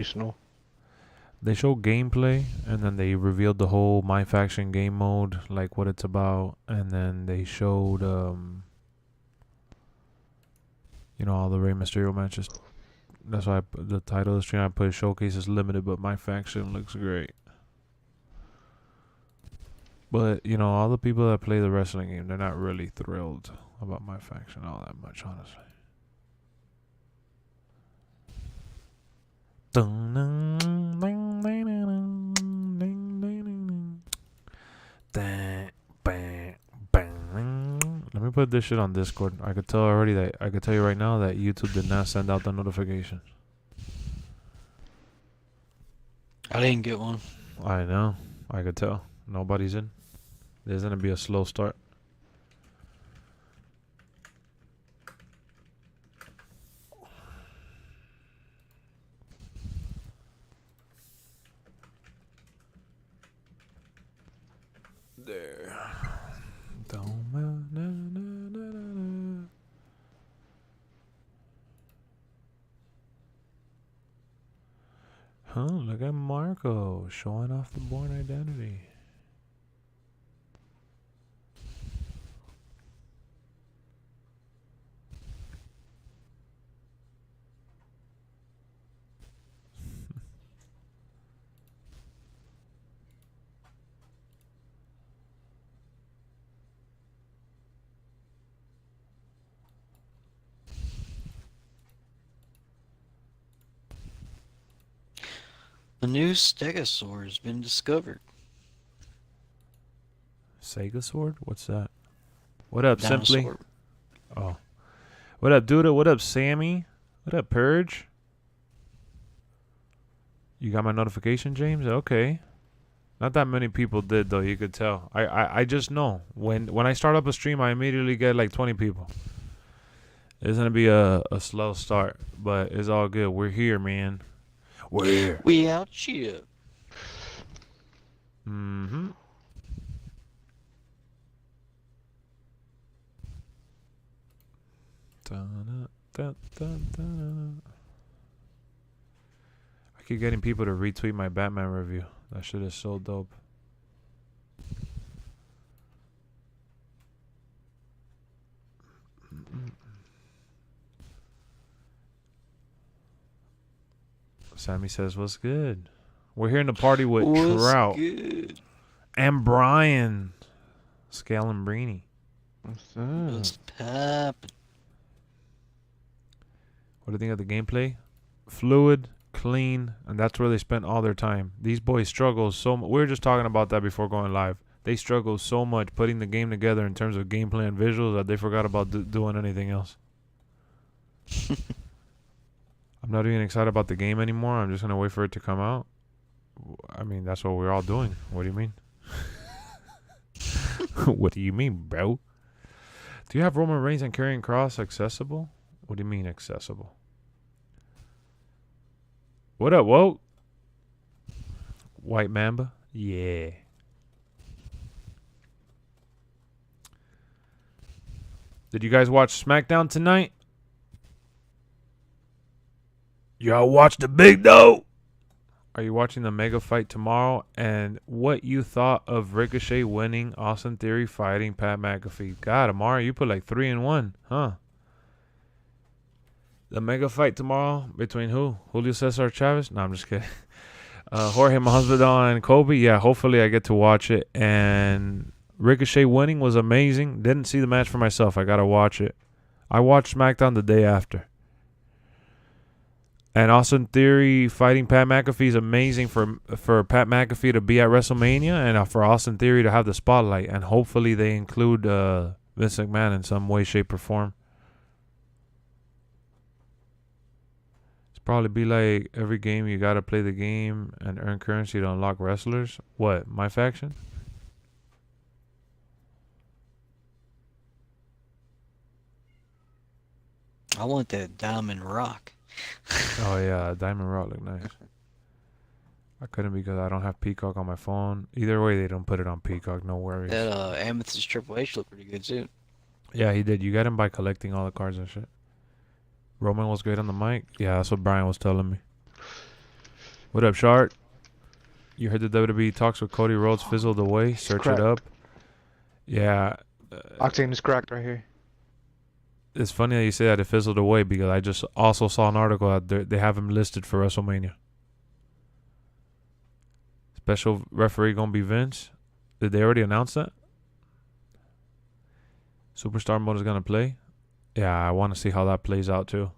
educational. They showed gameplay, and then they revealed the whole My Faction game mode, like what it's about, and then they showed, all the Rey Mysterio matches. That's why the title of the stream I put Showcase is limited, but My Faction looks great. But, all the people that play the wrestling game, they're not really thrilled about My Faction all that much, honestly. Let me put this shit on Discord. I could tell you right now that YouTube did not send out the notification. I didn't get one. I know. I could tell. Nobody's in. There's gonna be a slow start. There. Huh, look at Marco showing off the Born identity. The new Sega Sword has been discovered. Sega Sword? What's that? What up, Simply? Dinosaur. Oh. What up, Duda? What up, Sammy? What up, Purge? You got my notification, James? Okay. Not that many people did, though. You could tell. I just know. When I start up a stream, I immediately get like 20 people. It's going to be a slow start, but it's all good. We're here, man. We're here. We out here. Mm-hmm. I keep getting people to retweet my Batman review. That shit is so dope. Sammy says, what's good? We're here in the party with Trout. Good? And Bryan. Scalambrini. What's What's up? poppin'? What do you think of the gameplay? Fluid, clean, and that's where they spent all their time. These boys struggle so much. We were just talking about that before going live. They struggle so much putting the game together in terms of gameplay and visuals that they forgot about doing anything else. I'm not even excited about the game anymore. I'm just going to wait for it to come out. I mean, that's what we're all doing. What do you mean? What do you mean, bro? Do you have Roman Reigns and Karrion Kross accessible? What do you mean accessible? What up, whoa? White Mamba? Yeah. Did you guys watch SmackDown tonight? Y'all watch the big though? Are you watching the mega fight tomorrow? And what you thought of Ricochet winning, Austin Theory fighting Pat McAfee? God, Amari, you put like 3-1, huh? The mega fight tomorrow between who? Julio Cesar Chavez? No, I'm just kidding. Jorge Masvidal and Kobe. Yeah, hopefully I get to watch it. And Ricochet winning was amazing. Didn't see the match for myself. I gotta watch it. I watched SmackDown the day after. And Austin Theory fighting Pat McAfee is amazing for Pat McAfee to be at WrestleMania and for Austin Theory to have the spotlight. And hopefully they include Vince McMahon in some way, shape, or form. It's probably be like every game you got to play the game and earn currency to unlock wrestlers. What? My faction? I want that diamond rock. Oh, yeah. Diamond Rock look nice. I couldn't because I don't have Peacock on my phone. Either way, they don't put it on Peacock. No worries. That Amethyst Triple H looked pretty good too. Yeah, he did. You got him by collecting all the cards and shit. Roman was great on the mic. Yeah, that's what Bryan was telling me. What up, Shart? You heard the WWE talks with Cody Rhodes fizzled away? Search it up. Yeah. Octane is cracked right here. It's funny that you say that it fizzled away because I just also saw an article that they have him listed for WrestleMania. Special referee gonna be Vince. Did they already announce that? Superstar mode is gonna play. Yeah, I want to see how that plays out too.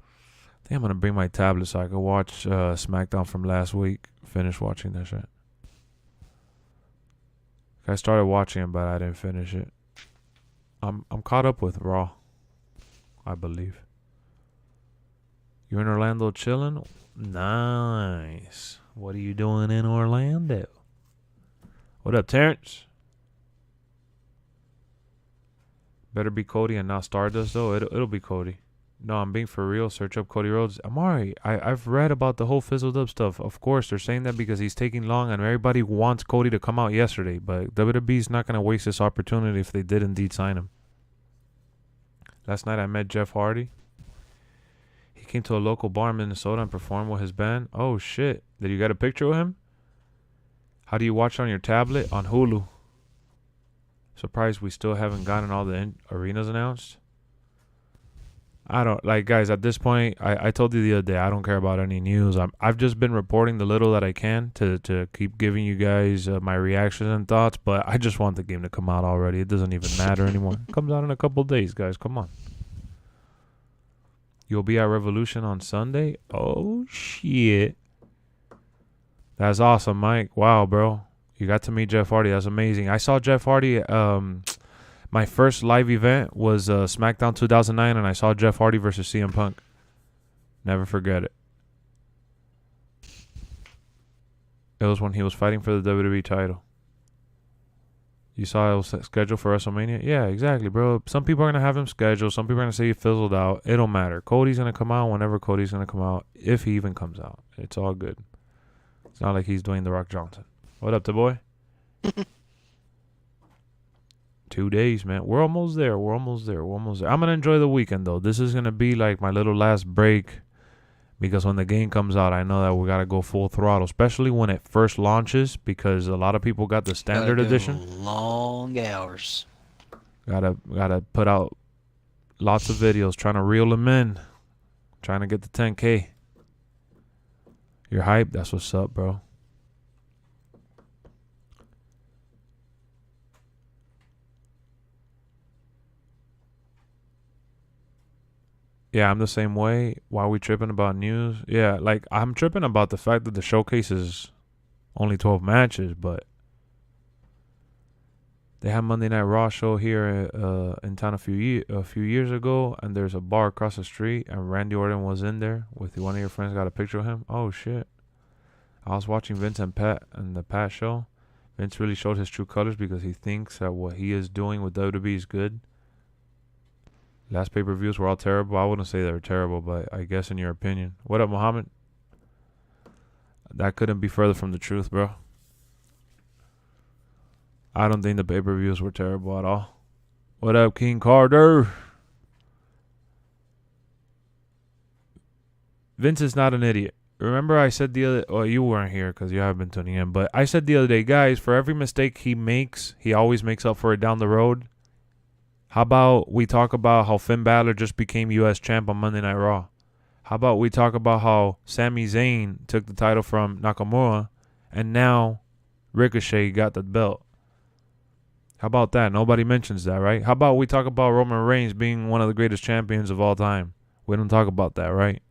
I think I'm gonna bring my tablet so I can watch SmackDown from last week. Finish watching that shit. I started watching it, but I didn't finish it. I'm caught up with Raw, I believe. You're in Orlando chilling? Nice. What are you doing in Orlando? What up, Terrence? Better be Cody and not Stardust, though. It'll be Cody. No, I'm being for real. Search up Cody Rhodes. Amari, I've read about the whole fizzled up stuff. Of course, they're saying that because he's taking long and everybody wants Cody to come out yesterday. But WWE's not going to waste this opportunity if they did indeed sign him. Last night I met Jeff Hardy. He came to a local bar in Minnesota and performed with his band. Oh, shit. Did you get a picture of him? How do you watch on your tablet? On Hulu. Surprised we still haven't gotten all the arenas announced. I don't like, guys, at this point, I told you the other day, I don't care about any news. I've just been reporting the little that I can to keep giving you guys my reactions and thoughts, but I just want the game to come out already. It doesn't even matter anymore. It comes out in a couple days, guys. Come on. You'll be at Revolution on Sunday? Oh, shit. That's awesome, Mike. Wow, bro. You got to meet Jeff Hardy. That's amazing. I saw Jeff Hardy. My first live event was SmackDown 2009, and I saw Jeff Hardy versus CM Punk. Never forget it. It was when he was fighting for the WWE title. You saw it was scheduled for WrestleMania? Yeah, exactly, bro. Some people are going to have him scheduled. Some people are going to say he fizzled out. It don't matter. Cody's going to come out whenever Cody's going to come out, if he even comes out. It's all good. It's not like he's doing The Rock Johnson. What up, the boy? 2 days, man. We're almost there. We're almost there. I'm going to enjoy the weekend, though. This is going to be like my little last break because when the game comes out, I know that we got to go full throttle, especially when it first launches because a lot of people got the standard edition. Long hours. Gotta put out lots of videos trying to reel them in, trying to get the 10K. You're hyped? That's what's up, bro. Yeah, I'm the same way. Why are we tripping about news? Yeah, like, I'm tripping about the fact that the showcase is only 12 matches, but they had Monday Night Raw show here in town a few years ago, and there's a bar across the street, and Randy Orton was in there with one of your friends. Got a picture of him. Oh, shit. I was watching Vince and Pat and the Pat show. Vince really showed his true colors because he thinks that what he is doing with WWE is good. Last pay-per-views were all terrible. I wouldn't say they were terrible, but I guess in your opinion. What up, Muhammad? That couldn't be further from the truth, bro. I don't think the pay-per-views were terrible at all. What up, King Carter? Vince is not an idiot. Remember I said the other... Well, you weren't here because you haven't been tuning in. But I said the other day, guys, for every mistake he makes, he always makes up for it down the road. How about we talk about how Finn Balor just became U.S. champ on Monday Night Raw? How about we talk about how Sami Zayn took the title from Nakamura and now Ricochet got the belt? How about that? Nobody mentions that, right? How about we talk about Roman Reigns being one of the greatest champions of all time? We don't talk about that, right?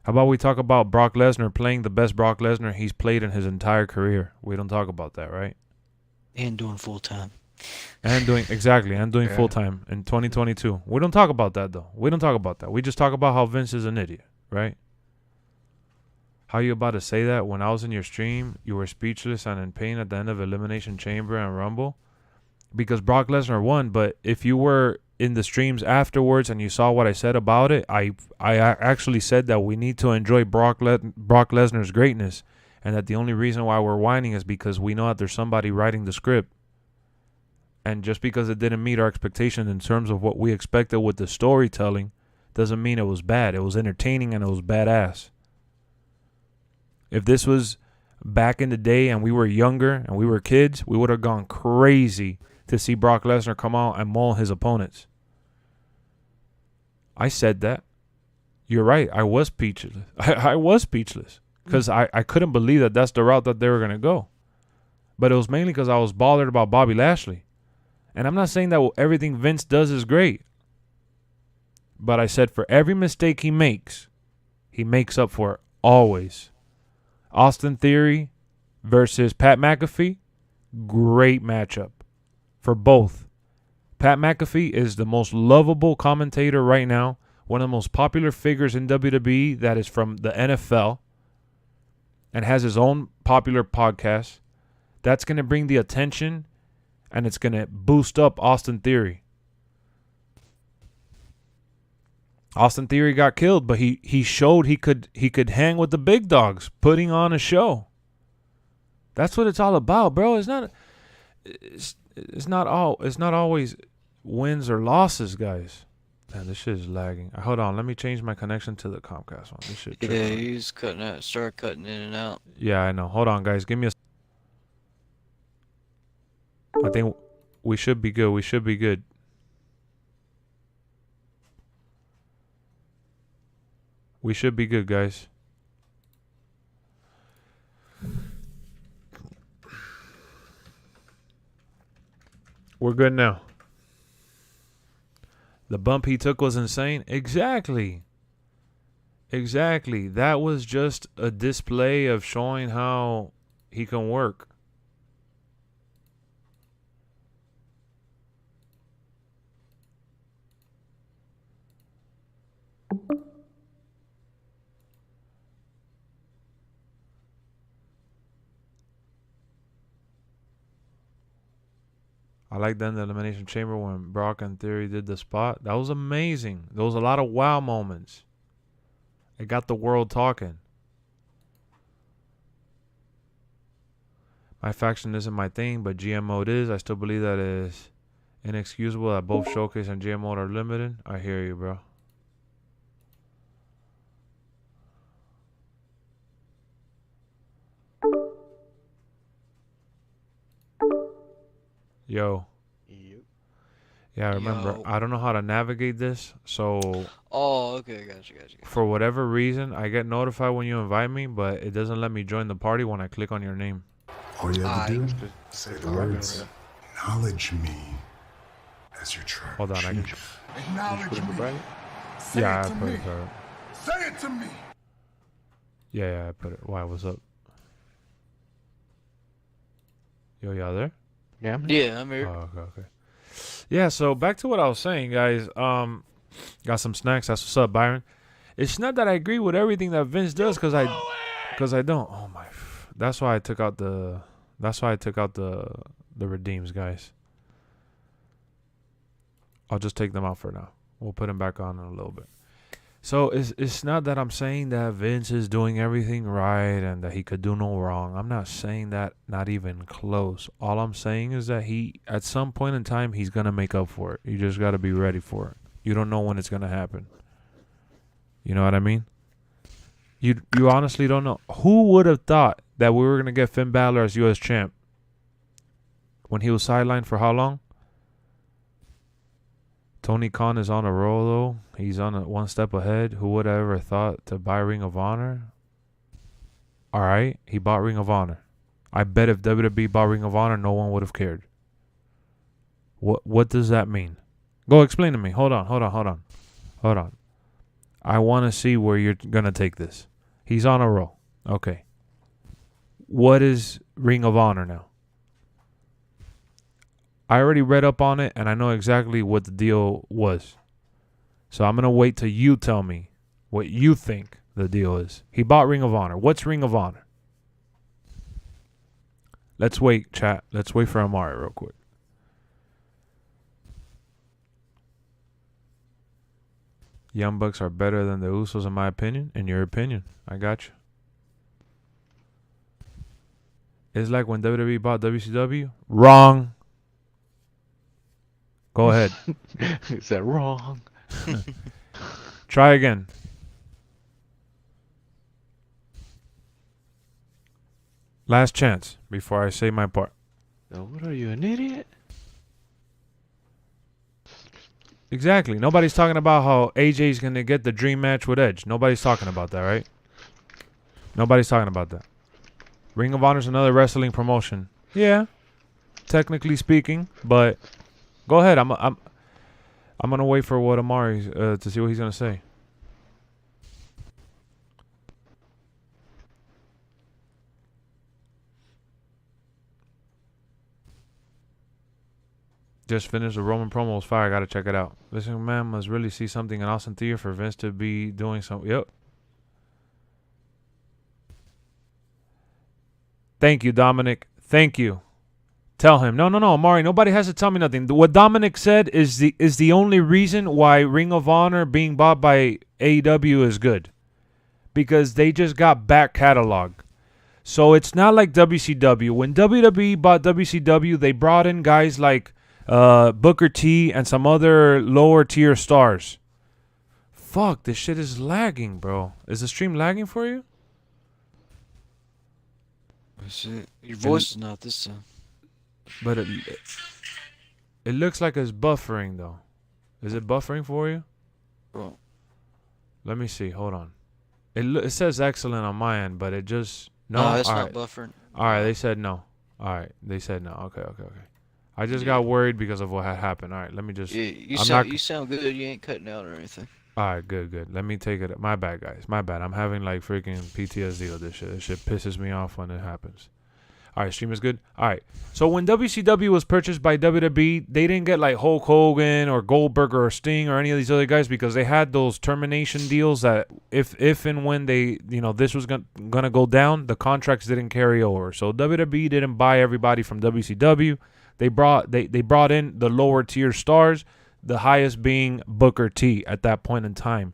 How about we talk about Brock Lesnar playing the best Brock Lesnar he's played in his entire career? We don't talk about that, right? And doing full time. And doing full time in 2022. We don't talk about that, though. We don't talk about that. We just talk about how Vince is an idiot, right? How you about to say that when I was in your stream, you were speechless and in pain at the end of Elimination Chamber and Rumble? Because Brock Lesnar won, but if you were in the streams afterwards and you saw what I said about it, I actually said that we need to enjoy Brock Lesnar's greatness and that the only reason why we're whining is because we know that there's somebody writing the script. And just because it didn't meet our expectations in terms of what we expected with the storytelling, doesn't mean it was bad. It was entertaining and it was badass. If this was back in the day and we were younger and we were kids, we would have gone crazy to see Brock Lesnar come out and maul his opponents. I said that. You're right. I was speechless. I was speechless because I couldn't believe that that's the route that they were going to go. But it was mainly because I was bothered about Bobby Lashley. And I'm not saying that everything Vince does is great. But I said for every mistake he makes up for it always. Austin Theory versus Pat McAfee, great matchup for both. Pat McAfee is the most lovable commentator right now, one of the most popular figures in WWE that is from the NFL and has his own popular podcast. That's going to bring the attention and it's going to boost up Austin Theory. Austin Theory got killed, but he showed he could hang with the big dogs, putting on a show. That's what it's all about, bro. It's not always wins or losses, guys. Man, this shit is lagging. Hold on, let me change my connection to the Comcast one. This shit. Yeah, he's start cutting in and out. Yeah, I know. Hold on, guys. Give me a. I think we should be good. We should be good. We should be good, guys. We're good now. The bump he took was insane. Exactly. Exactly. That was just a display of showing how he can work. I like then the Elimination Chamber when Brock and Theory did the spot. That was amazing. There was a lot of wow moments. It got the world talking. My faction isn't my thing, but GM mode is. I still believe that it is inexcusable that both Showcase and GM mode are limited. I hear you, bro. Yo. Yeah, I remember. I don't know how to navigate this, so... Oh, okay, gotcha. For whatever reason, I get notified when you invite me, but it doesn't let me join the party when I click on your name. All you have to do is say the words, acknowledge me as your tribal Hold on, chief. Acknowledge me. Yeah, I put it. Say it to me. Yeah, I put it. Why, what's up? Yo, y'all there? Yeah. Yeah, I'm here. Oh, okay. Yeah, so back to what I was saying, guys. Got some snacks. That's what's up, Byron. It's not that I agree with everything that Vince does, because I don't. Oh my! That's why I took out the. That's why I took out the redeems, guys. I'll just take them out for now. We'll put them back on in a little bit. So it's not that I'm saying that Vince is doing everything right and that he could do no wrong. I'm not saying that, not even close. All I'm saying is that he, at some point in time, he's going to make up for it. You just got to be ready for it. You don't know when it's going to happen. You know what I mean? You honestly don't know. Who would have thought that we were going to get Finn Balor as U.S. champ when he was sidelined for how long? Tony Khan is on a roll, though. He's on one step ahead. Who would have ever thought to buy Ring of Honor? All right, he bought Ring of Honor. I bet if WWE bought Ring of Honor, no one would have cared. What does that mean? Go explain to me. Hold on. I want to see where you're going to take this. He's on a roll. Okay. What is Ring of Honor now? I already read up on it, and I know exactly what the deal was. So I'm going to wait till you tell me what you think the deal is. He bought Ring of Honor. What's Ring of Honor? Let's wait, chat. Let's wait for Amari real quick. Young Bucks are better than the Usos, in my opinion. In your opinion. I got you. It's like when WWE bought WCW. Wrong. Go ahead. Is that wrong? Try again. Last chance before I say my part. Yo, what are you, an idiot? Exactly. Nobody's talking about how AJ's going to get the dream match with Edge. Nobody's talking about that, right? Nobody's talking about that. Ring of Honor's another wrestling promotion. Yeah, technically speaking, but go ahead. I'm gonna wait for what Amari to see what he's gonna say. Just finished the Roman promo. Was fire. Gotta check it out. Listen, man, must really see something in Austin Theater for Vince to be doing something. Yep. Thank you, Dominic. Thank you. Tell him. No, Amari. Nobody has to tell me nothing. What Dominic said is the only reason why Ring of Honor being bought by AEW is good, because they just got back catalog. So it's not like WCW. When WWE bought WCW, they brought in guys like Booker T and some other lower tier stars. Fuck, this shit is lagging, bro. Is the stream lagging for you? Your voice is not this time. But it looks like it's buffering though. Is it buffering for you? Bro. Let me see. Hold on. It says excellent on my end, but it just No, it's All not right. buffering. All right, they said no. All right, they said no. Okay. I just got worried because of what had happened. All right, let me just. Yeah, you sound good. You ain't cutting out or anything. All right, good. Let me take it. My bad, guys. My bad. I'm having like freaking PTSD with this shit. This shit pisses me off when it happens. All right, stream is good. All right. So when WCW was purchased by WWE, they didn't get like Hulk Hogan or Goldberg or Sting or any of these other guys because they had those termination deals that if and when they, this was gonna go down, the contracts didn't carry over. So WWE didn't buy everybody from WCW. They brought in the lower tier stars, the highest being Booker T at that point in time.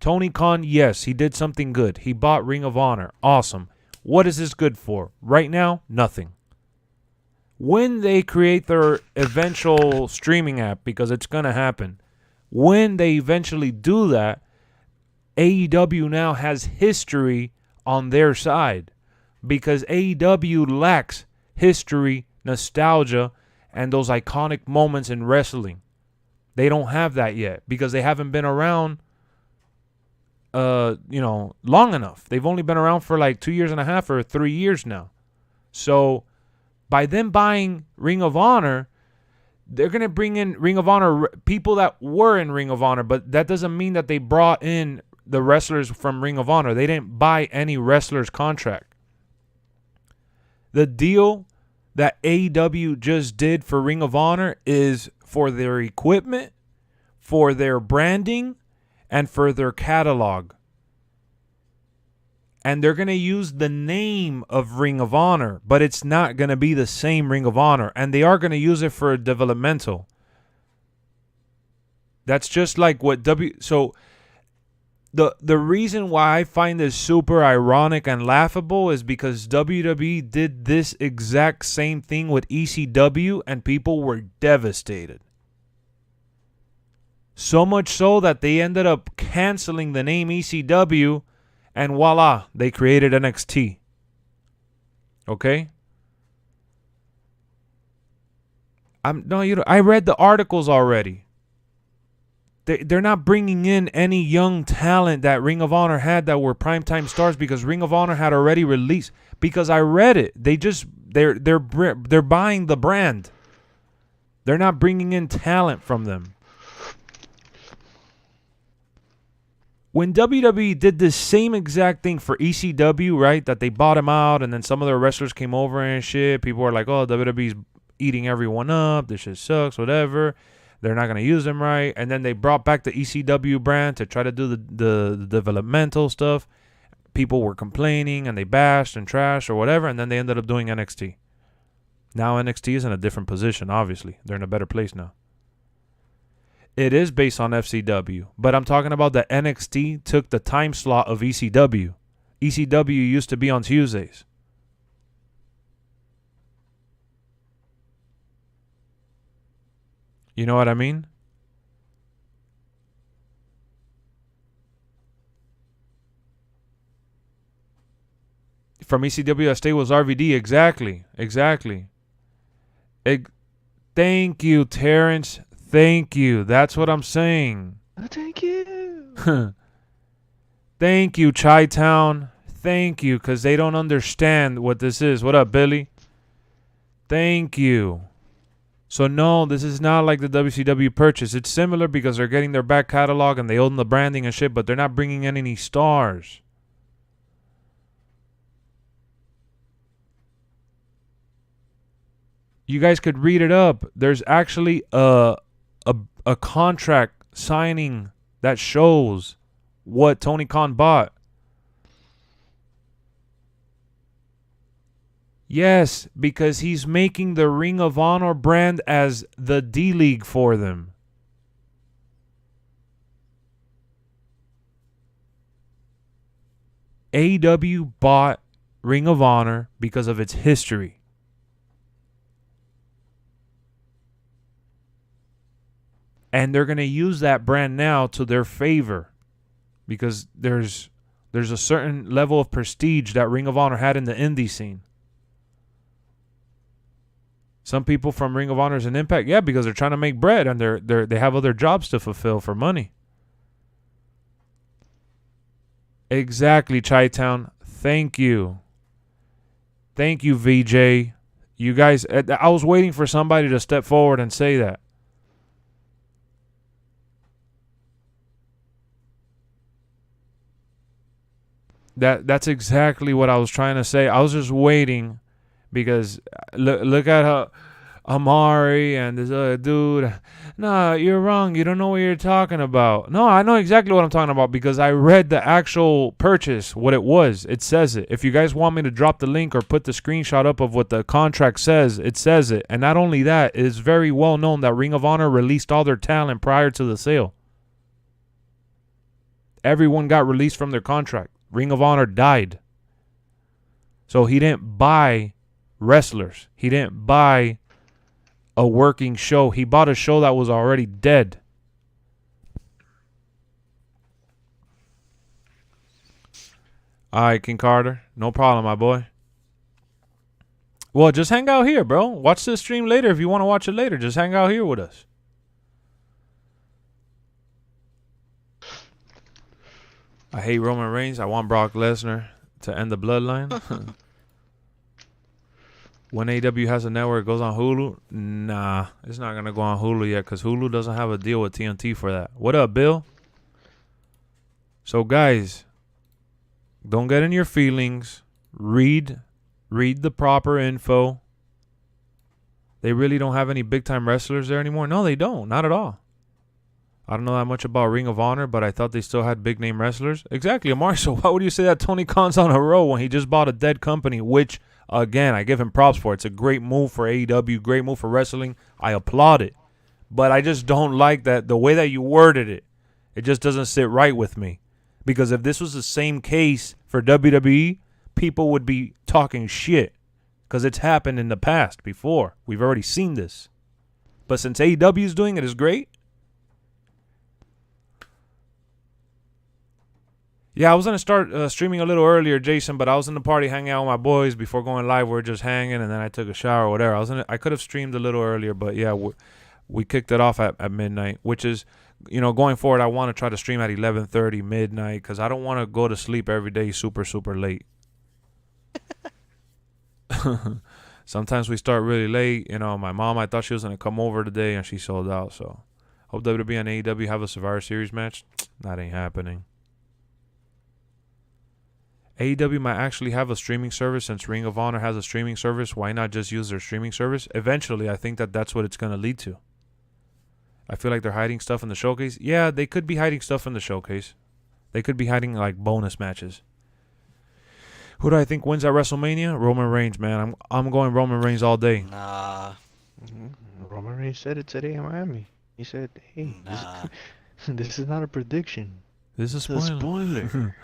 Tony Khan, yes, he did something good. He bought Ring of Honor. Awesome. What is this good for? Right now, nothing. When they create their eventual streaming app, because it's going to happen, when they eventually do that, AEW now has history on their side, because AEW lacks history, nostalgia, and those iconic moments in wrestling. They don't have that yet because they haven't been around long enough. They've only been around for like 2.5 years or 3 years now. So by them buying Ring of Honor, they're going to bring in Ring of Honor people that were in Ring of Honor, but that doesn't mean that they brought in the wrestlers from Ring of Honor. They didn't buy any wrestlers' contract. The deal that AEW just did for Ring of Honor is for their equipment, for their branding, and for their catalog. And they're going to use the name of Ring of Honor, but it's not going to be the same Ring of Honor. And they are going to use it for developmental. That's just like what So the reason why I find this super ironic and laughable is because WWE did this exact same thing with ECW and people were devastated. So much so that they ended up canceling the name ECW, and voila, they created NXT. Okay? I read the articles already. They're not bringing in any young talent that Ring of Honor had that were primetime stars because Ring of Honor had already released. Because I read it, they're buying the brand. They're not bringing in talent from them. When WWE did the same exact thing for ECW, right, that they bought him out and then some of their wrestlers came over and shit, people were like, oh, WWE's eating everyone up, this shit sucks, whatever, they're not going to use them right, and then they brought back the ECW brand to try to do the developmental stuff. People were complaining and they bashed and trashed or whatever, and then they ended up doing NXT. Now NXT is in a different position, obviously. They're in a better place now. It is based on FCW, but I'm talking about that NXT took the time slot of ECW. ECW used to be on Tuesdays. You know what I mean? from ECW that stayed was RVD. Exactly. Thank you, Terrence. Thank you. That's what I'm saying. Oh, thank you. Thank you, Chi-Town. Thank you, because they don't understand what this is. What up, Billy? Thank you. So, no, this is not like the WCW purchase. It's similar because they're getting their back catalog and they own the branding and shit, but they're not bringing in any stars. You guys could read it up. There's actually a contract signing that shows what Tony Khan bought. Yes, because he's making the Ring of Honor brand as the D-League for them. AEW bought Ring of Honor because of its history. And they're going to use that brand now to their favor because there's a certain level of prestige that Ring of Honor had in the indie scene. Some people from Ring of Honor and Impact, yeah, because they're trying to make bread and they have other jobs to fulfill for money. Exactly, Chi-Town. Thank you. Thank you, VJ. You guys, I was waiting for somebody to step forward and say that. That's exactly what I was trying to say. I was just waiting because look at how Amari and this other dude. No, you're wrong. You don't know what you're talking about. No, I know exactly what I'm talking about because I read the actual purchase, what it was. It says it. If you guys want me to drop the link or put the screenshot up of what the contract says, it says it. And not only that, it is very well known that Ring of Honor released all their talent prior to the sale. Everyone got released from their contract. Ring of Honor died. So he didn't buy wrestlers. He didn't buy a working show. He bought a show that was already dead. All right, King Carter. No problem, my boy. Well, just hang out here, bro. Watch this stream later if you want to watch it later. Just hang out here with us. I hate Roman Reigns. I want Brock Lesnar to end the bloodline. When AEW has a network, it goes on Hulu. Nah, it's not going to go on Hulu yet because Hulu doesn't have a deal with TNT for that. What up, Bill? So, guys, don't get in your feelings. Read the proper info. They really don't have any big-time wrestlers there anymore. No, they don't. Not at all. I don't know that much about Ring of Honor, but I thought they still had big-name wrestlers. Exactly, Amar. So why would you say that Tony Khan's on a roll when he just bought a dead company, which, again, I give him props for. It's a great move for AEW, great move for wrestling. I applaud it. But I just don't like that the way that you worded it. It just doesn't sit right with me. Because if this was the same case for WWE, people would be talking shit. Because it's happened in the past before. We've already seen this. But since AEW is doing it, it's great. Yeah, I was going to start streaming a little earlier, Jason, but I was in the party hanging out with my boys before going live. We were just hanging, and then I took a shower or whatever. I could have streamed a little earlier, but yeah, we kicked it off at midnight, which is, going forward, I want to try to stream at 11:30 midnight because I don't want to go to sleep every day super, super late. Sometimes we start really late. My mom, I thought she was going to come over today, and she sold out, so hope WWE and AEW have a Survivor Series match. That ain't happening. AEW might actually have a streaming service since Ring of Honor has a streaming service. Why not just use their streaming service? Eventually, I think that's what it's going to lead to. I feel like they're hiding stuff in the showcase. Yeah, they could be hiding stuff in the showcase. They could be hiding like bonus matches. Who do I think wins at WrestleMania? Roman Reigns, man. I'm going Roman Reigns all day. Nah. Roman Reigns said it today in Miami. He said, hey, this is not a prediction. This is a spoiler.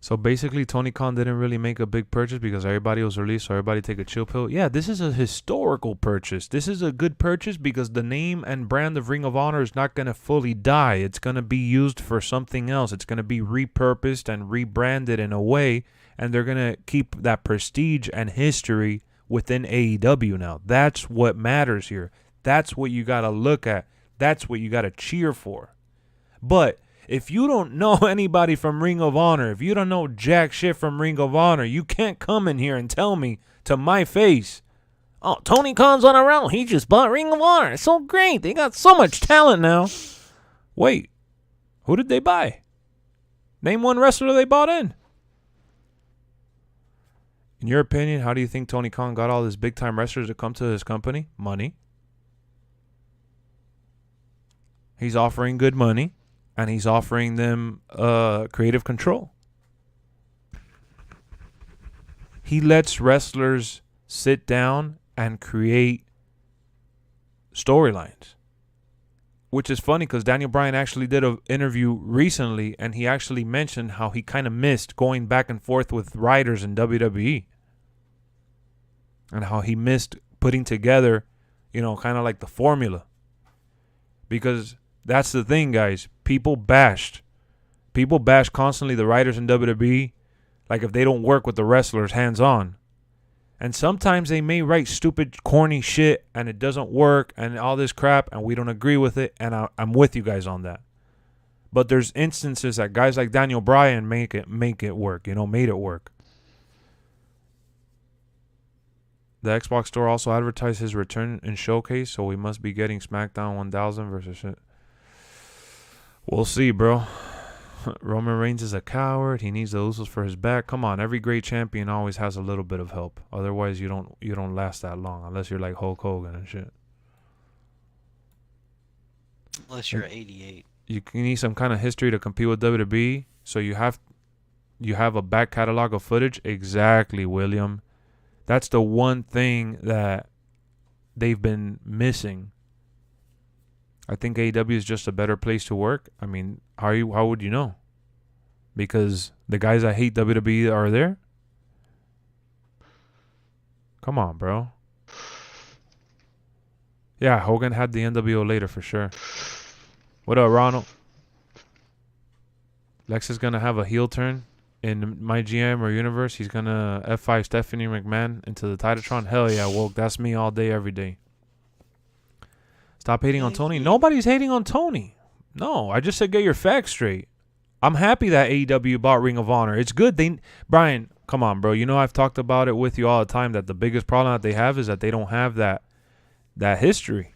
So basically, Tony Khan didn't really make a big purchase because everybody was released, so everybody take a chill pill. Yeah, this is a historical purchase. This is a good purchase because the name and brand of Ring of Honor is not going to fully die. It's going to be used for something else. It's going to be repurposed and rebranded in a way, and they're going to keep that prestige and history within AEW now. That's what matters here. That's what you got to look at. That's what you got to cheer for. But if you don't know anybody from Ring of Honor, if you don't know jack shit from Ring of Honor, you can't come in here and tell me to my face, oh, Tony Khan's on a roll. He just bought Ring of Honor. It's so great. They got so much talent now. Wait, who did they buy? Name one wrestler they bought in. In your opinion, how do you think Tony Khan got all these big-time wrestlers to come to his company? Money. He's offering good money. And he's offering them creative control. He lets wrestlers sit down and create storylines. Which is funny because Daniel Bryan actually did an interview recently, and he actually mentioned how he kind of missed going back and forth with writers in WWE. And how he missed putting together, kind of like the formula. Because that's the thing, guys. People bash constantly the writers in WWE, like if they don't work with the wrestlers hands-on. And sometimes they may write stupid, corny shit, and it doesn't work, and all this crap, and we don't agree with it, and I'm with you guys on that. But there's instances that guys like Daniel Bryan make it work, made it work. The Xbox store also advertised his return in Showcase, so we must be getting SmackDown 1000 versus shit. We'll see, bro. Roman Reigns is a coward. He needs the Usos for his back. Come on, every great champion always has a little bit of help. Otherwise, you don't last that long unless you're like Hulk Hogan and shit. Unless you're 88. You need some kind of history to compete with WWE. So you have a back catalog of footage. Exactly, William. That's the one thing that they've been missing. I think AEW is just a better place to work. I mean, how would you know? Because the guys that hate WWE are there? Come on, bro. Yeah, Hogan had the NWO later for sure. What up, Ronald? Lex is going to have a heel turn in my GM or universe. He's going to F5 Stephanie McMahon into the Titatron. Hell yeah, woke. That's me all day, every day. Stop hating on Tony. Nobody's hating on Tony. No, I just said get your facts straight. I'm happy that AEW bought Ring of Honor. It's good. Bryan, come on, bro. I've talked about it with you all the time that the biggest problem that they have is that they don't have that history.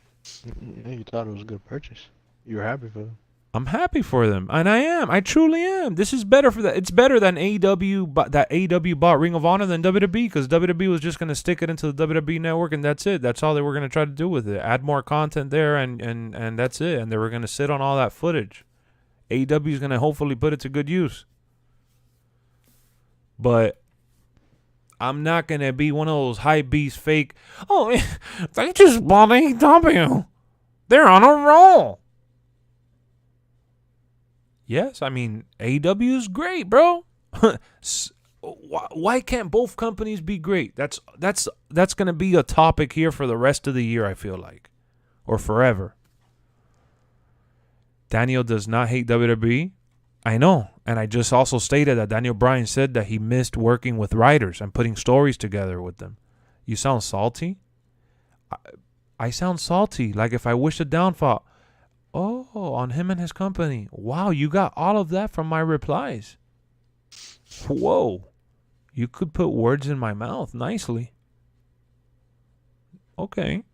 Yeah, you thought it was a good purchase. You were happy for them. I'm happy for them, and I am. I truly am. This is better for that. It's better than AEW, that AEW bought Ring of Honor than WWE, because WWE was just going to stick it into the WWE network, and that's it. That's all they were going to try to do with it. Add more content there, and that's it. And they were going to sit on all that footage. AEW is going to hopefully put it to good use. But I'm not going to be one of those hype beast fake, oh, they just bought AEW. They're on a roll. Yes, I mean, AEW is great, bro. Why can't both companies be great? That's going to be a topic here for the rest of the year, I feel like. Or forever. Daniel does not hate WWE. I know. And I just also stated that Daniel Bryan said that he missed working with writers and putting stories together with them. You sound salty? I sound salty. Like if I wish a downfall. Oh, on him and his company. Wow, you got all of that from my replies. Whoa. You could put words in my mouth nicely. Okay.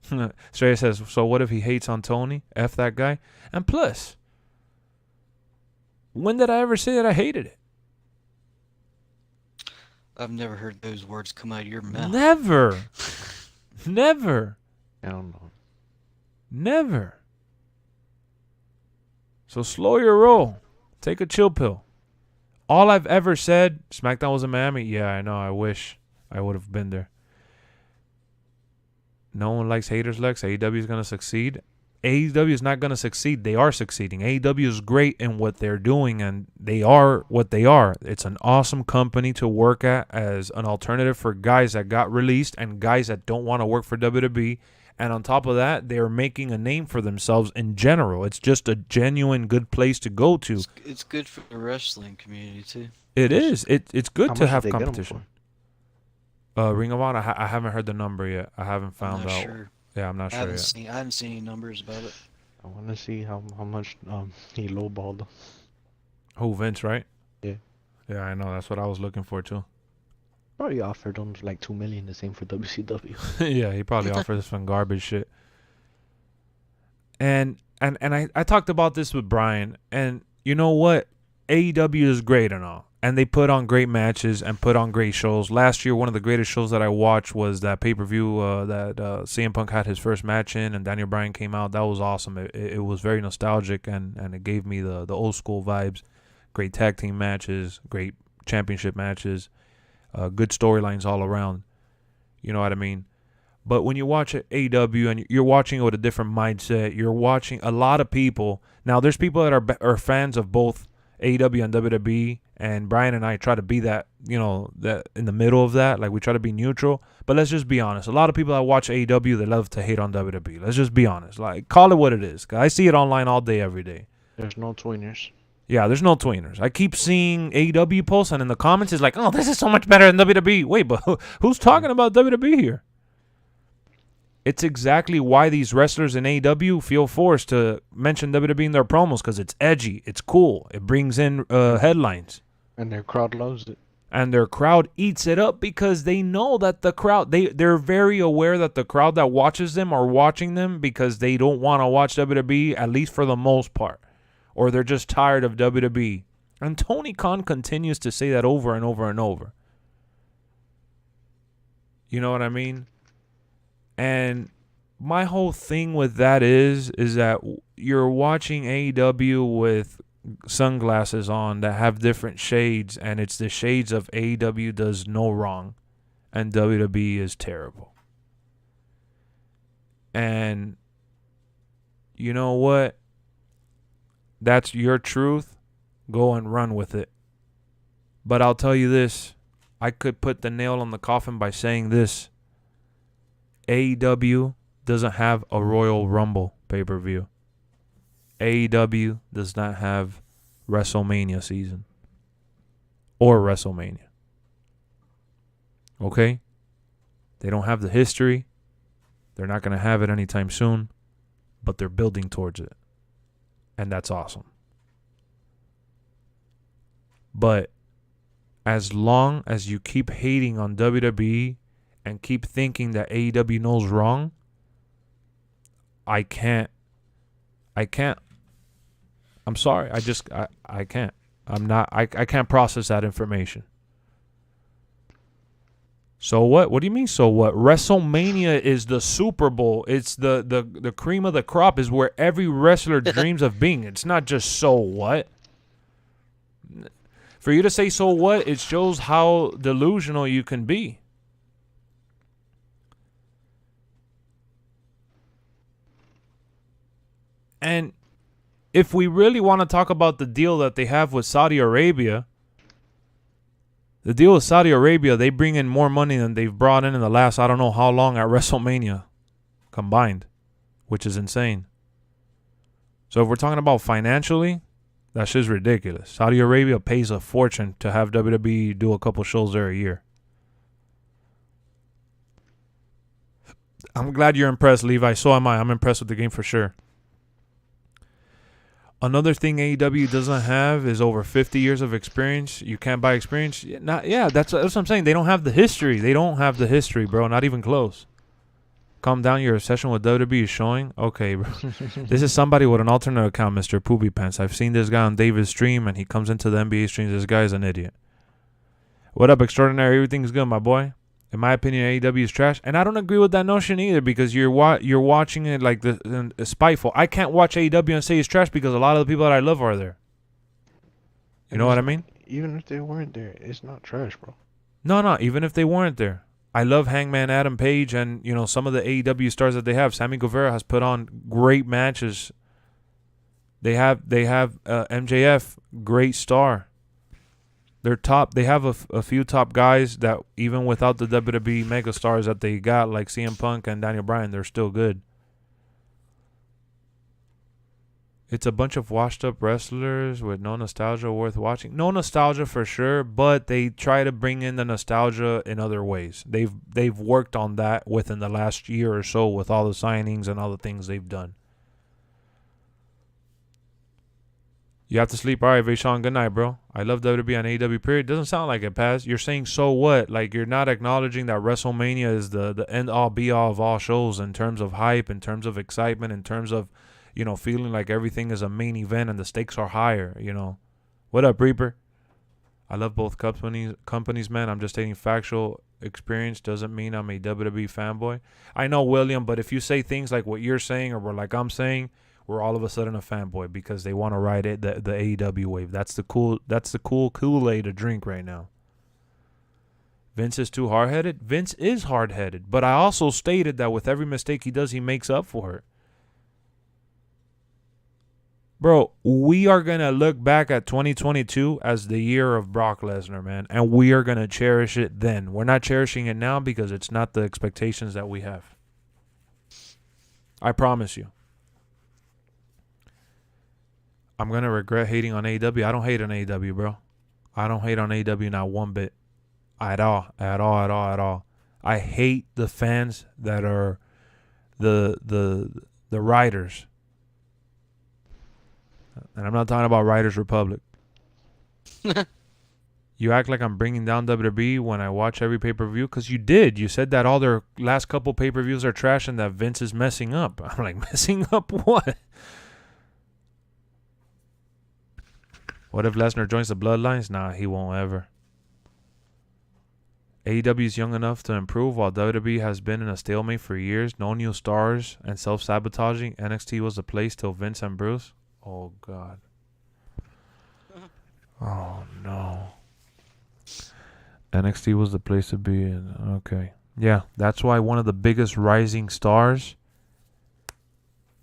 Straya says, so what if he hates on Tony? F that guy. And plus, when did I ever say that I hated it? I've never heard those words come out of your mouth. Never. Never. I don't know. Never. So slow your roll. Take a chill pill. All I've ever said, SmackDown was in Miami. Yeah, I know. I wish I would have been there. No one likes haters, Lex. AEW is going to succeed. AEW is not going to succeed. They are succeeding. AEW is great in what they're doing, and they are what they are. It's an awesome company to work at as an alternative for guys that got released and guys that don't want to work for WWE. And on top of that, they're making a name for themselves in general. It's just a genuine good place to go to. It's good for the wrestling community, too. It is. It's good How to much have did they get 'em competition. Ring of Honor, I haven't heard the number yet. I haven't found I'm not out. sure. Yeah, I'm not I sure haven't yet. seen. I haven't seen any numbers about it. I want to see how much he lowballed them. Who, Vince, right? Yeah. Yeah, I know. That's what I was looking for, too. Probably offered them like 2 million, the same for WCW. Yeah, he probably offers some garbage shit. And I talked about this with Bryan, and you know what? AEW is great and all, and they put on great matches and put on great shows. Last year, one of the greatest shows that I watched was that pay-per-view that CM Punk had his first match in, and Daniel Bryan came out. That was awesome. It was very nostalgic, and it gave me the old school vibes. Great tag team matches, great championship matches, good storylines all around. You know what I mean? But when you watch AEW and you're watching it with a different mindset, you're watching a lot of people. Now, there's people that are fans of both AEW and WWE, and Bryan and I try to be that, that in the middle of that. Like, we try to be neutral. But let's just be honest. A lot of people that watch AEW, they love to hate on WWE. Let's just be honest. Like, call it what it is. 'Cause I see it online all day, every day. There's no tweeners. Yeah, there's no tweeners. I keep seeing AEW posts, and in the comments, it's like, oh, this is so much better than WWE. Wait, but who's talking about WWE here? It's exactly why these wrestlers in AEW feel forced to mention WWE in their promos, because it's edgy, it's cool, it brings in headlines. And their crowd loves it. And their crowd eats it up because they know that the crowd, they're very aware that the crowd that watches them are watching them because they don't want to watch WWE, at least for the most part. Or they're just tired of WWE. And Tony Khan continues to say that over and over and over. You know what I mean? And my whole thing with that is that you're watching AEW with sunglasses on that have different shades, and it's the shades of AEW does no wrong and WWE is terrible. And you know what? That's your truth. Go and run with it. But I'll tell you this. I could put the nail on the coffin by saying this. AEW doesn't have a Royal Rumble pay-per-view. AEW does not have WrestleMania season. Or WrestleMania. Okay? They don't have the history. They're not going to have it anytime soon. But they're building towards it. And that's awesome. But as long as you keep hating on WWE and keep thinking that AEW knows wrong, I can't. I'm sorry. I can't. I can't process that information. So what? What do you mean, so what? WrestleMania is the Super Bowl. It's the cream of the crop, is where every wrestler dreams of being. It's not just so what. For you to say so what, it shows how delusional you can be. And if we really want to talk about the deal that they have with Saudi Arabia, the deal with Saudi Arabia, they bring in more money than they've brought in the last, I don't know how long, at WrestleMania combined, which is insane. So if we're talking about financially, that shit's ridiculous. Saudi Arabia pays a fortune to have WWE do a couple shows there a year. I'm glad you're impressed, Levi. So am I. I'm impressed with the game for sure. Another thing AEW doesn't have is over 50 years of experience. You can't buy experience. That's what I'm saying. They don't have the history. They don't have the history, bro. Not even close. Calm down. Your obsession with WWE is showing. Okay, bro. This is somebody with an alternate account, Mr. Poopy Pants. I've seen this guy on David's stream, and he comes into the NBA streams. This guy is an idiot. What up, Extraordinary? Everything's good, my boy. In my opinion, AEW is trash, and I don't agree with that notion either, because you're watching it like spiteful. I can't watch AEW and say it's trash because a lot of the people that I love are there. You know what I mean? Even if they weren't there, it's not trash, bro. No, even if they weren't there. I love Hangman Adam Page and, you know, some of the AEW stars that they have. Sammy Guevara has put on great matches. They have MJF, great star. They're top. They have a few top guys that even without the WWE mega stars that they got, like CM Punk and Daniel Bryan, they're still good. It's a bunch of washed up wrestlers with no nostalgia worth watching. No nostalgia for sure, but they try to bring in the nostalgia in other ways. They've worked on that within the last year or so with all the signings and all the things they've done. You have to sleep. All right, Vaishon, good night, bro. I love WWE and AEW, period. Doesn't sound like it, Paz. You're saying so what? Like, you're not acknowledging that WrestleMania is the end-all, be-all of all shows in terms of hype, in terms of excitement, in terms of, you know, feeling like everything is a main event and the stakes are higher, you know. What up, Reaper? I love both companies, man. I'm just stating factual experience. Doesn't mean I'm a WWE fanboy. I know, William, but if you say things like what you're saying or like I'm saying, we're all of a sudden a fanboy because they want to ride it, the AEW wave. That's the cool Kool-Aid to drink right now. Vince is too hard-headed. Vince is hard-headed, but I also stated that with every mistake he does, he makes up for it. Bro, we are going to look back at 2022 as the year of Brock Lesnar, man, and we are going to cherish it then. We're not cherishing it now because it's not the expectations that we have. I promise you. I'm going to regret hating on AEW. I don't hate on AEW, bro. I don't hate on AEW not one bit. At all. I hate the fans that are the writers. And I'm not talking about Writers Republic. You act like I'm bringing down WWE when I watch every pay-per-view, because you did. You said that all their last couple pay-per-views are trash and that Vince is messing up. I'm like, messing up what? What if Lesnar joins the Bloodlines? Nah, he won't ever. AEW is young enough to improve while WWE has been in a stalemate for years. No new stars and self-sabotaging. NXT was the place till Vince and Bruce. Oh, God. Oh, no. NXT was the place to be in. Okay. Yeah, that's why one of the biggest rising stars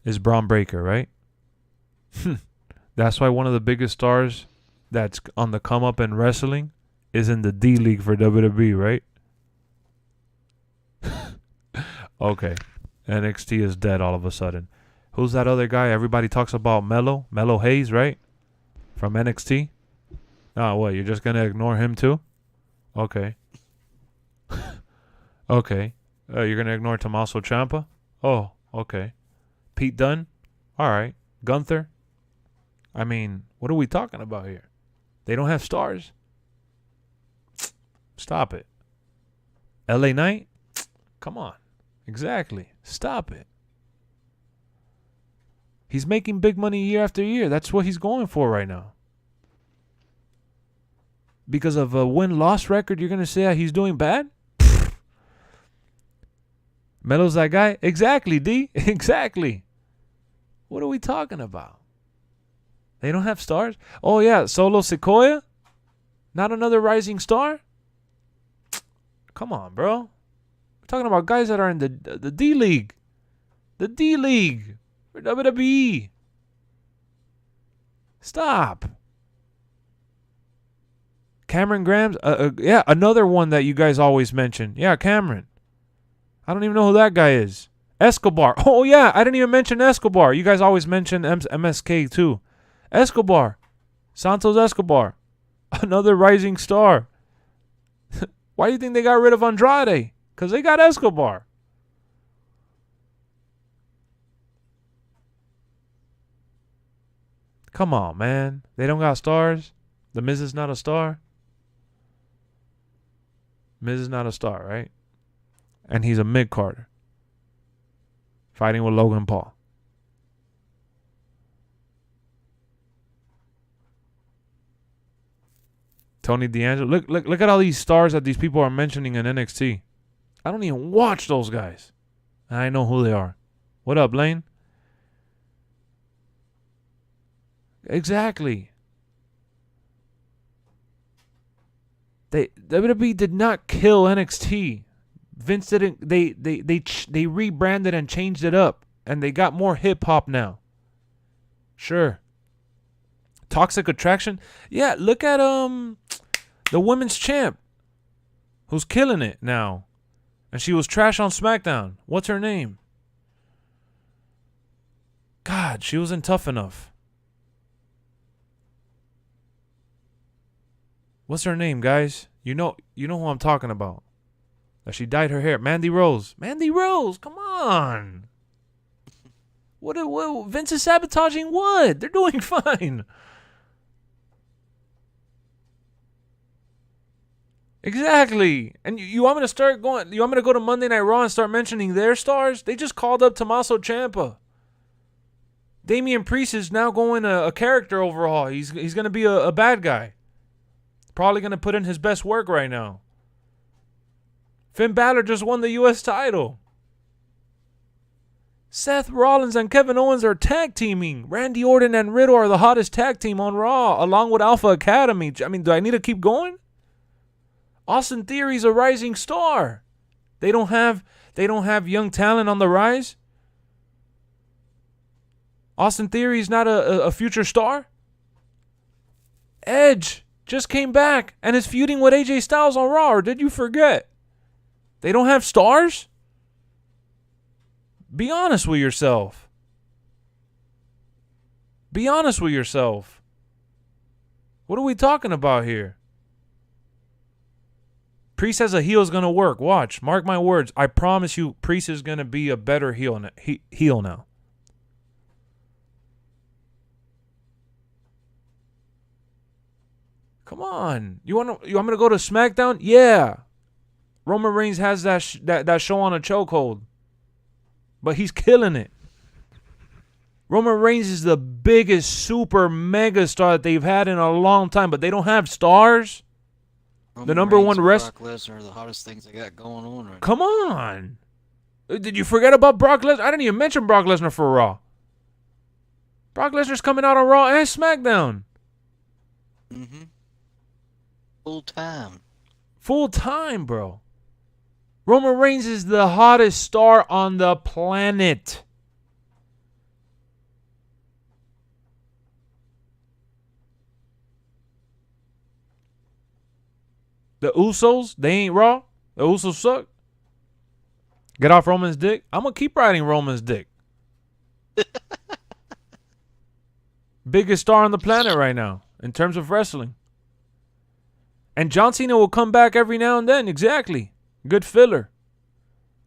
is Braun Breaker, right? That's why one of the biggest stars that's on the come up in wrestling is in the D League for WWE, right? Okay. NXT is dead all of a sudden. Who's that other guy? Everybody talks about Melo Hayes, right? From NXT. Oh, what? You're just going to ignore him too? Okay. Okay. You're going to ignore Tommaso Ciampa? Oh, okay. Pete Dunne? All right. Gunther? I mean, what are we talking about here? They don't have stars? Stop it. LA Knight? Come on. Exactly. Stop it. He's making big money year after year. That's what he's going for right now. Because of a win-loss record, you're going to say he's doing bad? Melo's that guy? Exactly, D. Exactly. What are we talking about? They don't have stars? Oh, yeah. Solo Sikoa? Not another rising star? Come on, bro. We're talking about guys that are in the D League. The D League. For WWE. Stop. Cameron Grimes? Yeah, another one that you guys always mention. Yeah, Cameron. I don't even know who that guy is. Escobar. Oh, yeah. I didn't even mention Escobar. You guys always mention MSK, too. Escobar. Santos Escobar. Another rising star. Why do you think they got rid of Andrade? Because they got Escobar. Come on, man. They don't got stars. The Miz is not a star. Miz is not a star, right? And he's a mid-carder. Fighting with Logan Paul. Tony D'Angelo. Look at all these stars that these people are mentioning in NXT. I don't even watch those guys. And I know who they are. What up, Lane? Exactly. WWE did not kill NXT. Vince didn't. They rebranded and changed it up, and they got more hip hop now. Sure. Toxic Attraction. Yeah, look at the women's champ, who's killing it now, and she was trash on SmackDown. What's her name? God, she wasn't tough enough. What's her name, guys? You know who I'm talking about. That she dyed her hair. Mandy Rose. Mandy Rose, come on. What Vince is sabotaging what? They're doing fine. Exactly. And you want me to start going, you want me to go to Monday Night Raw and start mentioning their stars? They just called up Tommaso Ciampa. Damian Priest is now going a character overhaul. He's going to be a bad guy. Probably going to put in his best work right now. Finn Balor just won the U.S. title. Seth Rollins and Kevin Owens are tag teaming. Randy Orton and Riddle are the hottest tag team on Raw, along with Alpha Academy. I mean, do I need to keep going? Austin Theory's a rising star. They don't have young talent on the rise. Austin Theory's not a future star. Edge just came back and is feuding with AJ Styles on Raw. Or did you forget? They don't have stars? Be honest with yourself. Be honest with yourself. What are we talking about here? Priest as a heel is going to work. Watch. Mark my words. I promise you, Priest is going to be a better heel now. Come on. You want me to go to SmackDown? Yeah. Roman Reigns has that show on a chokehold. But he's killing it. Roman Reigns is the biggest super mega star that they've had in a long time, but they don't have stars. The number Reigns one and wrestler. Brock Lesnar are the hottest things they got going on right now. Come on. Did you forget about Brock Lesnar? I didn't even mention Brock Lesnar for Raw. Brock Lesnar's coming out on Raw and SmackDown. Mm-hmm. Full time. Full time, bro. Roman Reigns is the hottest star on the planet. The Usos, they ain't Raw. The Usos suck. Get off Roman's dick. I'm going to keep riding Roman's dick. Biggest star on the planet right now in terms of wrestling. And John Cena will come back every now and then. Exactly. Good filler.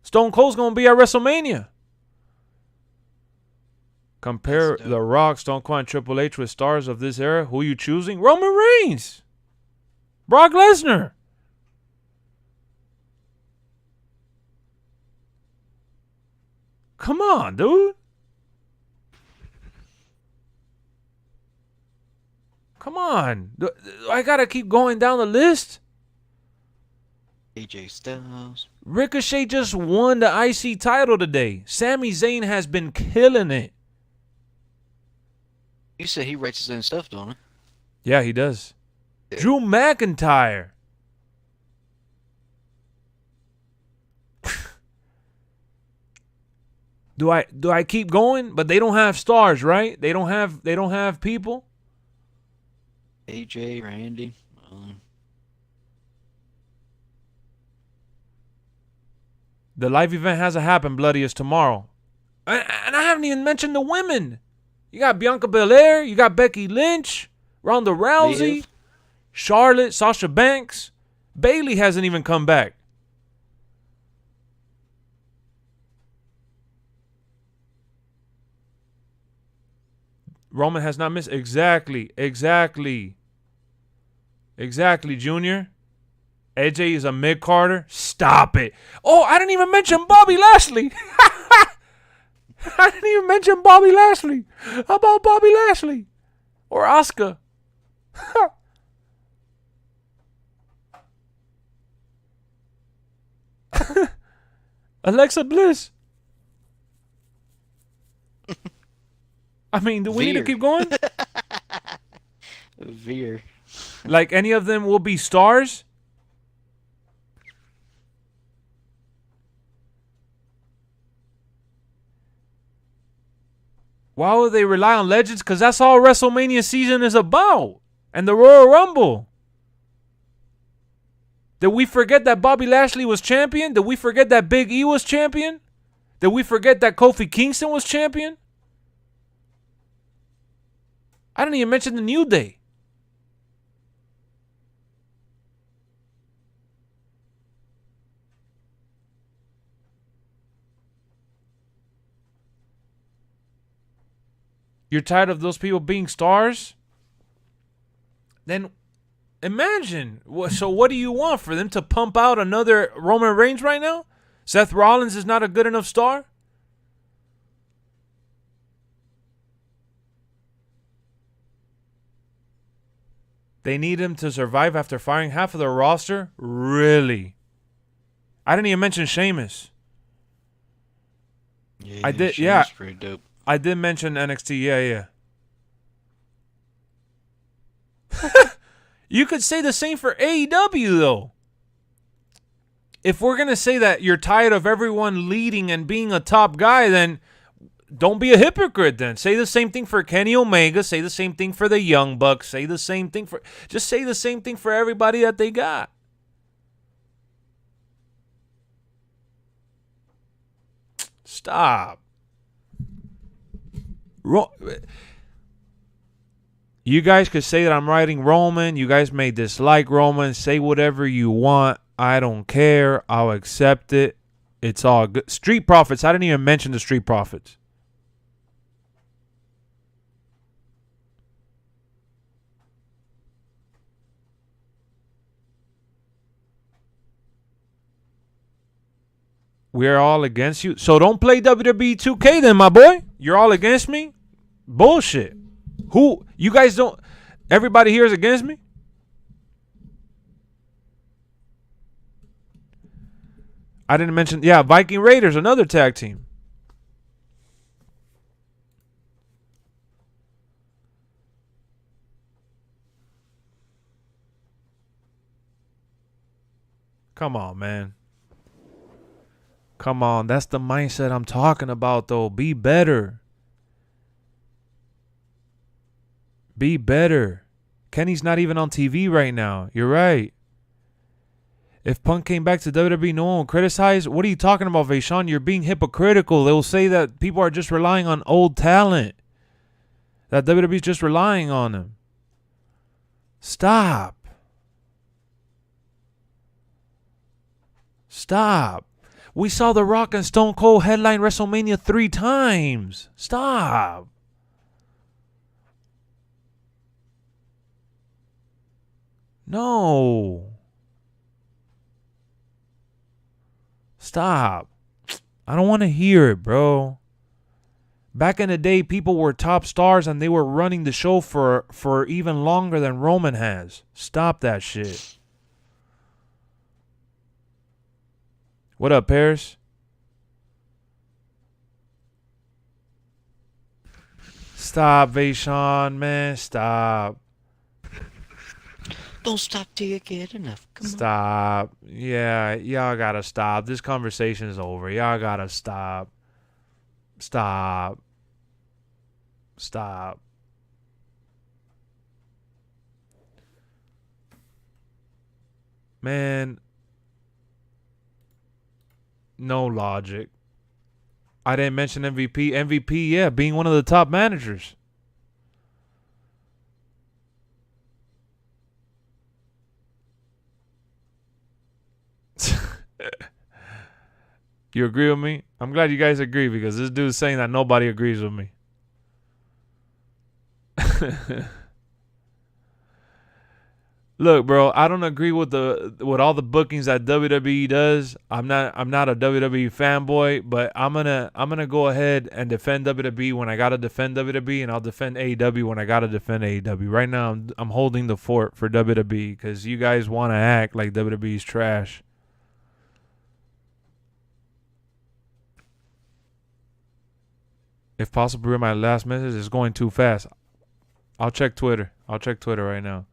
Stone Cold's going to be at WrestleMania. Compare The Rock, Stone Cold, and Triple H with stars of this era. Who are you choosing? Roman Reigns. Brock Lesnar. Come on, dude. Come on. I got to keep going down the list. AJ Styles. Ricochet just won the IC title today. Sami Zayn has been killing it. You said he writes his own stuff, don't he? Yeah, he does. Drew McIntyre. Do I keep going? But they don't have stars, right? They don't have people. AJ, Randy. The live event hasn't happened, Bloody, is tomorrow. And I haven't even mentioned the women. You got Bianca Belair, you got Becky Lynch, Ronda Rousey, Liv. Charlotte, Sasha Banks. Bayley hasn't even come back. Roman has not missed. Exactly, Junior. AJ is a mid-carder. Stop it. Oh, I didn't even mention Bobby Lashley. I didn't even mention Bobby Lashley. How about Bobby Lashley? Or Asuka? Alexa Bliss. I mean, do we need to keep going? Veer. Like any of them will be stars? Why would they rely on legends? Because that's all WrestleMania season is about. And the Royal Rumble. Did we forget that Bobby Lashley was champion? Did we forget that Big E was champion? Did we forget that Kofi Kingston was champion? I didn't even mention the New Day. You're tired of those people being stars? Then imagine. So what do you want? For them to pump out another Roman Reigns right now? Seth Rollins is not a good enough star? They need him to survive after firing half of their roster? Really? I didn't even mention Sheamus. Yeah, I did, Sheamus yeah. Pretty dope. I did mention NXT, yeah. You could say the same for AEW, though. If we're going to say that you're tired of everyone leading and being a top guy, then don't be a hypocrite then. Say the same thing for Kenny Omega. Say the same thing for the Young Bucks. Say the same thing for... Just say the same thing for everybody that they got. Stop. You guys could say that I'm writing Roman. You guys may dislike Roman. Say whatever you want. I don't care. I'll accept it. It's all good. Street Profits. I didn't even mention the Street Profits. We're all against you. So don't play WWE 2K then, my boy. You're all against me? Bullshit. Who? You guys don't... Everybody here is against me? I didn't mention... Yeah, Viking Raiders, another tag team. Come on, man. Come on. That's the mindset I'm talking about, though. Be better. Be better. Kenny's not even on TV right now. You're right. If Punk came back to WWE, no one will criticize. What are you talking about, Vaishon? You're being hypocritical. They'll say that people are just relying on old talent. That WWE's just relying on them. Stop. Stop. We saw The Rock and Stone Cold headline WrestleMania 3 times. Stop. No. Stop. I don't want to hear it, bro. Back in the day, people were top stars and they were running the show for even longer than Roman has. Stop that shit. What up, Paris? Stop, Vaishon, man. Stop. Don't stop till you get enough. Come on. Stop. Yeah, y'all gotta stop. This conversation is over. Y'all gotta stop. Stop. Stop. Man. No logic. I didn't mention MVP. MVP, yeah, being one of the top managers. You agree with me? I'm glad you guys agree because this dude's saying that nobody agrees with me. Look, bro, I don't agree with all the bookings that WWE does. I'm not a WWE fanboy, but I'm gonna go ahead and defend WWE when I gotta defend WWE, and I'll defend AEW when I gotta defend AEW. Right now, I'm holding the fort for WWE because you guys want to act like WWE's trash. If possible, read my last message. It's going too fast. I'll check Twitter. I'll check Twitter right now.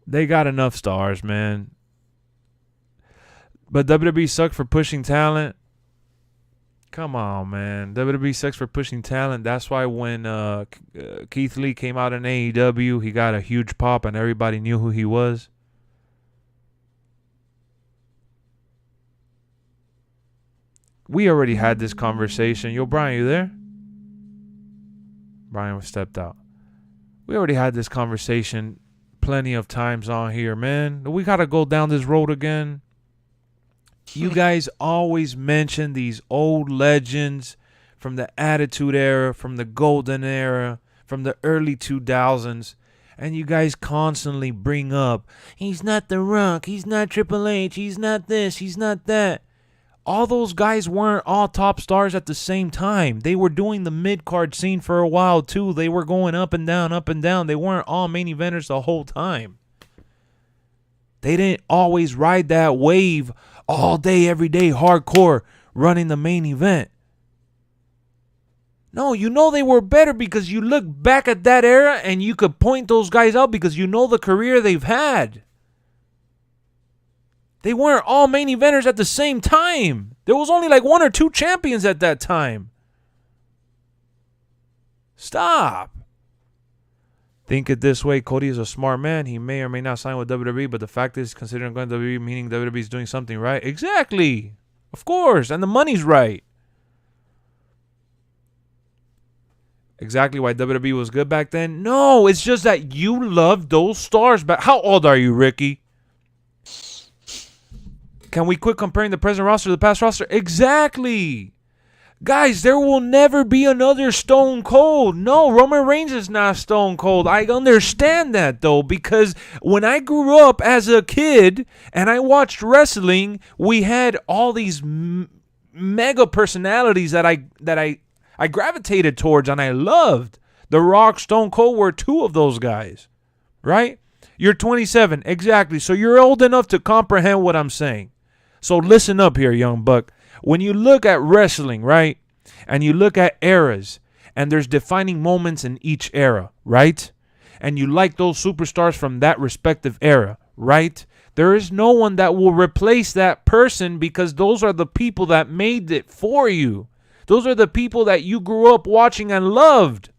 They got enough stars, man. But WWE sucked for pushing talent. Come on, man. WWE sucks for pushing talent. That's why when Keith Lee came out in AEW, he got a huge pop and everybody knew who he was. We already had this conversation. Yo, Bryan, you there? Bryan stepped out. We already had this conversation plenty of times on here, man. We got to go down this road again. You guys always mention these old legends from the Attitude Era, from the Golden Era, from the early 2000s. And you guys constantly bring up, he's not The Rock, he's not Triple H, he's not this, he's not that. All those guys weren't all top stars at the same time. They were doing the mid-card scene for a while, too. They were going up and down, up and down. They weren't all main eventers the whole time. They didn't always ride that wave all day, every day, hardcore, running the main event. No, you know they were better because you look back at that era and you could point those guys out because you know the career they've had. They weren't all main eventers at the same time. There was only like 1 or 2 champions at that time. Stop. Think it this way. Cody is a smart man. He may or may not sign with WWE, but the fact is, considering going to WWE, meaning WWE is doing something right. Exactly. Of course. And the money's right. Exactly why WWE was good back then? No, it's just that you loved those stars back. How old are you, Ricky? Can we quit comparing the present roster to the past roster? Exactly. Guys, there will never be another Stone Cold. No, Roman Reigns is not Stone Cold. I understand that, though, because when I grew up as a kid and I watched wrestling, we had all these mega personalities that I gravitated towards and I loved. The Rock, Stone Cold were 2 of those guys, right? You're 27, exactly. So you're old enough to comprehend what I'm saying. So listen up here, young buck. When you look at wrestling, right, and you look at eras, and there's defining moments in each era, right, and you like those superstars from that respective era, right, there is no one that will replace that person because those are the people that made it for you. Those are the people that you grew up watching and loved.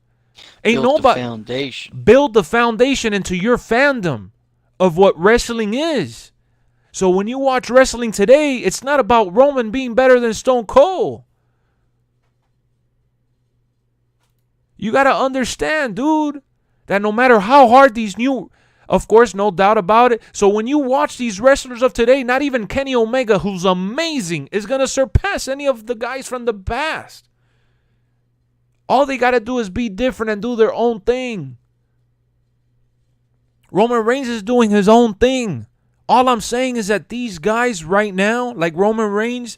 Ain't Built nobody the foundation. Build the foundation into your fandom of what wrestling is. So when you watch wrestling today, it's not about Roman being better than Stone Cold. You got to understand, dude, that no matter how hard these new, of course, no doubt about it. So when you watch these wrestlers of today, not even Kenny Omega, who's amazing, is going to surpass any of the guys from the past. All they got to do is be different and do their own thing. Roman Reigns is doing his own thing. All I'm saying is that these guys right now, like Roman Reigns,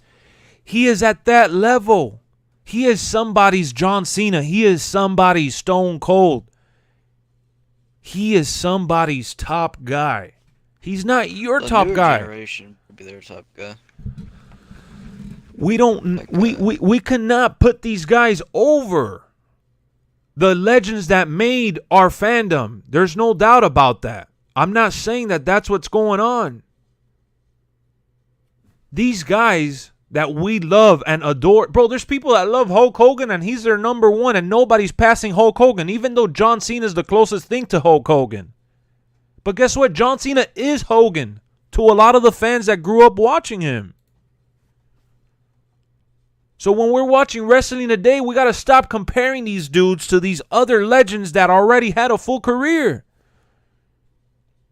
he is at that level. He is somebody's John Cena. He is somebody's Stone Cold. He is somebody's top guy. He's not your top guy. Generation would be their top guy. We cannot put these guys over the legends that made our fandom. There's no doubt about that. I'm not saying that that's what's going on. These guys that we love and adore. Bro, there's people that love Hulk Hogan and he's their number 1 and nobody's passing Hulk Hogan, even though John Cena is the closest thing to Hulk Hogan. But guess what? John Cena is Hogan to a lot of the fans that grew up watching him. So when we're watching wrestling today, we got to stop comparing these dudes to these other legends that already had a full career.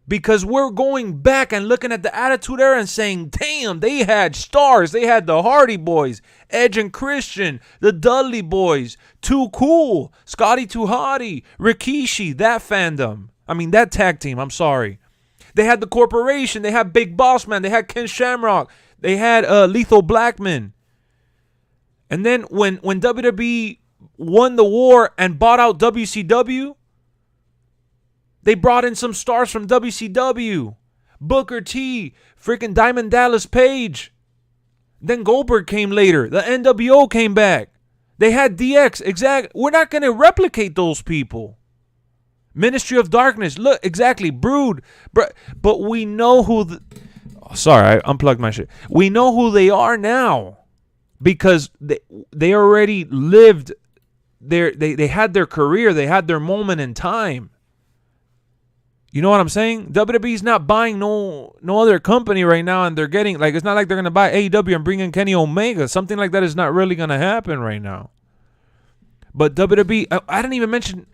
Because we're going back and looking at the Attitude Era and saying, damn, they had stars. They had the Hardy Boys, Edge and Christian, the Dudley Boys, Too Cool, Scotty 2 Hotty, Rikishi, that fandom. I mean, that tag team, I'm sorry. They had the Corporation. They had Big Boss Man. They had Ken Shamrock. They had Lethal Blackman. And then when WWE won the war and bought out WCW, they brought in some stars from WCW. Booker T, freaking Diamond Dallas Page. Then Goldberg came later. The NWO came back. They had DX. Exactly. We're not going to replicate those people. Ministry of Darkness. Look, exactly. Brood. But we know who... Sorry, I unplugged my shit. We know who they are now. because they already lived they had their career, they had their moment in time. You know what I'm saying? WWE's not buying no other company right now, and they're getting, like, it's not like they're gonna buy AEW and bring in Kenny Omega. Something like that is not really gonna happen right now. But WWE, I didn't even mention.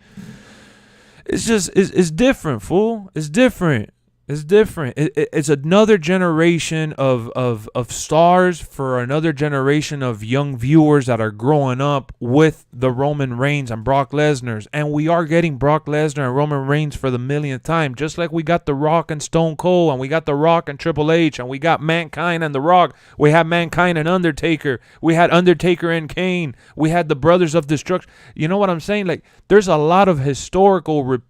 It's just it's different, fool. It's different. It's different. It's another generation of stars for another generation of young viewers that are growing up with the Roman Reigns and Brock Lesnar's. And we are getting Brock Lesnar and Roman Reigns for the millionth time. Just like we got The Rock and Stone Cold, and we got The Rock and Triple H, and we got Mankind and The Rock. We had Mankind and Undertaker. We had Undertaker and Kane. We had the Brothers of Destruction. You know what I'm saying? Like, there's a lot of historical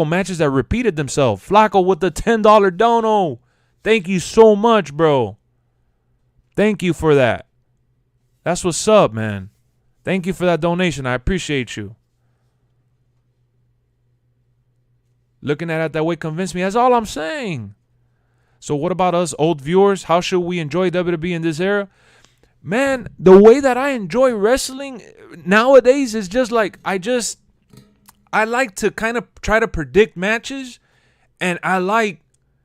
matches that repeated themselves. Flacco with the $10 dono. Thank you so much, bro. Thank you for that. That's what's up, man. Thank you for that donation. I appreciate you. Looking at it that way convinced me. That's all I'm saying. So what about us old viewers? How should we enjoy WWE in this era? Man, the way that I enjoy wrestling nowadays is just like, I like to kind of try to predict matches, and I like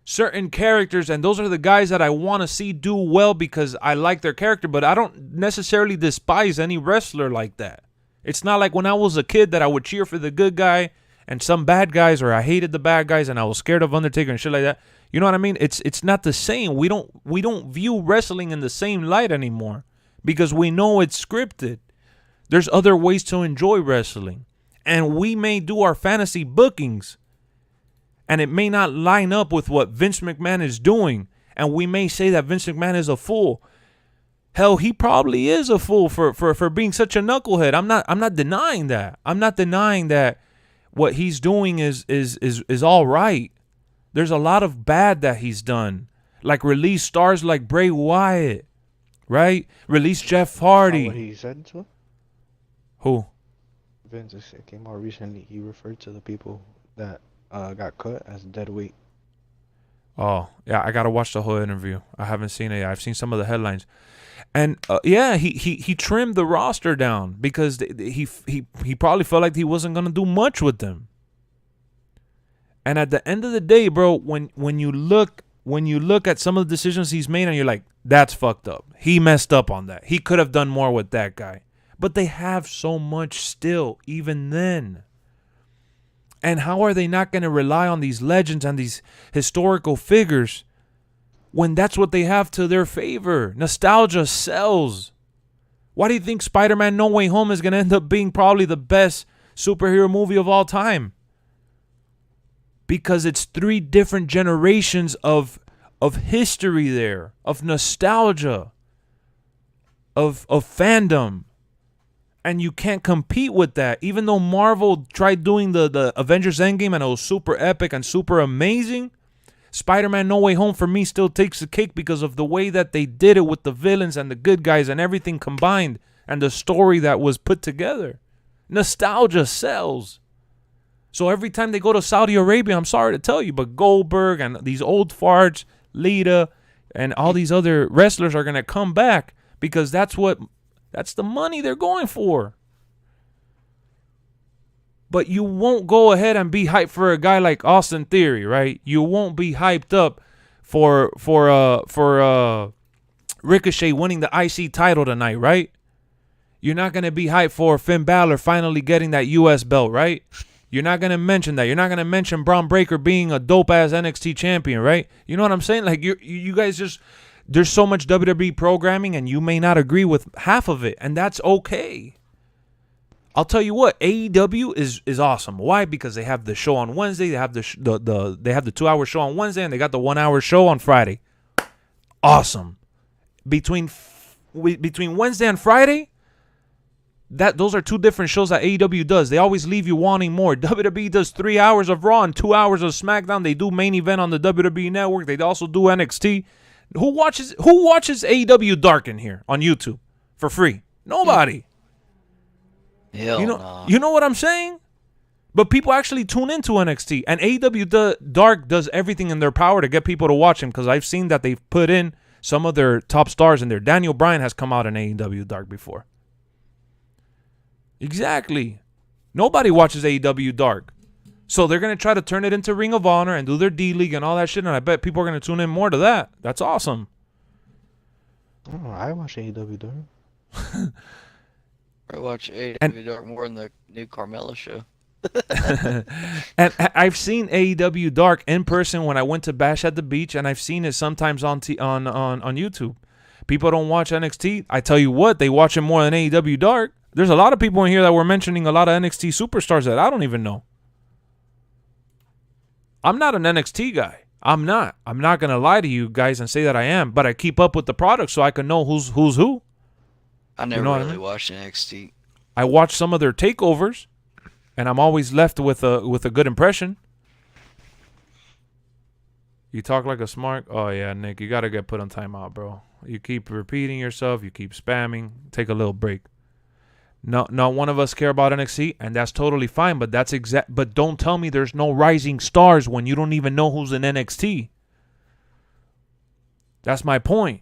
certain characters, and those are the guys that I want to see do well because I like their character, but I don't necessarily despise any wrestler like that. It's not like when I was a kid that I would cheer for the good guy and some bad guys, or I hated the bad guys and I was scared of Undertaker and shit like that. You know what I mean? It's not the same. We don't view wrestling in the same light anymore because we know it's scripted. There's other ways to enjoy wrestling. And we may do our fantasy bookings, and it may not line up with what Vince McMahon is doing. And we may say that Vince McMahon is a fool. Hell, he probably is a fool for being such a knucklehead. I'm not denying that. I'm not denying that what he's doing is all right. There's a lot of bad that he's done. Like release stars like Bray Wyatt, right? Release Jeff Hardy. What he said to him? Who? Vince, it came out recently. He referred to the people that got cut as dead weight. Oh, yeah, I gotta watch the whole interview. I haven't seen it yet. I've seen some of the headlines. And yeah, he trimmed the roster down because he probably felt like he wasn't gonna do much with them. And at the end of the day, bro, when you look at some of the decisions he's made, and you're like, that's fucked up. He messed up on that. He could have done more with that guy. But they have so much still, even then. And how are they not going to rely on these legends and these historical figures when that's what they have to their favor? Nostalgia sells. Why do you think Spider-Man No Way Home is going to end up being probably the best superhero movie of all time? Because it's 3 different generations of history there, of nostalgia, of fandom. And you can't compete with that. Even though Marvel tried doing the Avengers Endgame and it was super epic and super amazing, Spider-Man No Way Home for me still takes the cake because of the way that they did it with the villains and the good guys and everything combined and the story that was put together. Nostalgia sells. So every time they go to Saudi Arabia, I'm sorry to tell you, but Goldberg and these old farts, Lita, and all these other wrestlers are going to come back because that's the money they're going for. But you won't go ahead and be hyped for a guy like Austin Theory, right? You won't be hyped up for Ricochet winning the IC title tonight, right? You're not going to be hyped for Finn Balor finally getting that US belt, right? You're not going to mention that. You're not going to mention Braun Breaker being a dope-ass NXT champion, right? You know what I'm saying? Like, you guys just... There's so much WWE programming, and you may not agree with half of it, and that's okay. I'll tell you what, AEW is awesome. Why? Because they have the show on Wednesday, they have the 2-hour show on Wednesday, and they got the 1-hour show on Friday. Awesome. Between Wednesday and Friday, those are 2 different shows that AEW does. They always leave you wanting more. WWE does 3 hours of Raw and 2 hours of SmackDown. They do main event on the WWE Network. They also do NXT. Who watches AEW Dark in here on YouTube for free? Nobody. Hell nah. You know what I'm saying? But people actually tune into NXT, and AEW Dark does everything in their power to get people to watch him because I've seen that they've put in some of their top stars in there. Daniel Bryan has come out in AEW Dark before. Exactly. Nobody watches AEW Dark. So they're going to try to turn it into Ring of Honor and do their D-League and all that shit, and I bet people are going to tune in more to that. That's awesome. Oh, I watch AEW Dark. I watch AEW Dark more than the new Carmella show. And I've seen AEW Dark in person when I went to Bash at the Beach, and I've seen it sometimes on YouTube. People don't watch NXT. I tell you what, they watch it more than AEW Dark. There's a lot of people in here that were mentioning a lot of NXT superstars that I don't even know. I'm not an NXT guy. I'm not going to lie to you guys and say that I am, but I keep up with the product so I can know who's who. I never know what I really mean? watched NXT. I watch some of their takeovers, and I'm always left with a good impression. You talk like a smart. Oh yeah, Nick, you gotta get put on timeout, bro. You keep repeating yourself. You keep spamming. Take a little break. No, not one of us care about NXT, and that's totally fine. But that's exact. But don't tell me there's no rising stars when you don't even know who's in NXT. That's my point.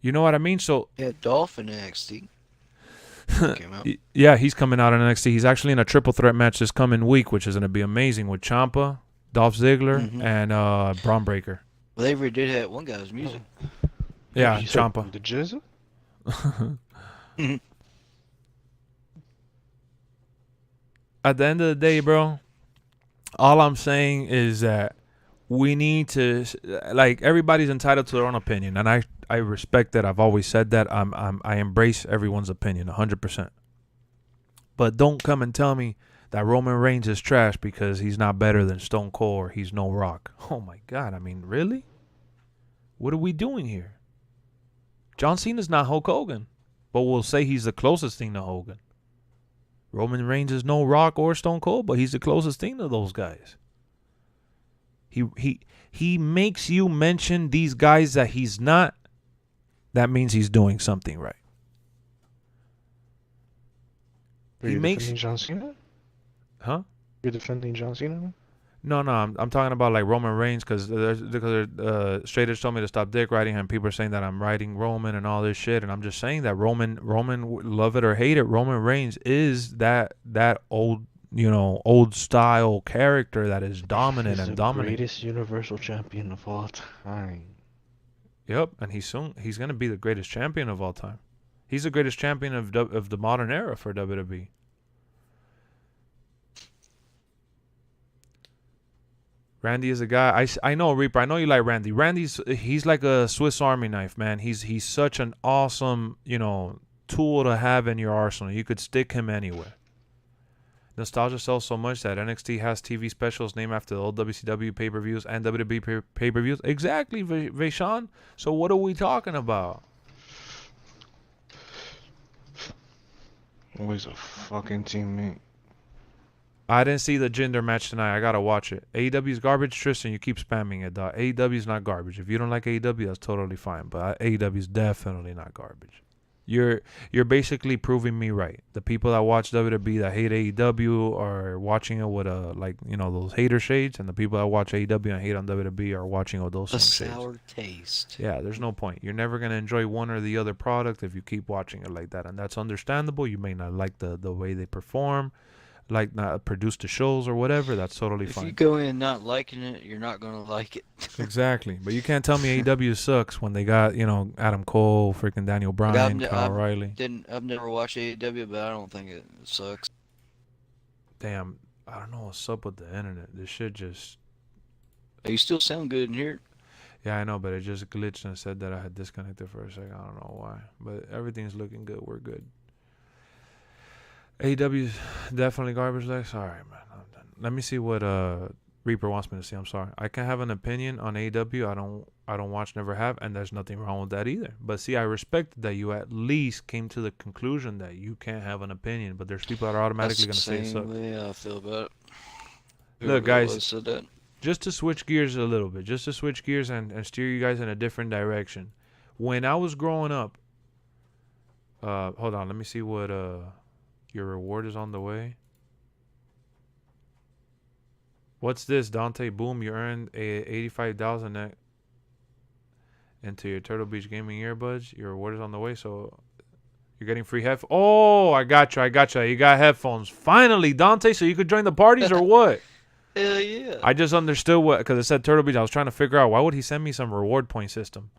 You know what I mean? So Yeah, Dolph in NXT. Came out. yeah, he's coming out in NXT. He's actually in a triple threat match this coming week, which is going to be amazing with Ciampa, Dolph Ziggler, and Braun Breaker. Well, they redid that one guy's music. Yeah, You said Ciampa. The Jizzle? At the end of the day, bro, all I'm saying is that we need to, like, everybody's entitled to their own opinion, and I respect that. I've always said that. I embrace everyone's opinion 100%. But don't come and tell me that Roman Reigns is trash because he's not better than Stone Cold or he's no Rock. Oh my God! I mean, really? What are we doing here? John Cena's not Hulk Hogan, but we'll say he's the closest thing to Hogan. Roman Reigns is no Rock or Stone Cold, but he's the closest thing to those guys. He makes you mention these guys that he's not. That means he's doing something right. Are you defending John Cena? Huh? You're defending John Cena? No, I'm talking about like Roman Reigns because Straight Edge told me to stop dick riding him. People are saying that I'm riding Roman and all this shit, and I'm just saying that Roman, love it or hate it, Roman Reigns is that old style character that is dominant and dominant. He's the greatest Universal Champion of all time. Yep, and he's gonna be the greatest champion of all time. He's the greatest champion of the modern era for WWE. Randy is a guy. I know, Reaper. I know you like Randy. He's like a Swiss Army knife, man. He's such an awesome, tool to have in your arsenal. You could stick him anywhere. Nostalgia sells so much that NXT has TV specials named after the old WCW pay-per-views and WWE pay-per-views. Exactly, Vaishon. So what are we talking about? Always a fucking teammate. I didn't see the gender match tonight. I gotta watch it. AEW's garbage, Tristan. You keep spamming it, dog. AEW's not garbage. If you don't like AEW, that's totally fine. But AEW's definitely not garbage. You're basically proving me right. The people that watch WWE that hate AEW are watching it with those hater shades, and the people that watch AEW and hate on WWE are watching with those same shades. A sour taste. Yeah, there's no point. You're never gonna enjoy one or the other product if you keep watching it like that, and that's understandable. You may not like the way they perform, like not produce the shows or whatever. That's totally fine. If you go in not liking it, you're not gonna like it. Exactly, but you can't tell me AEW sucks when they got Adam Cole, freaking Daniel Bryan, Kyle O'Reilly. I've never watched AEW, but I don't think it sucks. Damn, I don't know what's up with the internet. This shit just. You still sound good in here. Yeah, I know, but it just glitched and said that I had disconnected for a second. I don't know why, but everything's looking good. We're good. AEW's definitely garbage, Lex. All right, man. I'm done. Let me see what Reaper wants me to see. I'm sorry. I can have an opinion on AEW. I don't watch, never have, and there's nothing wrong with that either. But see, I respect that you at least came to the conclusion that you can't have an opinion. But there's people that are automatically going to say it sucks. Yeah, I feel about it. Look, guys, just to switch gears a little bit, and steer you guys in a different direction. When I was growing up, hold on, let me see what your reward is on the way. What's this, Dante? Boom, you earned a 85,000 into your Turtle Beach gaming earbuds. Your reward is on the way, so you're getting free headphones. Oh, I got you. You got headphones. Finally, Dante, so you could join the parties or what? Hell yeah. I just understood what, because it said Turtle Beach. I was trying to figure out, why would he send me some reward point system?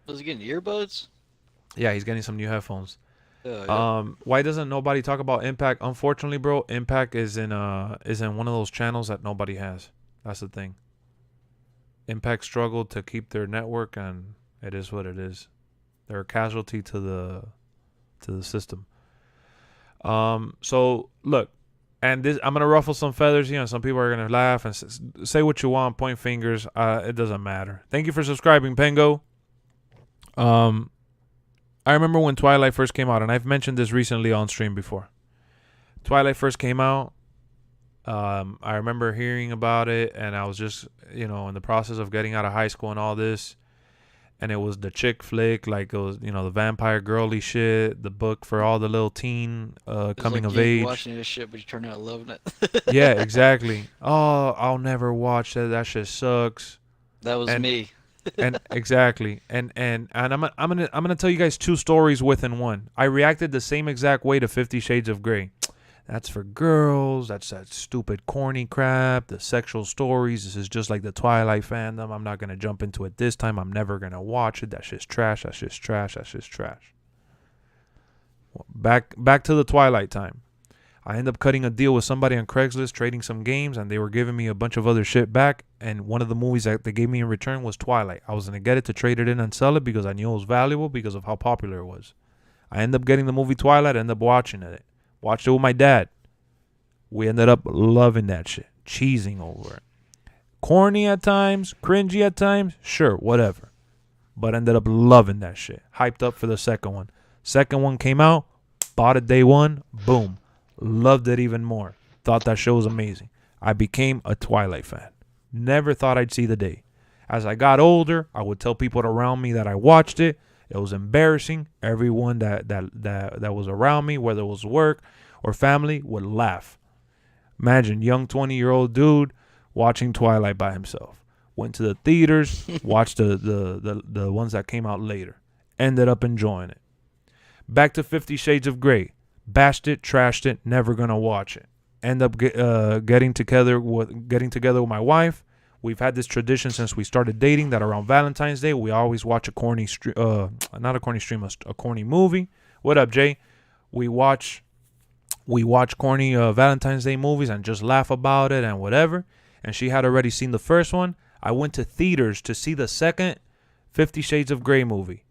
Was he getting earbuds? Yeah, he's getting some new headphones. Yeah. Why doesn't nobody talk about Impact? Unfortunately, bro, Impact is in one of those channels that nobody has. That's the thing. Impact struggled to keep their network, and it is what it is. They're a casualty to the system. So look, and this, I'm gonna ruffle some feathers. You know, some people are gonna laugh and say what you want, point fingers. It doesn't matter. Thank you for subscribing, Pengo. I remember when Twilight first came out, and I've mentioned this recently on stream before. Twilight first came out. I remember hearing about it, and I was just, in the process of getting out of high school and all this. And it was the chick flick, like it was, the vampire girly shit, the book for all the little teen coming like of age. Watching this shit, but you turn out loving it. Yeah, exactly. Oh, I'll never watch that. That shit sucks. That was me. And exactly. And I'm gonna tell you guys two stories within one. I reacted the same exact way to 50 Shades of Grey. That's for girls. That's that stupid corny crap. The sexual stories. This is just like the Twilight fandom. I'm not going to jump into it this time. I'm never going to watch it. That shit's trash. That shit's trash. That shit's trash. Back to the Twilight time. I end up cutting a deal with somebody on Craigslist, trading some games, and they were giving me a bunch of other shit back. And one of the movies that they gave me in return was Twilight. I was going to get it to trade it in and sell it because I knew it was valuable because of how popular it was. I end up getting the movie Twilight. I end up watching it. Watched it with my dad. We ended up loving that shit. Cheesing over it. Corny at times. Cringy at times. Sure, whatever. But ended up loving that shit. Hyped up for the second one. Second one came out. Bought it day one. Boom. Loved it even more. Thought that show was amazing. I became a Twilight fan. Never thought I'd see the day. As I got older, I would tell people around me that I watched it. It was embarrassing. Everyone that was around me, whether it was work or family, would laugh. Imagine young 20-year-old dude watching Twilight by himself. Went to the theaters, watched the ones that came out later. Ended up enjoying it. Back to 50 Shades of Grey. Bashed it, trashed it, never gonna watch it. End up getting together with my wife. We've had this tradition since we started dating that around Valentine's Day, we always watch a corny movie. What up, Jay? We watch corny Valentine's Day movies and just laugh about it and whatever. And she had already seen the first one. I went to theaters to see the second 50 Shades of Grey movie.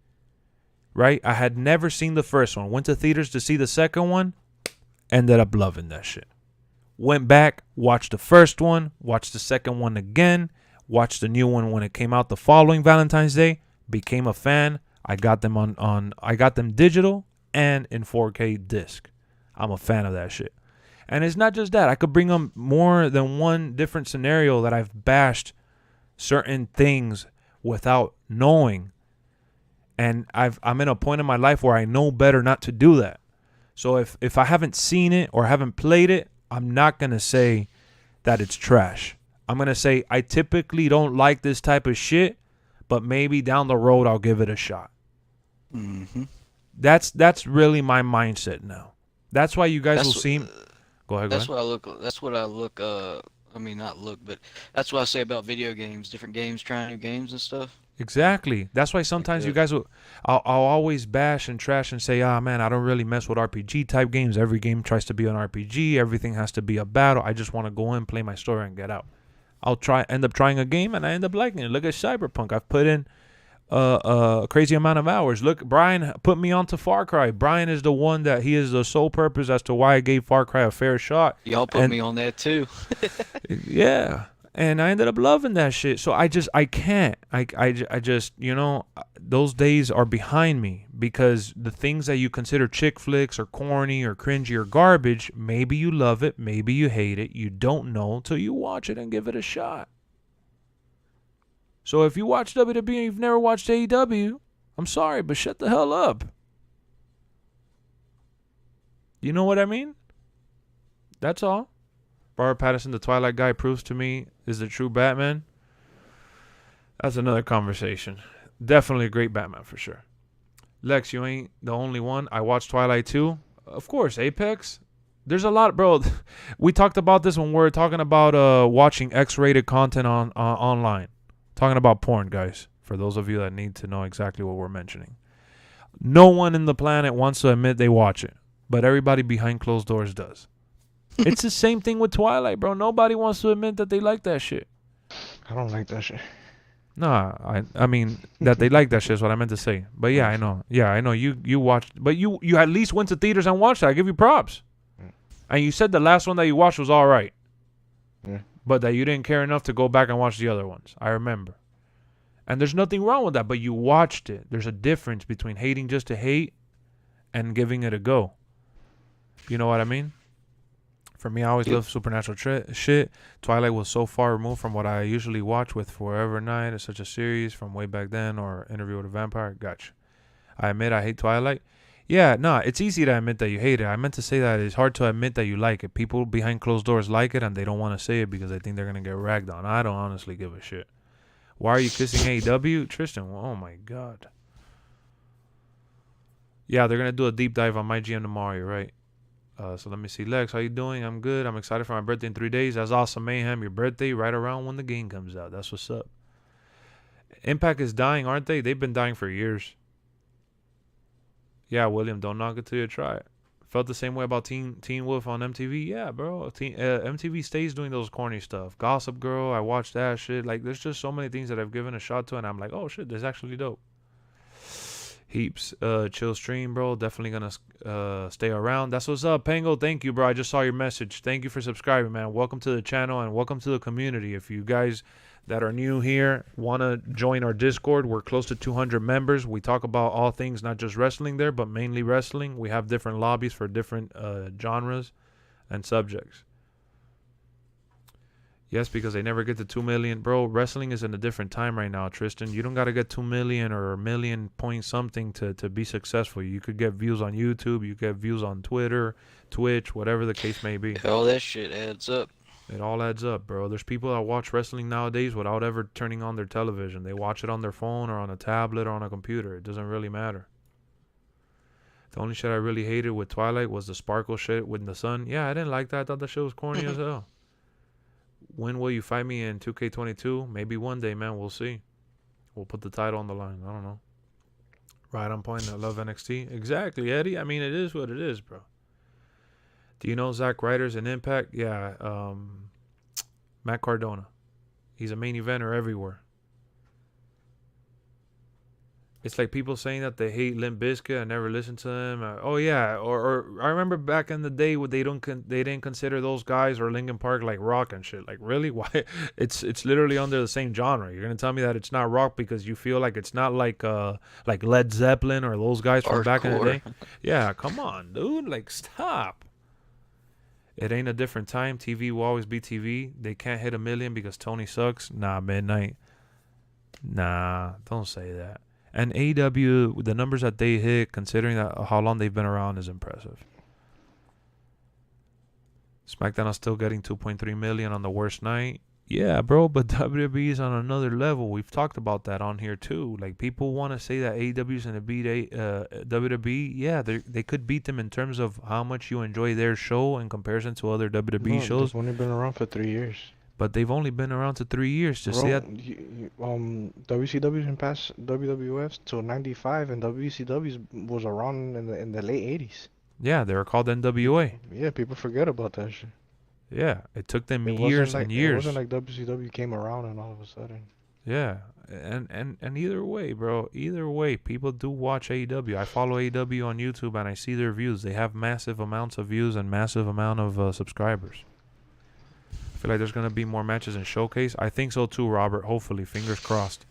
Right? I had never seen the first one. Went to theaters to see the second one. Ended up loving that shit. Went back, watched the first one, watched the second one again, watched the new one when it came out the following Valentine's Day, became a fan. I got them I got them digital and in 4K disc. I'm a fan of that shit. And it's not just that. I could bring up more than one different scenario that I've bashed certain things without knowing. And I'm in a point in my life where I know better not to do that. So if I haven't seen it or haven't played it, I'm not going to say that it's trash. I'm going to say I typically don't like this type of shit, but maybe down the road I'll give it a shot. Mm-hmm. That's really my mindset now. That's why you guys will see. Go ahead. That's what I look. That's what I look. I mean, not look, but that's what I say about video games. Different games, trying new games and stuff. Exactly. That's why sometimes you guys will. I'll always bash and trash and say, man, I don't really mess with RPG type games. Every game tries to be an RPG. Everything has to be a battle. I just want to go in, play my story, and get out. I'll end up trying a game, and I end up liking it. Look at Cyberpunk. I've put in a crazy amount of hours. Look, Bryan put me onto Far Cry. Bryan is the one that he is the sole purpose as to why I gave Far Cry a fair shot. Y'all put me on that too. Yeah. And I ended up loving that shit. So I can't. I just, those days are behind me because the things that you consider chick flicks or corny or cringy or garbage, maybe you love it, maybe you hate it. You don't know till you watch it and give it a shot. So if you watch WWE and you've never watched AEW, I'm sorry, but shut the hell up. You know what I mean? That's all. Robert Pattinson, the Twilight guy, proves to me is the true Batman. That's another conversation. Definitely a great Batman for sure. Lex, you ain't the only one. I watched Twilight too. Of course, Apex. There's a lot, bro. We talked about this when we were talking about watching X-rated content on online. Talking about porn, guys. For those of you that need to know exactly what we're mentioning. No one in the planet wants to admit they watch it, but everybody behind closed doors does. It's the same thing with Twilight, bro. Nobody wants to admit that they like that shit. I don't like that shit. Nah, I mean that they like that shit is what I meant to say. But yeah, I know. Yeah, I know. You watched, but you at least went to theaters and watched that. I give you props. Yeah. And you said the last one that you watched was all right. Yeah. But that you didn't care enough to go back and watch the other ones. I remember. And there's nothing wrong with that, but you watched it. There's a difference between hating just to hate and giving it a go. You know what I mean? For me, I always love supernatural shit. Twilight was so far removed from what I usually watch with Forever Night. It's such a series from way back then, or Interview with a Vampire. Gotcha. I admit I hate Twilight. Yeah, no, it's easy to admit that you hate it. I meant to say that it's hard to admit that you like it. People behind closed doors like it, and they don't want to say it because they think they're going to get ragged on. I don't honestly give a shit. Why are you kissing AEW? Tristan, oh my God. Yeah, they're going to do a deep dive on my GM tomorrow, you're right. So let me see. Lex, how you doing? I'm good. I'm excited for my birthday in 3 days. That's awesome, Mayhem. Your birthday right around when the game comes out. That's what's up. Impact is dying, aren't they? They've been dying for years. Yeah, William, don't knock it till you try it. Felt the same way about Teen Wolf on MTV. Yeah, bro. MTV stays doing those corny stuff. Gossip Girl, I watched that shit. Like, there's just so many things that I've given a shot to, and I'm like, oh, shit, this is actually dope. Heaps. Chill stream, bro. Definitely gonna stay around. That's what's up, Pango. Thank you, bro. I just saw your message. Thank you for subscribing, man. Welcome to the channel and welcome to the community. If you guys that are new here want to join our Discord, we're close to 200 members. We talk about all things, not just wrestling there, but mainly wrestling. We have different lobbies for different genres and subjects. Yes, because they never get to 2 million. Bro, wrestling is in a different time right now, Tristan. You don't got to get 2 million or a million point something to be successful. You could get views on YouTube. You get views on Twitter, Twitch, whatever the case may be. All that shit adds up. It all adds up, bro. There's people that watch wrestling nowadays without ever turning on their television. They watch it on their phone or on a tablet or on a computer. It doesn't really matter. The only shit I really hated with Twilight was the sparkle shit with the sun. Yeah, I didn't like that. I thought that shit was corny as hell. When will you fight me in 2K22? Maybe one day, man. We'll see. We'll put the title on the line. I don't know. Right on point. I love NXT. Exactly, Eddie. I mean, it is what it is, bro. Do you know Zack Ryder's in Impact? Yeah. Matt Cardona. He's a main eventer everywhere. It's like people saying that they hate Limp Bizkit. I never listened to them. Oh yeah, or I remember back in the day when they didn't consider those guys or Linkin Park like rock and shit. Like really, why? It's literally under the same genre. You're gonna tell me that it's not rock because you feel like it's not like Led Zeppelin or those guys from back in the day. Yeah, come on, dude. Like stop. It ain't a different time. TV will always be TV. They can't hit 1 million because Tony sucks. Nah, midnight. Nah, don't say that. And AEW, the numbers that they hit, considering that how long they've been around, is impressive. SmackDown is still getting 2.3 million on the worst night. Yeah, bro, but WWE is on another level. We've talked about that on here too. Like people want to say that AEW is going to beat WWE. Yeah, they could beat them in terms of how much you enjoy their show in comparison to other WWE shows. They've only been around for 3 years. But they've only been around to 3 years. Just say that. WCW's been past WWF's till '95, and WCW's was around in the late '80s. Yeah, they were called NWA. Yeah, people forget about that shit. Yeah, it took them years and years. It wasn't like WCW came around and all of a sudden. Yeah, and either way, bro, either way, people do watch AEW. I follow AEW on YouTube and I see their views. They have massive amounts of views and massive amount of subscribers. I feel like there's going to be more matches in Showcase. I think so too, Robert. Hopefully, fingers crossed.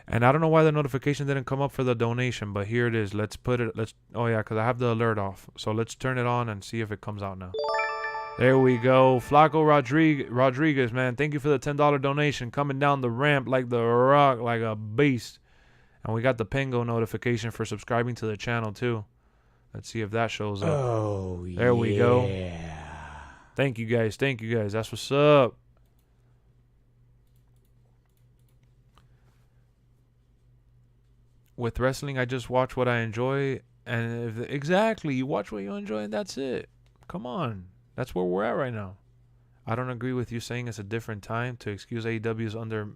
And I don't know why the notification didn't come up for the donation, but here it is. Oh yeah, because I have the alert off. So let's turn it on and see if it comes out now. There we go. Flaco Rodriguez, man. Thank you for the $10 donation. Coming down the ramp like the rock, like a beast. And we got the Pingo notification for subscribing to the channel too. Let's see if that shows up. Oh, yeah. There we go. Thank you guys. Thank you guys. That's what's up. With wrestling, I just watch what I enjoy, and exactly, you watch what you enjoy, and that's it. Come on, that's where we're at right now. I don't agree with you saying it's a different time to excuse AEW's under.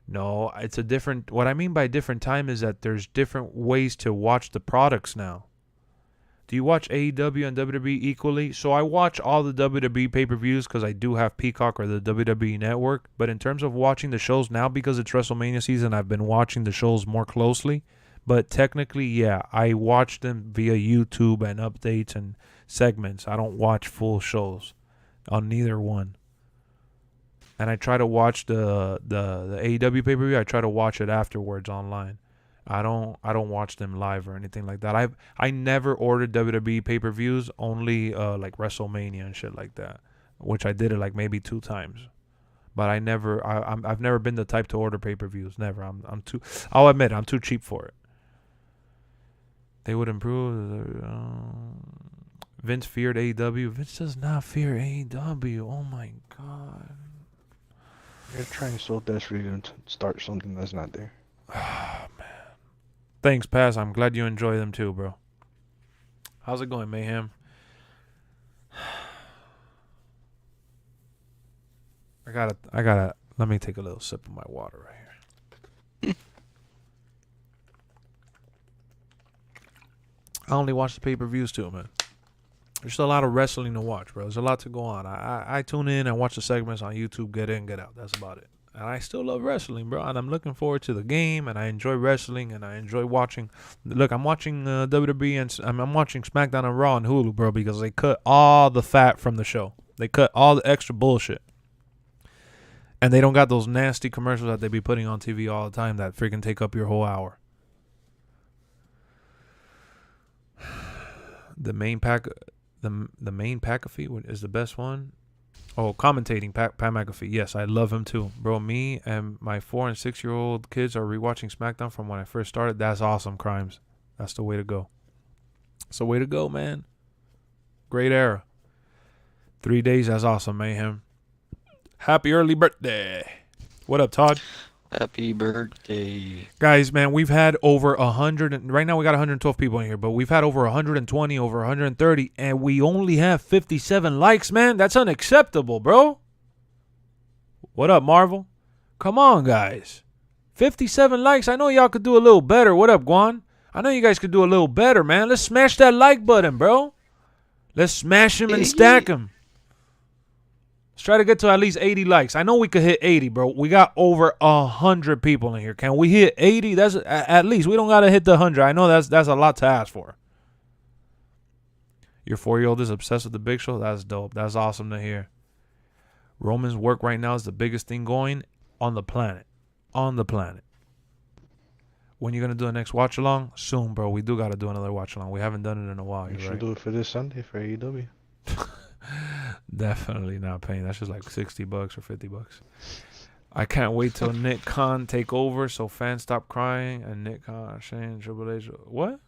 No, it's a different. What I mean by different time is that there's different ways to watch the products now. Do you watch AEW and WWE equally? So I watch all the WWE pay-per-views because I do have Peacock or the WWE Network. But in terms of watching the shows now, because it's WrestleMania season, I've been watching the shows more closely. But technically, yeah, I watch them via YouTube and updates and segments. I don't watch full shows on neither one. And I try to watch the AEW pay-per-view. I try to watch it afterwards online. I don't watch them live or anything like that. I never ordered WWE pay-per-views, only like WrestleMania and shit like that, which I did it like maybe 2 times. But I've never been the type to order pay-per-views. Never. I'll admit I'm too cheap for it. They would improve. Vince feared AEW. Vince does not fear AEW. Oh my god. You're trying so desperately to start something that's not there. Man. Thanks, Pass. I'm glad you enjoy them too, bro. How's it going, Mayhem? I gotta. Let me take a little sip of my water right here. I only watch the pay-per-views too, man. There's a lot of wrestling to watch, bro. There's a lot to go on. I tune in and watch the segments on YouTube, get in, get out. That's about it. And I still love wrestling, bro. And I'm looking forward to the game, and I enjoy wrestling, and I enjoy watching. Look, I'm watching WWE, and I'm watching SmackDown and Raw on Hulu, bro, because they cut all the fat from the show. They cut all the extra bullshit. And they don't got those nasty commercials that they be putting on TV all the time that freaking take up your whole hour. The main McAfee is the best one. Oh, commentating, Pat McAfee. Yes, I love him too. Bro, me and my 4 and 6-year-old kids are rewatching SmackDown from when I first started. That's awesome, Crimes. That's the way to go. It's the way to go, man. Great era. 3 days, that's awesome, Mayhem. Happy early birthday. What up, Todd? Happy birthday. Guys, man, we've had over 100. Right now we got 112 people in here, but we've had over 120, over 130, and we only have 57 likes, man. That's unacceptable, bro. What up, Marvel? Come on, guys. 57 likes. I know y'all could do a little better. What up, Guan? I know you guys could do a little better, man. Let's smash that like button, bro. Let's smash him and stack him. Let's try to get to at least 80 likes. I know we could hit 80, bro. We got over 100 people in here. Can we hit 80? That's at least. We don't got to hit the 100. I know that's a lot to ask for. Your 4-year-old is obsessed with the Big Show? That's dope. That's awesome to hear. Roman's work right now is the biggest thing going on the planet. On the planet. When you going to do the next watch-along? Soon, bro. We do got to do another watch-along. We haven't done it in a while. You should right. do it for this Sunday for AEW. Definitely not paying. That's just like $60 or $50. I can't wait till Nick Khan take over so fans stop crying and Nick Khan, Shane, Triple H. What?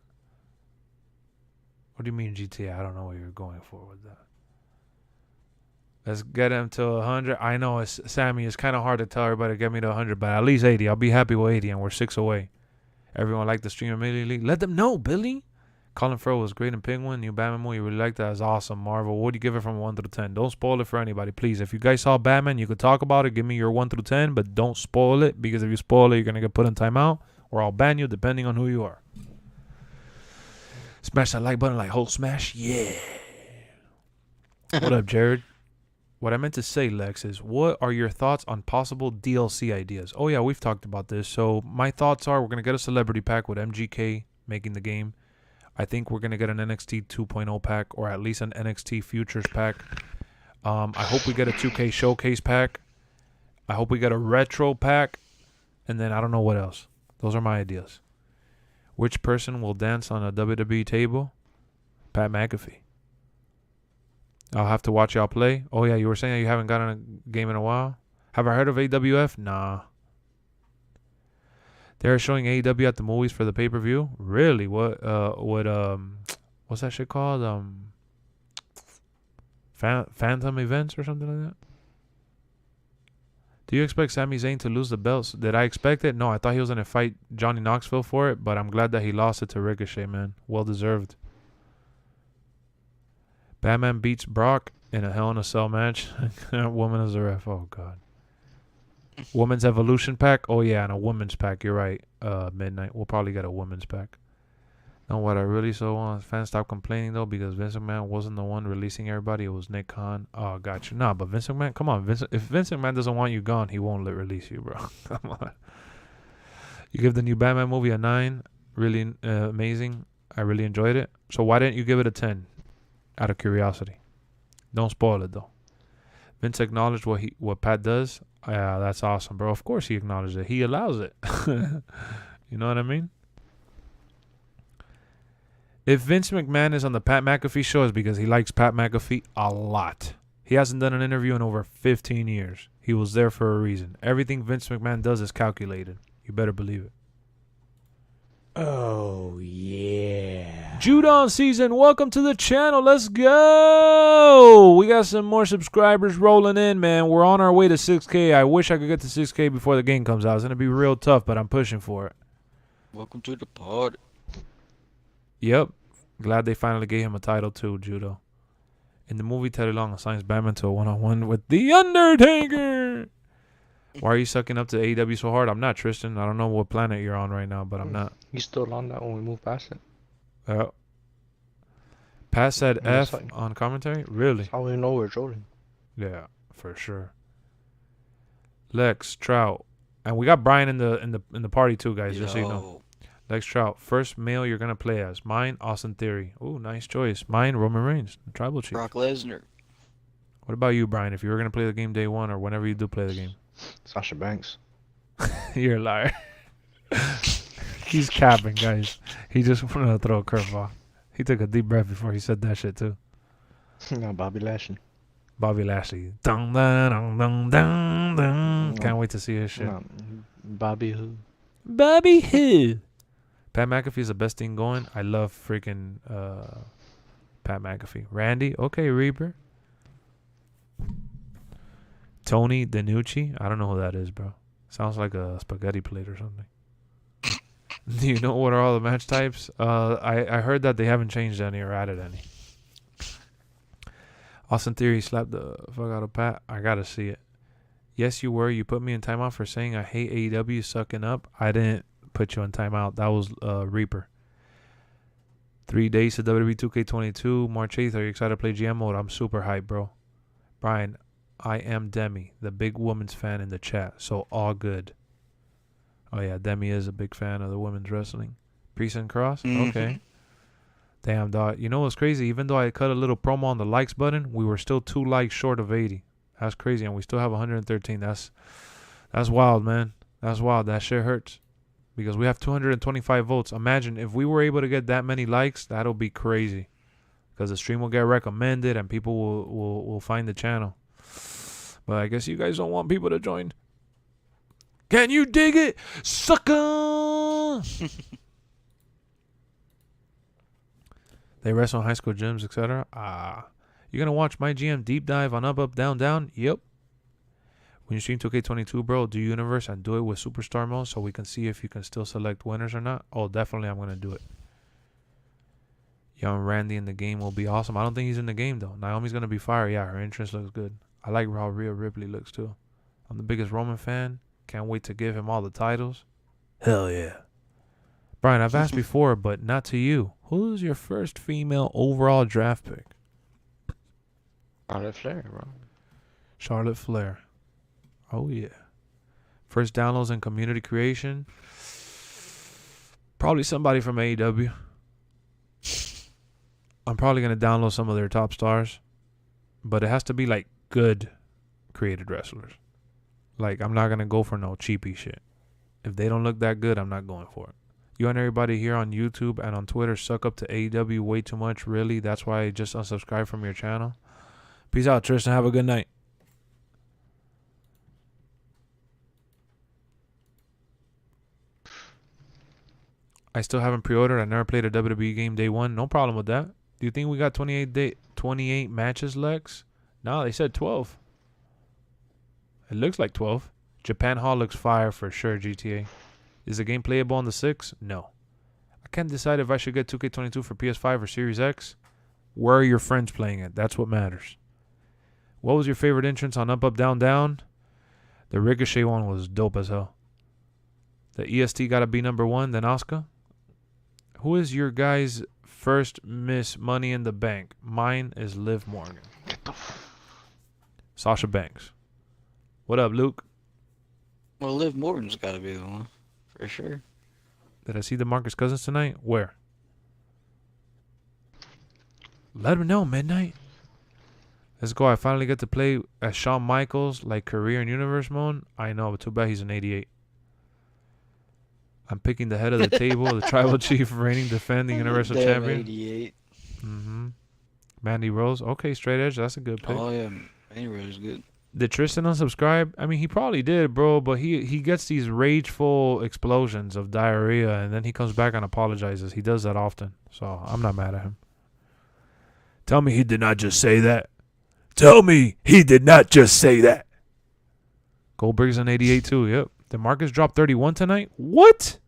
What do you mean GTA? I don't know what you're going for with that. Let's get him to 100. I know, Sammy, it's kind of hard to tell everybody to get me to 100, but at least 80. I'll be happy with 80, and we're 6 away. Everyone liked the stream immediately. Let them know, Billy. Colin Farrell was great in Penguin. New Batman movie, you really liked that. It's awesome. Marvel, what do you give it from 1 through 10? Don't spoil it for anybody, please. If you guys saw Batman, you could talk about it. Give me your 1 through 10, but don't spoil it, because if you spoil it, you're going to get put in timeout, or I'll ban you, depending on who you are. Smash that like button like Hulk smash. Yeah. What up, Jared? What I meant to say, Lex, is what are your thoughts on possible DLC ideas? Oh, yeah, we've talked about this. So my thoughts are we're going to get a celebrity pack with MGK making the game. I think we're going to get an NXT 2.0 pack, or at least an NXT Futures pack. I hope we get a 2K Showcase pack. I hope we get a Retro pack. And then I don't know what else. Those are my ideas. Which person will dance on a WWE table? Pat McAfee. I'll have to watch y'all play. Oh, yeah, you were saying you haven't gotten a game in a while? Have I heard of AWF? Nah. They're showing AEW at the movies for the pay-per-view? Really? What's that shit called? Phantom Events or something like that? Do you expect Sami Zayn to lose the belts? Did I expect it? No, I thought he was going to fight Johnny Knoxville for it, but I'm glad that he lost it to Ricochet, man. Well deserved. Batman beats Brock in a Hell in a Cell match. Woman is the ref. Oh, God. Women's Evolution pack? Oh, yeah, and a women's pack. You're right. Midnight. We'll probably get a women's pack. Now, what I really so want, fans stop complaining, though, because Vince McMahon wasn't the one releasing everybody. It was Nick Khan. Oh, got you. Nah, but Vince McMahon, come on. If Vince McMahon doesn't want you gone, he won't release you, bro. Come on. You give the new Batman movie a 9. Really amazing. I really enjoyed it. So why didn't you give it a 10? Out of curiosity. Don't spoil it, though. Vince acknowledged what Pat does. Yeah, that's awesome, bro. Of course he acknowledged it. He allows it. You know what I mean? If Vince McMahon is on the Pat McAfee show, it's because he likes Pat McAfee a lot. He hasn't done an interview in over 15 years. He was there for a reason. Everything Vince McMahon does is calculated. You better believe it. Oh, yeah. Judon season, welcome to the channel. Let's go. We got some more subscribers rolling in, man. We're on our way to 6K. I wish I could get to 6K before the game comes out. It's going to be real tough, but I'm pushing for it. Welcome to the party. Yep. Glad they finally gave him a title too, Judo. In the movie, Teddy Long assigns Batman to a one-on-one with The Undertaker. Why are you sucking up to AEW so hard? I'm not, Tristan. I don't know what planet you're on right now, but I'm not. You still on that when we move past it? Pat said Yeah, F on commentary? Really? That's how we know we're trolling. Yeah, for sure. Lex, Trout. And we got Bryan in the party too, guys, just so you know. Lex Trout, first male you're going to play as. Mine, Austin Theory. Ooh, nice choice. Mine, Roman Reigns, the Tribal Chief. Brock Lesnar. What about you, Brian, if you were going to play the game day one or whenever you do play the game? Sasha Banks. You're a liar. He's capping, guys. He just wanted to throw a curveball. He took a deep breath before he said that shit, too. No, Bobby Lashley. Bobby Lashley. Dun, dun, dun, dun, dun, dun. No. Can't wait to see his shit. No, Bobby who? Bobby who? Pat McAfee is the best thing going. I love freaking Pat McAfee. Randy, okay, Reaper. Tony DiNucci. I don't know who that is, bro. Sounds like a spaghetti plate or something. Do you know what are all the match types? I heard that they haven't changed any or added any. Austin Theory slapped the fuck out of Pat. I gotta see it. Yes, you were. You put me in timeout for saying I hate AEW sucking up. I didn't put you in timeout. That was Reaper. 3 days to WWE 2K22. March 8th. Are you excited to play GM mode? I'm super hyped, bro. Brian, I am Demi, the big women's fan in the chat. So all good. Oh, yeah. Demi is a big fan of the women's wrestling. Priest and Cross? Mm-hmm. Okay. Damn, dog. You know what's crazy? Even though I cut a little promo on the likes button, we were still 2 likes short of 80. That's crazy. And we still have 113. That's wild, man. That's wild. That shit hurts. Because we have 225 votes. Imagine if we were able to get that many likes, that'll be crazy. Because the stream will get recommended and people will find the channel. But I guess you guys don't want people to join. Can you dig it? Sucker! They wrestle in high school gyms, etc. You're going to watch my GM deep dive on Up, Up, Down, Down? Yep. When you stream 2K22, bro, do Universe and do it with Superstar mode so we can see if you can still select winners or not. Oh, definitely I'm going to do it. Young Randy in the game will be awesome. I don't think he's in the game, though. Naomi's going to be fire. Yeah, her entrance looks good. I like how Rhea Ripley looks, too. I'm the biggest Roman fan. Can't wait to give him all the titles. Hell yeah. Brian, I've asked before, but not to you. Who's your first female overall draft pick? Charlotte Flair, bro. Charlotte Flair. Oh, yeah. First downloads and community creation. Probably somebody from AEW. I'm probably going to download some of their top stars. But it has to be, like, good created wrestlers. Like, I'm not going to go for no cheapy shit. If they don't look that good, I'm not going for it. You and everybody here on YouTube and on Twitter suck up to AEW way too much, really. That's why I just unsubscribed from your channel. Peace out, Tristan. Have a good night. I still haven't pre-ordered. I never played a WWE game day one. No problem with that. Do you think we got 28 matches, Lex? No, they said 12. It looks like 12. Japan Hall looks fire for sure, GTA. Is the game playable on the 6? No. I can't decide if I should get 2K22 for PS5 or Series X. Where are your friends playing it? That's what matters. What was your favorite entrance on Up, Up, Down, Down? The Ricochet one was dope as hell. The EST got to be number 1, then Asuka. Who is your guys' first Miss Money in the Bank? Mine is Liv Morgan. Sasha Banks. What up, Luke? Well, Liv Morgan's got to be the one, for sure. Did I see DeMarcus Cousins tonight? Where? Let him know, midnight. Let's go. I finally get to play as Shawn Michaels, like career and universe mode. I know, but too bad he's an 88. I'm picking the head of the table, the tribal chief, reigning, defending Universal Damn Champion. 88. Mandy Rose. Okay, straight edge. That's a good pick. Oh, yeah. Mandy Rose is good. Did Tristan unsubscribe? I mean, he probably did, bro, but he gets these rageful explosions of diarrhea, and then he comes back and apologizes. He does that often, so I'm not mad at him. Tell me he did not just say that. Tell me he did not just say that. Goldberg's an 88 too, yep. Did Marcus drop 31 tonight? What?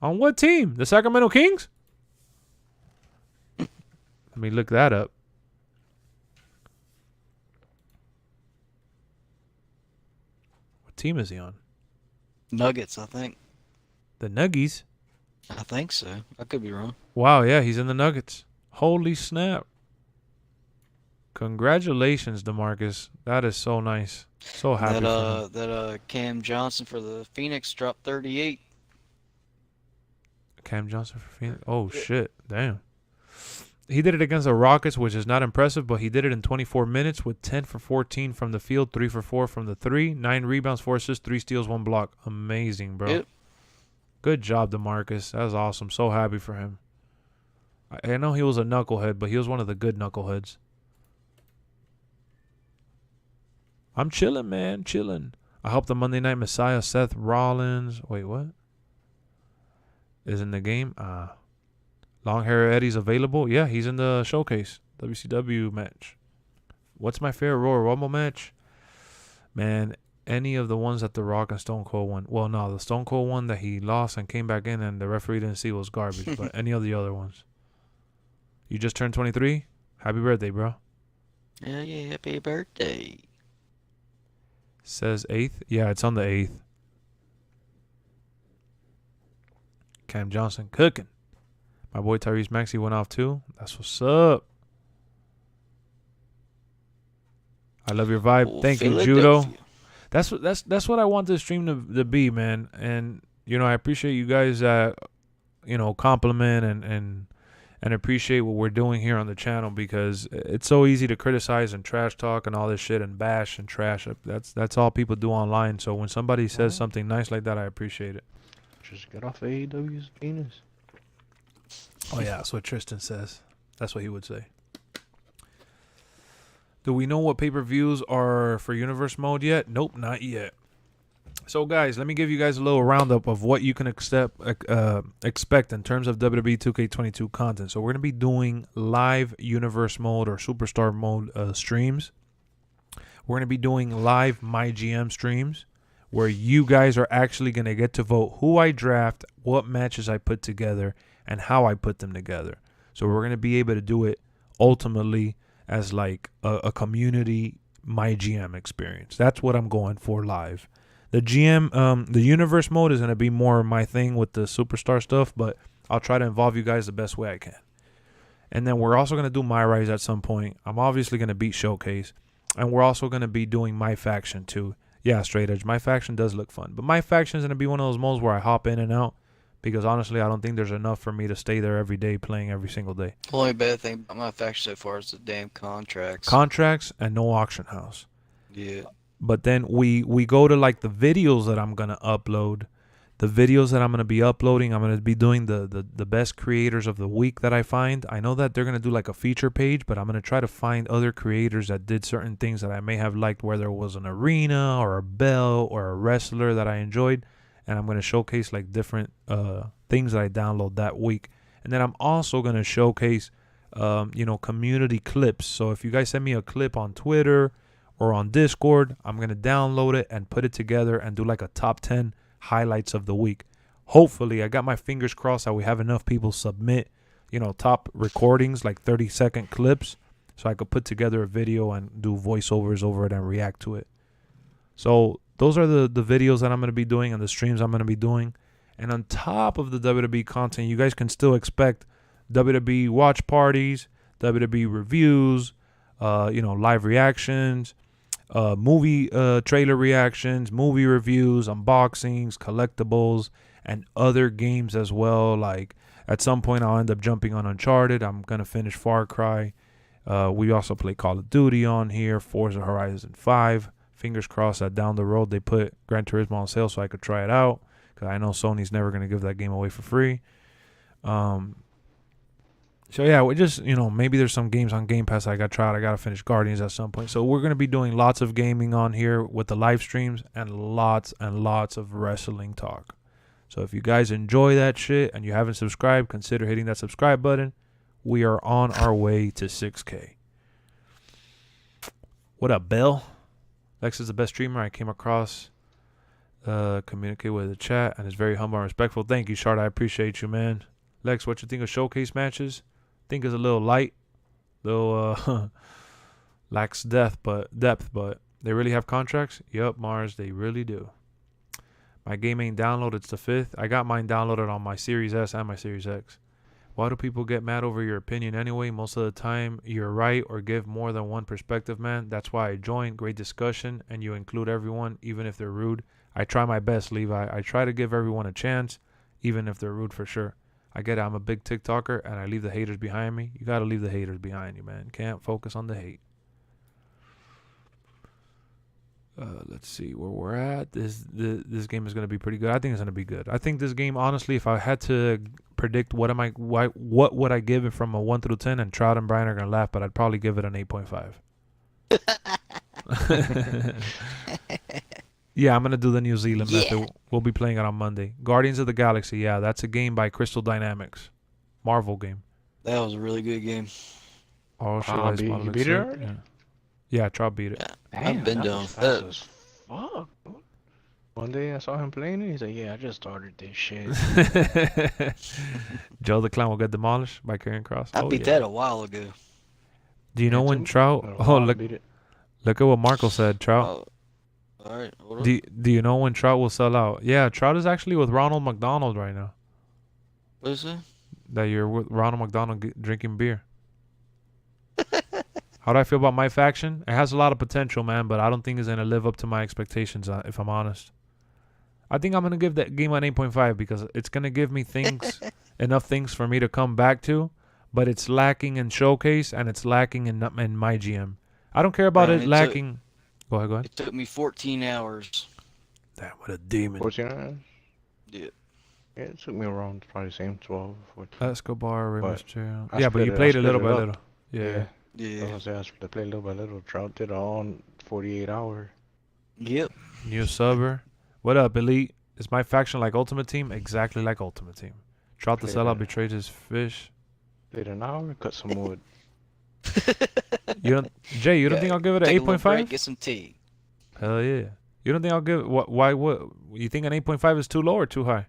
On what team? The Sacramento Kings? Let me look that up. What team is he on? Nuggets, I think. The Nuggies? I think so. I could be wrong. Wow, yeah, he's in the Nuggets. Holy snap. Congratulations, DeMarcus. That is so nice. So happy for him. That Cam Johnson for the Phoenix dropped 38. Cam Johnson for Phoenix. Oh, shit. Damn. He did it against the Rockets, which is not impressive, but he did it in 24 minutes with 10 for 14 from the field, 3 for 4 from the 3, 9 rebounds, 4 assists, 3 steals, 1 block. Amazing, bro. Yep. Good job, DeMarcus. That was awesome. So happy for him. I know he was a knucklehead, but he was one of the good knuckleheads. I'm chilling, man. Chilling. I hope the Monday Night Messiah, Seth Rollins. Wait, what? Is in the game? Long hair Eddie's available? Yeah, he's in the showcase. WCW match. What's my favorite Royal Rumble match? Man, any of the ones that The Rock and Stone Cold won. Well, no, the Stone Cold one that he lost and came back in and the referee didn't see was garbage. But any of the other ones. You just turned 23? Happy birthday, bro. Yeah, happy birthday. Says 8th. Yeah, it's on the 8th. Cam Johnson cooking. My boy Tyrese Maxey went off too. That's what's up. I love your vibe. Thank you, Judo. That's what I want this stream to be, man. And I appreciate you guys compliment and appreciate what we're doing here on the channel, because it's so easy to criticize and trash talk and all this shit and bash and trash. That's all people do online. So when somebody says something nice like that, I appreciate it. Just get off AEW's penis. Oh yeah, that's what Tristan says. That's what he would say. Do we know what pay-per-views are for Universe Mode yet? Nope, not yet. So, guys, let me give you guys a little roundup of what you can expect in terms of WWE 2K22 content. So, we're going to be doing live Universe Mode or Superstar Mode streams. We're going to be doing live MyGM streams where you guys are actually going to get to vote who I draft, what matches I put together, and how I put them together. So, we're going to be able to do it ultimately as like a community MyGM experience. That's what I'm going for live. The the Universe Mode is going to be more my thing with the Superstar stuff, but I'll try to involve you guys the best way I can. And then we're also going to do My Rise at some point. I'm obviously going to beat Showcase. And we're also going to be doing My Faction too. Yeah, Straight Edge. My Faction does look fun. But My Faction is going to be one of those modes where I hop in and out, because honestly, I don't think there's enough for me to stay there every day playing every single day. The only bad thing about My Faction so far is the damn contracts. Contracts and no auction house. Yeah. But then we go to like the videos that I'm going to upload. The videos that I'm going to be uploading, I'm going to be doing the best creators of the week that I find. I know that they're going to do like a feature page, but I'm going to try to find other creators that did certain things that I may have liked, whether it was an arena or a bell or a wrestler that I enjoyed. And I'm going to showcase like different things that I download that week. And then I'm also going to showcase, community clips. So if you guys send me a clip on Twitter or on Discord. I'm going to download it and put it together and do like a top 10 highlights of the week. Hopefully, I got my fingers crossed that we have enough people submit, top recordings, like 30-second clips, so I could put together a video and do voiceovers over it and react to it. So those are the videos that I'm going to be doing and the streams I'm going to be doing. And on top of the WWE content, you guys can still expect WWE watch parties, WWE reviews, live reactions, movie trailer reactions, movie reviews, unboxings, collectibles, and other games as well. Like at some point I'll end up jumping on Uncharted. I'm going to finish Far Cry. We also play Call of Duty on here, Forza Horizon 5. Fingers crossed that down the road they put Gran Turismo on sale so I could try it out, because I know Sony's never going to give that game away for free. So yeah, we just, maybe there's some games on Game Pass I got to try out. I got to finish Guardians at some point. So we're going to be doing lots of gaming on here with the live streams and lots of wrestling talk. So if you guys enjoy that shit and you haven't subscribed, consider hitting that subscribe button. We are on our way to 6K. What up, Bill? Lexx is the best streamer I came across. Communicate with the chat and is very humble and respectful. Thank you, Shard. I appreciate you, man. Lexx, what you think of showcase matches? Think it's a little light, little lacks depth, but they really have contracts. Yup, Mars, they really do. My game ain't downloaded. It's the 5th. I got mine downloaded on my Series S and my Series X. Why do people get mad over your opinion anyway? Most of the time, you're right or give more than one perspective, man. That's why I join. Great discussion, and you include everyone, even if they're rude. I try my best, Levi. I try to give everyone a chance, even if they're rude for sure. I get it. I'm a big TikToker, and I leave the haters behind me. You got to leave the haters behind you, man. Can't focus on the hate. Let's see where we're at. This game is going to be pretty good. I think it's going to be good. I think this game, honestly, if I had to predict what would I give it from a 1 through 10, and Trout and Bryan are going to laugh, but I'd probably give it an 8.5. Yeah, I'm going to do the New Zealand method. We'll be playing it on Monday. Guardians of the Galaxy. Yeah, that's a game by Crystal Dynamics. Marvel game. That was a really good game. Oh, shit. You beat it already? Yeah, Trout beat it. Yeah, I've been down. As fuck. One day I saw him playing it. He's like, "Yeah, I just started this shit." Joe the Clown will get demolished by Karrion Kross. I beat that a while ago. Do you know when Trout? Oh, look at what Marco said. Trout. All right. Hold Do you know when Trout will sell out? Yeah, Trout is actually with Ronald McDonald right now. What is it? That you're with Ronald McDonald drinking beer. How do I feel about my faction? It has a lot of potential, man, but I don't think it's going to live up to my expectations, if I'm honest. I think I'm going to give that game an 8.5 because it's going to give me enough things for me to come back to, but it's lacking in showcase and it's lacking in my GM. I don't care about it lacking. Go ahead. It took me 14 hours. Damn, what a demon. 14 hours? Yeah. Yeah, it took me around probably the same 12, 14. Escobar, Rey Mysterio. I Yeah, but you played a little by little. Yeah. Yeah. I was gonna say I played little by little. Trout did all in 48 hours. Yep. New subber. What up, Elite? Is my faction like Ultimate Team? Exactly like Ultimate Team. Trout the sellout betrayed his fish. Played an hour, cut some wood. You don't think I'll give it an 8.5? Get some tea. Hell yeah. You don't think I'll give it? What? You think an 8.5 is too low or too high?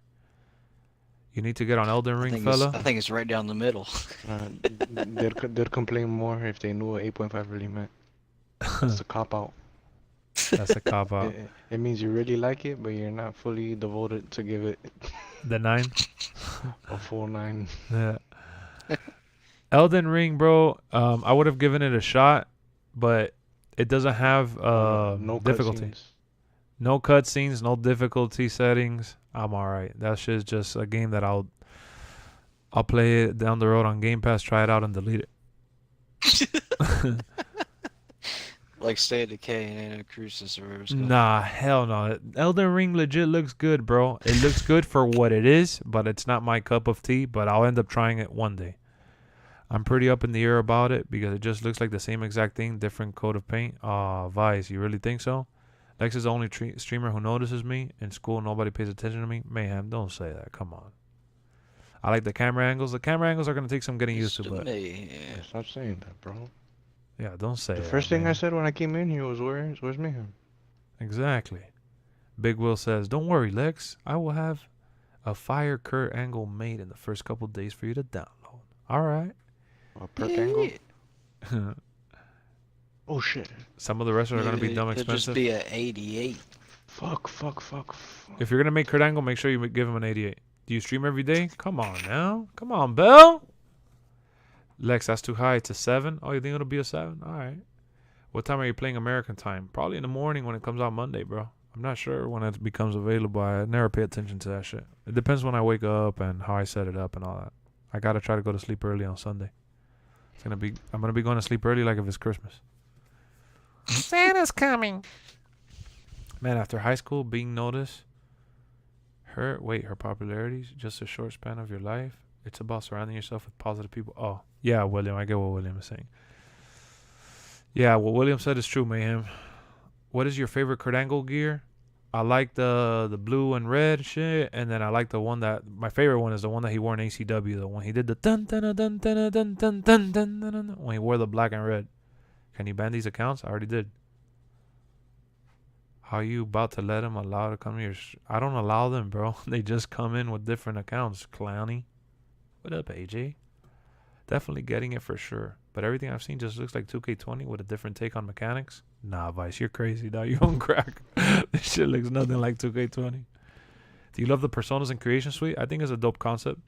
You need to get on Elden Ring, fella. I think it's right down the middle. They'd complain more if they knew what 8.5 really meant. That's a cop out. That's a cop out. It means you really like it, but you're not fully devoted to give it The 9? a full 9. Yeah. Elden Ring, bro. I would have given it a shot, but it doesn't have no difficulty. No cutscenes, no difficulty settings. I'm alright. That shit's just a game that I'll play it down the road on Game Pass, try it out, and delete it. Like State of Decay and Anna Crucis or whatever. Nah, hell no. Elden Ring legit looks good, bro. It looks good for what it is, but it's not my cup of tea. But I'll end up trying it one day. I'm pretty up in the air about it because it just looks like the same exact thing, different coat of paint. Vice, you really think so? Lexx is the only streamer who notices me. In school, nobody pays attention to me. Mayhem, don't say that. Come on. I like the camera angles. The camera angles are going to take some getting used to, but... Stop saying that, bro. Yeah, don't say The that, first thing I man. said when I came in here was, where's Mayhem? Exactly. Big Will says, don't worry, Lex. I will have a fire Kurt angle made in the first couple days for you to download. All right. A perk angle? Some Oh shit. of the rest are going to be dumb It'll just expensive. be a 88. Fuck. If you're going to make Kurt angle, make sure you give him an 88. Do you stream every day? Come on now. Come on, Bill. Lex, that's too high. It's a 7. Oh, you think it'll be a 7? All right. What time are you playing American time? Probably in the morning when it comes out Monday, bro. I'm not sure when it becomes available. I never pay attention to that shit. It depends when I wake up and how I set it up and all that. I gotta try to go to sleep early on Sunday. I'm gonna be going to sleep early like if it's Christmas. Santa's coming. Man, after high school, being noticed. Her popularity's just a short span of your life. It's about surrounding yourself with positive people. Oh, yeah, William. I get what William is saying. Yeah, what William said is true, Mayhem. What is your favorite Kurt Angle gear? I like the blue and red shit, and then I like the one that my favorite one is the one that he wore in ACW, the one he did the dun dun dun dun dun dun dun dun dun dun when he wore the black and red. Can you ban these accounts? I already did. How you about to let them allow to come to your? I don't allow them, bro. They just come in with different accounts, clowny. What up, AJ? Definitely getting it for sure. But everything I've seen just looks like 2K20 with a different take on mechanics. Nah, Vice, you're crazy, dog. You on crack. This shit looks nothing like 2K20. Do you love the Personas and Creation Suite? I think it's a dope concept.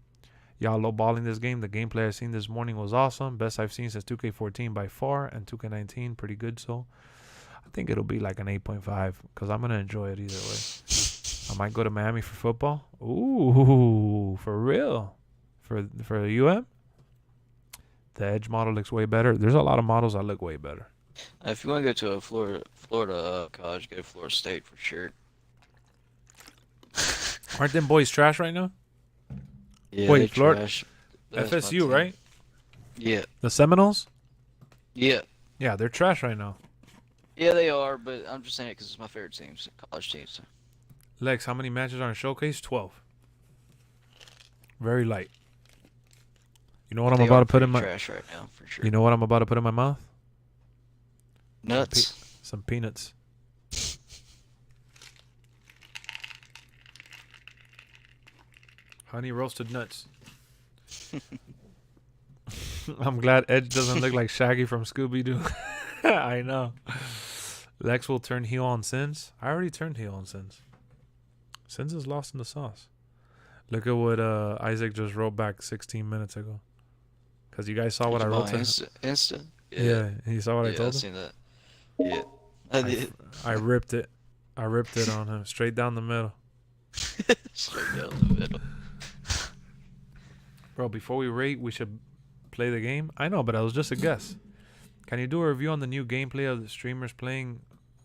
Y'all lowballing this game. The gameplay I seen this morning was awesome. Best I've seen since 2K14 by far. And 2K19, pretty good. So I think it'll be like an 8.5 because I'm going to enjoy it either way. I might go to Miami for football. Ooh, for real? For the UM? The Edge model looks way better. There's a lot of models that look way better. If you want to go to a Florida college, go to Florida State for sure. Aren't them boys trash right now? Yeah, Wait, they Florida- trash. That's my FSU, team. right? Yeah, The Seminoles? yeah, Yeah, they're trash right now. yeah. They are, but I'm just saying it because it's my favorite team, college team. So. Lex, how many matches are in Showcase? 12. Very light. You know what I'm They about are to put in pretty my... trash right now for sure. You know what I'm about to put in my mouth? Nuts. Some peanuts. Honey roasted nuts. I'm glad Edge doesn't look like Shaggy from Scooby-Doo. I know. Lex will turn heel on Sins. I already turned heel on Sins. Sins is lost in the sauce. Look at what Isaac just wrote back 16 minutes ago. Because you guys saw what I wrote to him. Insta. Yeah, you saw what I Yeah, I told him? seen that. Yeah, I did. I ripped it. I ripped it on him. Straight down the middle. Straight down the middle. Bro, before we rate, we should play the game. I know, but it was just a guess. Can you do a review on the new gameplay of the streamers playing?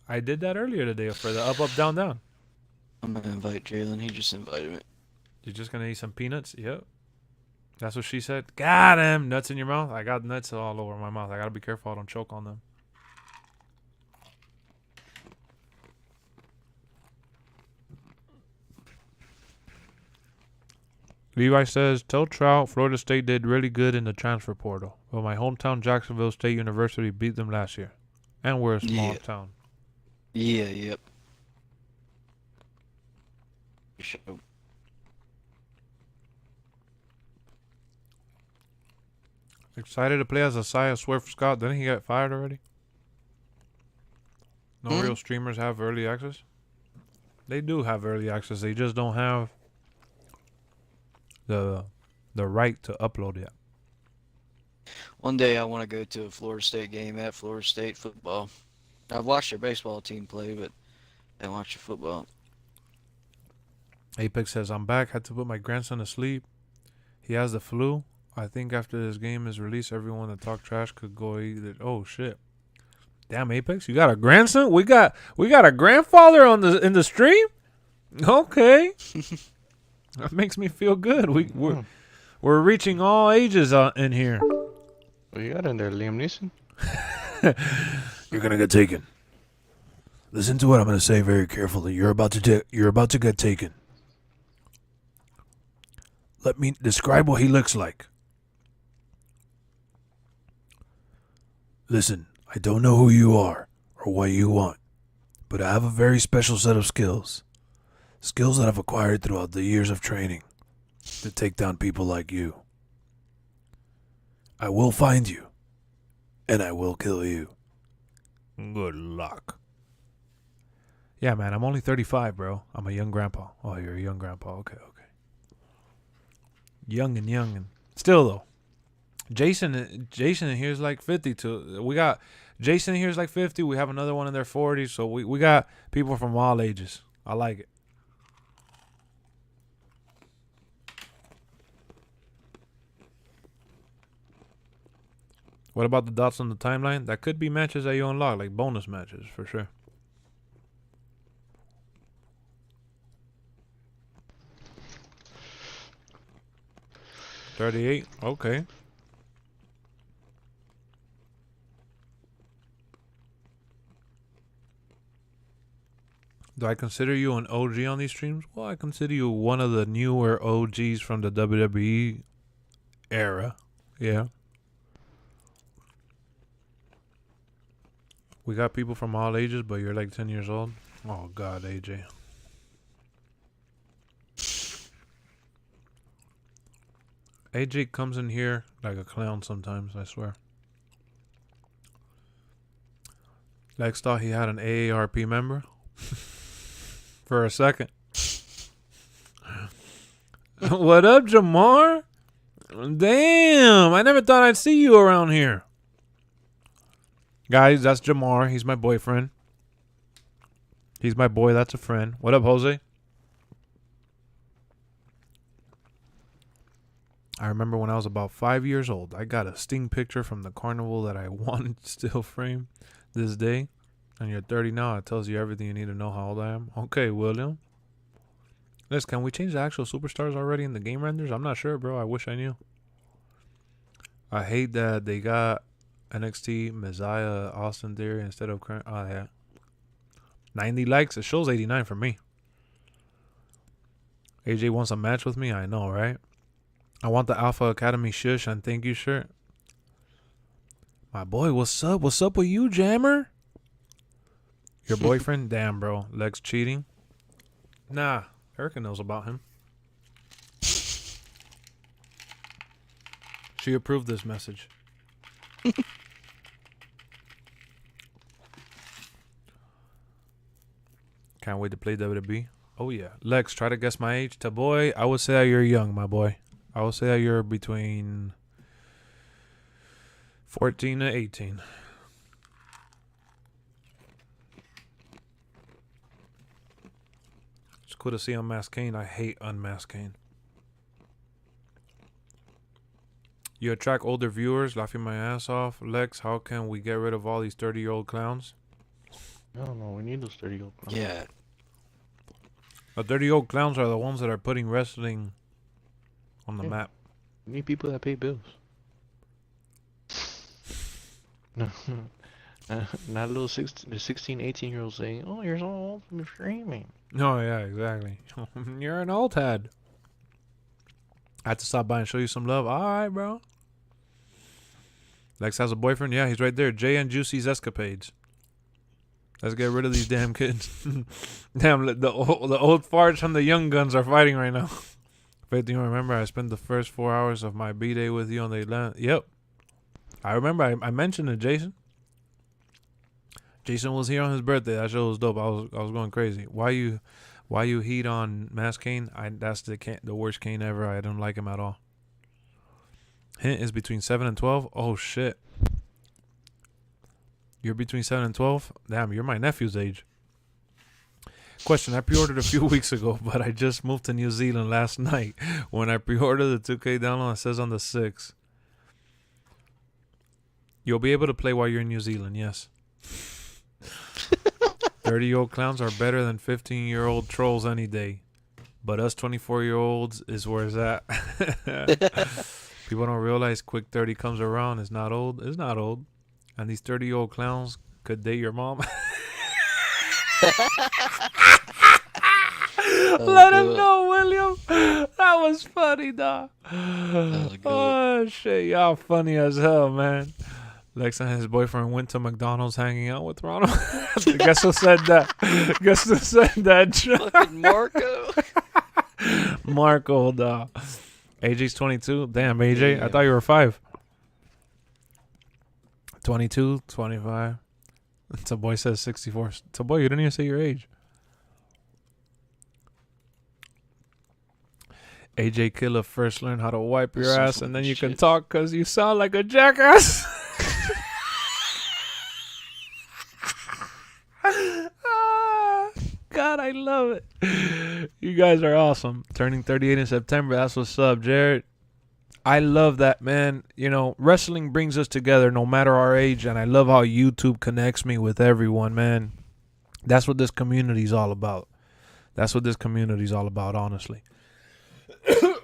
I did that earlier today for the up, up, down, down. I'm gonna invite Jalen. He just invited me. You're just gonna eat some peanuts? Yep. That's what she said. Got him. Nuts in your mouth? I got nuts all over my mouth. I gotta be careful I don't choke on them. Levi says, tell Trout Florida State did really good in the transfer portal. But my hometown Jacksonville State University beat them last year. And we're a small town. Yeah, yep. Show. Excited to play as Asaya Swerve Scott. Didn't he get fired already? No real streamers have early access? They do have early access. They just don't have the right to upload yet. One day I want to go to a Florida State game at Florida State football. I've watched their baseball team play, but I watch the football. Apex says, I'm back. Had to put my grandson to sleep. He has the flu. I think after this game is released, everyone that talked trash could go eat it. Oh, shit. Damn, Apex, you got a grandson? We got a grandfather in the stream? Okay. That makes me feel good. We're reaching all ages in here. What you got in there, Liam Neeson? You're gonna get taken. Listen to what I'm gonna say very carefully. You're about to get taken. Let me describe what he looks like. Listen, I don't know who you are or what you want, but I have a very special set of skills. Skills that I've acquired throughout the years of training to take down people like you. I will find you, and I will kill you. Good luck. Yeah, man, I'm only 35, bro. I'm a young grandpa. Oh, you're a young grandpa. Okay. Young and still though. Jason in here is like 50 too. We got Jason in here is like 50. We have another one in their 40s. So we got people from all ages. I like it. What about the dots on the timeline? That could be matches that you unlock, like bonus matches for sure. $38. Okay. Do I consider you an OG on these streams? Well, I consider you one of the newer OGs from the WWE era. Yeah. We got people from all ages, but you're like 10 years old. Oh, God, AJ. AJ comes in here like a clown sometimes, I swear. Lexx thought he had an AARP member for a second. What up, Jamar? Damn, I never thought I'd see you around here. Guys, that's Jamar. He's my boyfriend. He's my boy. That's a friend. What up, Jose? I remember when I was about 5 years old, I got a Sting picture from the carnival that I wanted to still frame this day. And you're 30 now. It tells you everything you need to know how old I am. Okay, William. Listen, can we change the actual superstars already in the game renders? I'm not sure, bro. I wish I knew. I hate that they got NXT Messiah Austin Theory instead of current. Oh, yeah. 90 likes. It shows 89 for me. AJ wants a match with me. I know, right? I want the Alpha Academy shush and thank you shirt. My boy, what's up? What's up with you, Jammer? Your boyfriend? Damn, bro. Lexx cheating? Nah. Erica knows about him. She approved this message. Can't wait to play WWE. Oh, yeah. Lexx, try to guess my age. To boy, I would say that you're young, my boy. I would say that you're between 14 to 18. It's cool to see Unmasked Kane. I hate Unmasked Kane. You attract older viewers, laughing my ass off. Lexx, how can we get rid of all these 30-year-old clowns? I don't know. We need those 30-year-old clowns. Yeah. The 30-year-old clowns are the ones that are putting wrestling on the map. We need people that pay bills. No. Not a little 16, 18-year-old saying, "Oh, you're so old from streaming." No, yeah, exactly. You're an old head. I had to stop by and show you some love. All right, bro. Lexx has a boyfriend. Yeah, he's right there. Jay and Juicy's escapades. Let's get rid of these damn kids. Damn, the old farts from the young guns are fighting right now. Faith, do you remember I spent the first 4 hours of my B-Day with you on the land? Yep. I remember I mentioned it, Jason. Jason was here on his birthday. That show was dope. I was going crazy. Why you heat on Mass Kane? That's the worst Kane ever. I don't like him at all. Hint is between 7 and 12. Oh shit. You're between 7 and 12? Damn, you're my nephew's age. Question, I pre-ordered a few weeks ago, but I just moved to New Zealand last night. When I pre-ordered the 2K download, it says on the 6th. You'll be able to play while you're in New Zealand, yes. 30-year-old clowns are better than 15-year-old trolls any day. But us 24-year-olds is where it's at. People don't realize quick 30 comes around. It's not old. It's not old. And these 30-year-old clowns could date your mom. Let him know, William. That was funny, dog. Oh, shit. Y'all funny as hell, man. Lex and his boyfriend went to McDonald's hanging out with Ronald. Guess who said that? Guess who said that? Fucking Marco. Marco, the AJ's 22. Damn, AJ, I Damn. thought you were 5. 22, 25. Boy says 64. Boy, you didn't even say your age. AJ Killer first learn how to wipe your Some ass and then you can shit. talk because you sound like a jackass. God, I love it. You guys are awesome. Turning 38 in September. That's what's up, Jared. I love that, man. You know, wrestling brings us together no matter our age, and I love how YouTube connects me with everyone, man. That's what this community is all about. That's what this community is all about, honestly.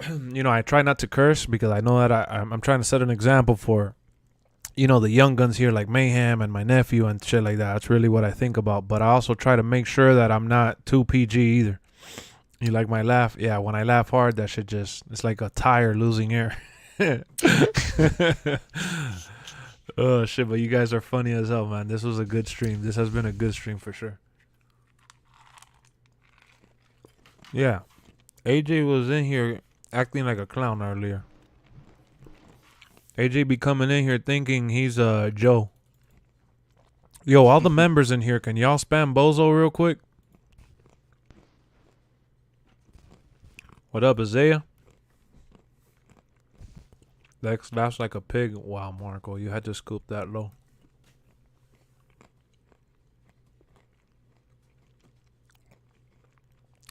You know, I try not to curse because I know that I'm trying to set an example for, you know, the young guns here like Mayhem and my nephew and shit like that. That's really what I think about. But I also try to make sure that I'm not too PG either. You like my laugh? Yeah, when I laugh hard, that shit just, it's like a tire losing air. Oh, shit, but you guys are funny as hell, man. This was a good stream. This has been a good stream for sure. Yeah. AJ was in here acting like a clown earlier. AJ be coming in here thinking he's Joe. Yo, all the members in here, can y'all spam Bozo real quick? What up, Isaiah? Lex laughs like a pig. Wow, Marco, you had to scoop that low.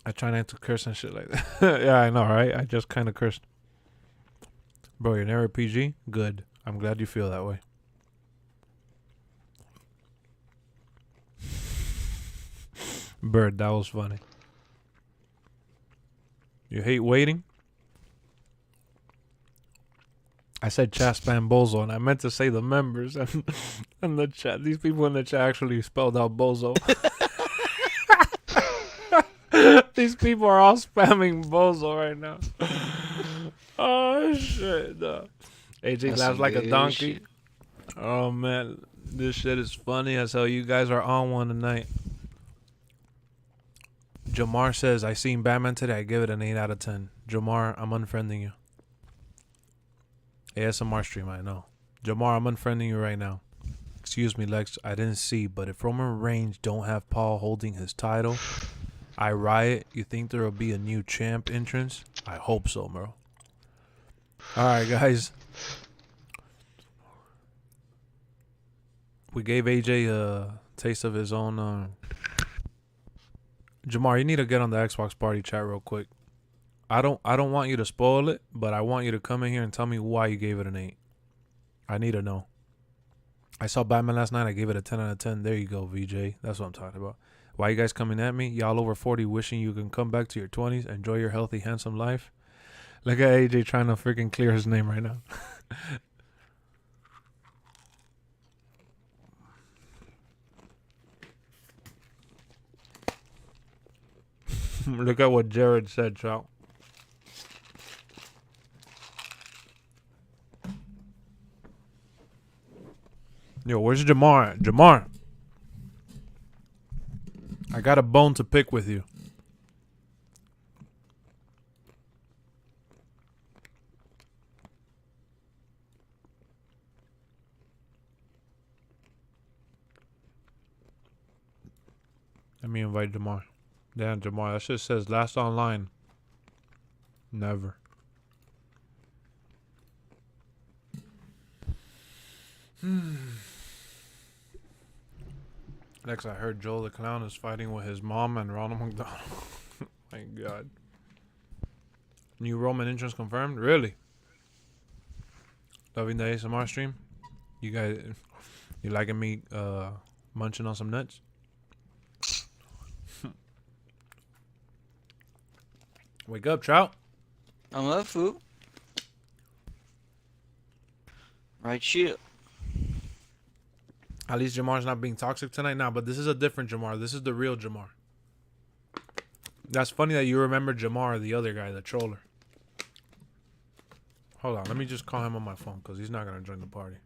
I try not to curse and shit like that. Yeah, I know, right? I just kind of cursed. Bro, you're never PG? Good. I'm glad you feel that way. Bird, that was funny. You hate waiting? I said chat spam bozo, and I meant to say the members and the chat. These people in the chat actually spelled out bozo. These people are all spamming bozo right now. Oh shit! AJ That's laughs some like a gay donkey. shit. Oh man, this shit is funny as hell. You guys are on one tonight. Jamar says, I seen Batman today. I give it an 8 out of 10. Jamar, I'm unfriending you. ASMR stream, I know. Jamar, I'm unfriending you right now. Excuse me, Lex. I didn't see, but if Roman Reigns don't have Paul holding his title, I riot. You think there will be a new champ entrance? I hope so, bro. Alright, guys. We gave AJ a taste of his own. Jamar, you need to get on the Xbox party chat real quick. I don't want you to spoil it, but I want you to come in here and tell me why you gave it an 8. I need to know. I saw Batman last night. I gave it a 10 out of 10. There you go, VJ. That's what I'm talking about. Why you guys coming at me? Y'all over 40 wishing you can come back to your 20s, enjoy your healthy, handsome life. Look at AJ trying to freaking clear his name right now. Look at what Jared said, Chow. Yo, where's Jamar? Jamar, I got a bone to pick with you. Let me invite Jamar. Damn, Jamar, that shit says last online. Never. Next, I heard Joel the Clown is fighting with his mom and Ronald McDonald. My God. New Roman entrance confirmed? Really? Loving the ASMR stream? You guys, you liking me munching on some nuts? Wake up, Trout. I'm up, fool. Right shit. At least Jamar's not being toxic tonight. Nah, but this is a different Jamar. This is the real Jamar. That's funny that you remember Jamar, the other guy, the troller. Hold on, let me just call him on my phone because he's not going to join the party.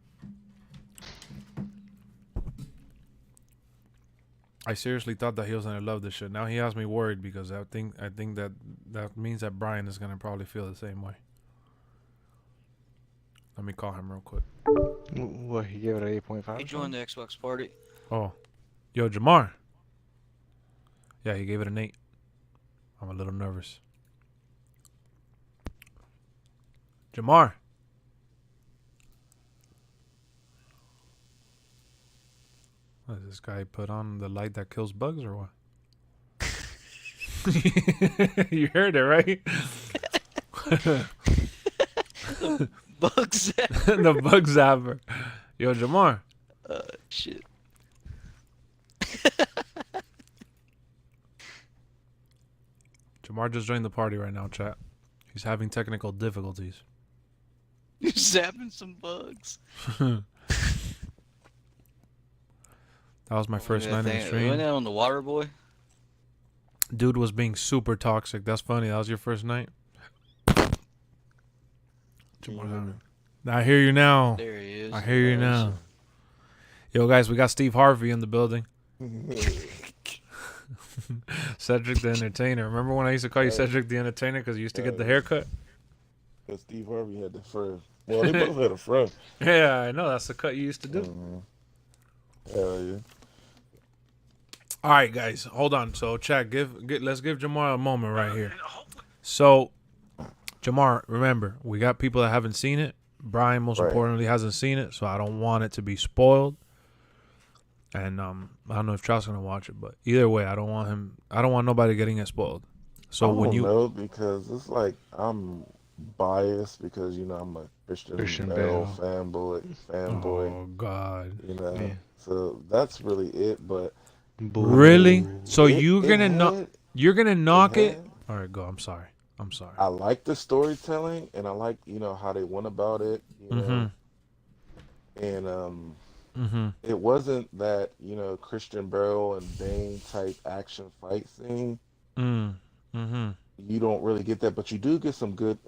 I seriously thought that he was gonna love this shit. Now he has me worried because I think that means that Bryan is gonna probably feel the same way. Let me call him real quick. What, he gave it an 8.5? He joined the Xbox party. Oh, yo, Jamar. Yeah, he gave it an 8. I'm a little nervous. Jamar. What, does this guy put on the light that kills bugs or what? You heard it, right? Bugs. The bug zapper. Yo, Jamar. Shit. Jamar just joined the party right now, chat. He's having technical difficulties. You're zapping some bugs. That was my first night in the Went stream. out on the water boy. Dude was being super toxic. That's funny. That was your first night. I hear you now. There he is. I hear you now. Yo, guys, we got Steve Harvey in the building. Cedric the Entertainer. Remember when I used to call you Cedric the Entertainer because you used to get the haircut? Because Steve Harvey had the fro. Well, they both had a fro. Yeah, I know. That's the cut you used to do. Hell yeah. All right, guys, hold on. So, chat, let's give Jamar a moment right here. So, Jamar, remember, we got people that haven't seen it. Bryan, most importantly, hasn't seen it, so I don't want it to be spoiled. And I don't know if Charles gonna watch it, but either way, I don't want nobody getting it spoiled. So I don't know, because it's like I'm biased because I'm a Christian Bale fanboy. Oh God. Yeah. So that's really it. But really, so you're gonna knock it. All right, go. I'm sorry. I like the storytelling, and I like how they went about it. And it wasn't that Christian Bale and Bane type action fight scene. You don't really get that, but you do get some good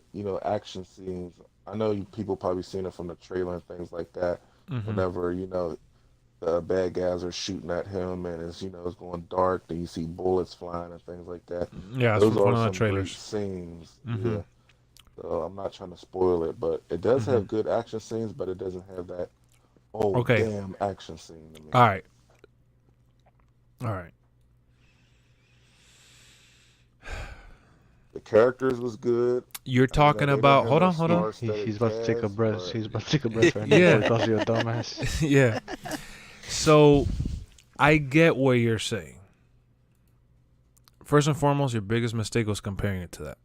action scenes. I know people probably seen it from the trailer and things like that. Whenever the bad guys are shooting at him and it's it's going dark, then you see bullets flying and things like that. Yeah, those are are some some great scenes. Yeah. So I'm not trying to spoil it, but it does have good action scenes, but it doesn't have that damn action scene to me. All right. The characters was good. You're talking about hold on. He's about to take a breath. He's about to take a breath right now. He calls you a dumbass. Yeah. So I get what you're saying. First and foremost, your biggest mistake was comparing it to that.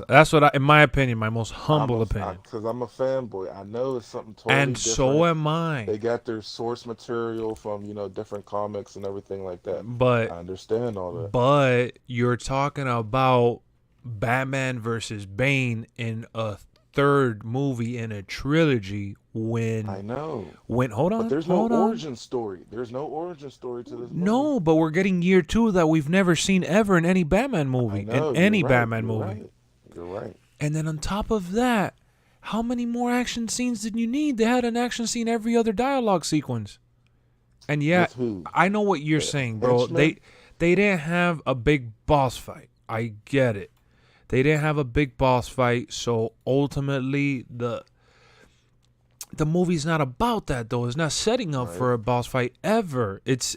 That's what in my opinion, my most humble opinion. Because I'm a fanboy. I know it's something totally different. So am I. They got their source material from, different comics and everything like that. But I understand all that. But you're talking about Batman versus Bane in a third movie in a trilogy when I know. Hold on. But there's no origin story. There's no origin story to this movie. No, but we're getting year 2 that we've never seen ever in any Batman movie. Batman movie. You're right. And then on top of that, how many more action scenes did you need? They had an action scene every other dialogue sequence. And yeah, I know what you're saying, bro. Henchmen? They didn't have a big boss fight. I get it. They didn't have a big boss fight, so ultimately the movie's not about that though. It's not setting up for a boss fight ever. It's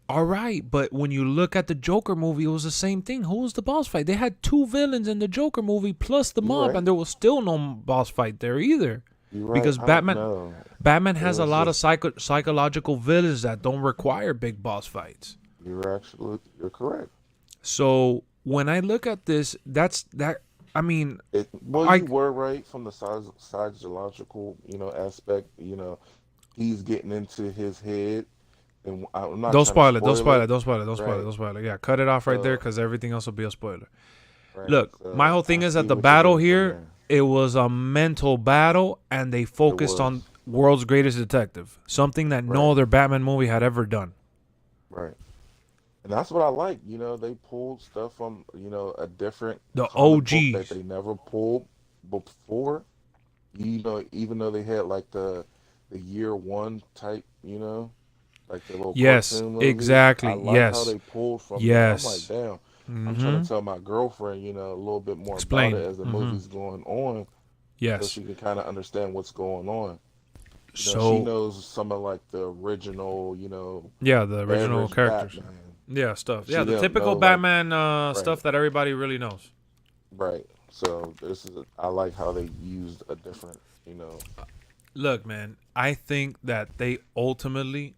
all right, but when you look at the Joker movie, it was the same thing. Who was the boss fight? They had 2 villains in the Joker movie plus the mob, and there was still no boss fight there either. Because Batman has a lot of psychological villains that don't require big boss fights. You're correct. So when I look at this, I mean, you were right from the psychological, aspect. He's getting into his head. And I'm not don't spoil it. Don't spoil it. Yeah, cut it off right there because everything else will be a spoiler. Right. Look, my whole thing is that the battle here, it was a mental battle, and they focused on world's greatest detective, something that no other Batman movie had ever done. Right. And that's what I like. They pulled stuff from, a different OGs that they never pulled before. Even though they had like the year 1 type, like the little Yes, cartoon movies. I exactly. like how Yes. they pulled from that. I'm like, Yes. damn. I'm trying Mm-hmm. to tell my girlfriend, a little bit more about it Explain. as the Mm-hmm. movie's going on, so Yes. she can kind of understand what's going on. She So, knows some of like the original, yeah, the original average characters. Batman. Yeah, stuff. Yeah, She the didn't typical know like Batman right, stuff that everybody really knows. right. So I like how they used a different, Look, man, I think that they ultimately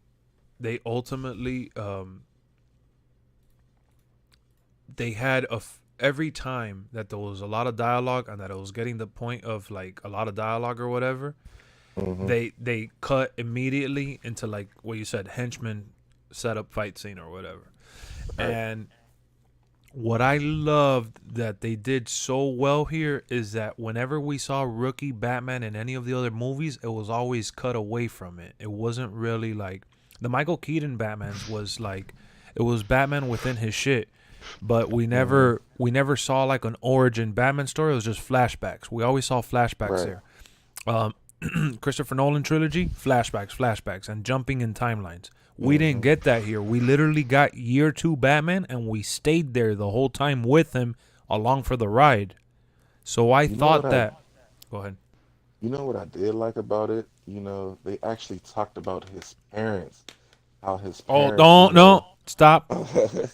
they had every time that there was a lot of dialogue and that it was getting the point of like a lot of dialogue or whatever, hmm they cut immediately into like what you said, henchman setup fight scene or whatever. right, And what I loved that they did so well here is that whenever we saw rookie Batman in any of the other movies, it was always cut away from it. It wasn't really like the Michael Keaton Batman's was like it was Batman within his shit, but we hmm never saw like an origin Batman story. It was just flashbacks. We always saw flashbacks right. there. Um, Christopher Nolan trilogy, flashbacks, and jumping in timelines. We didn't hmm get that here. We literally got year 2 Batman, and we stayed there the whole time with him along for the ride. So I You know what thought I that. Go ahead. You know what I did like about it? They actually talked about his parents, how his Oh, parents, don't no stop. right,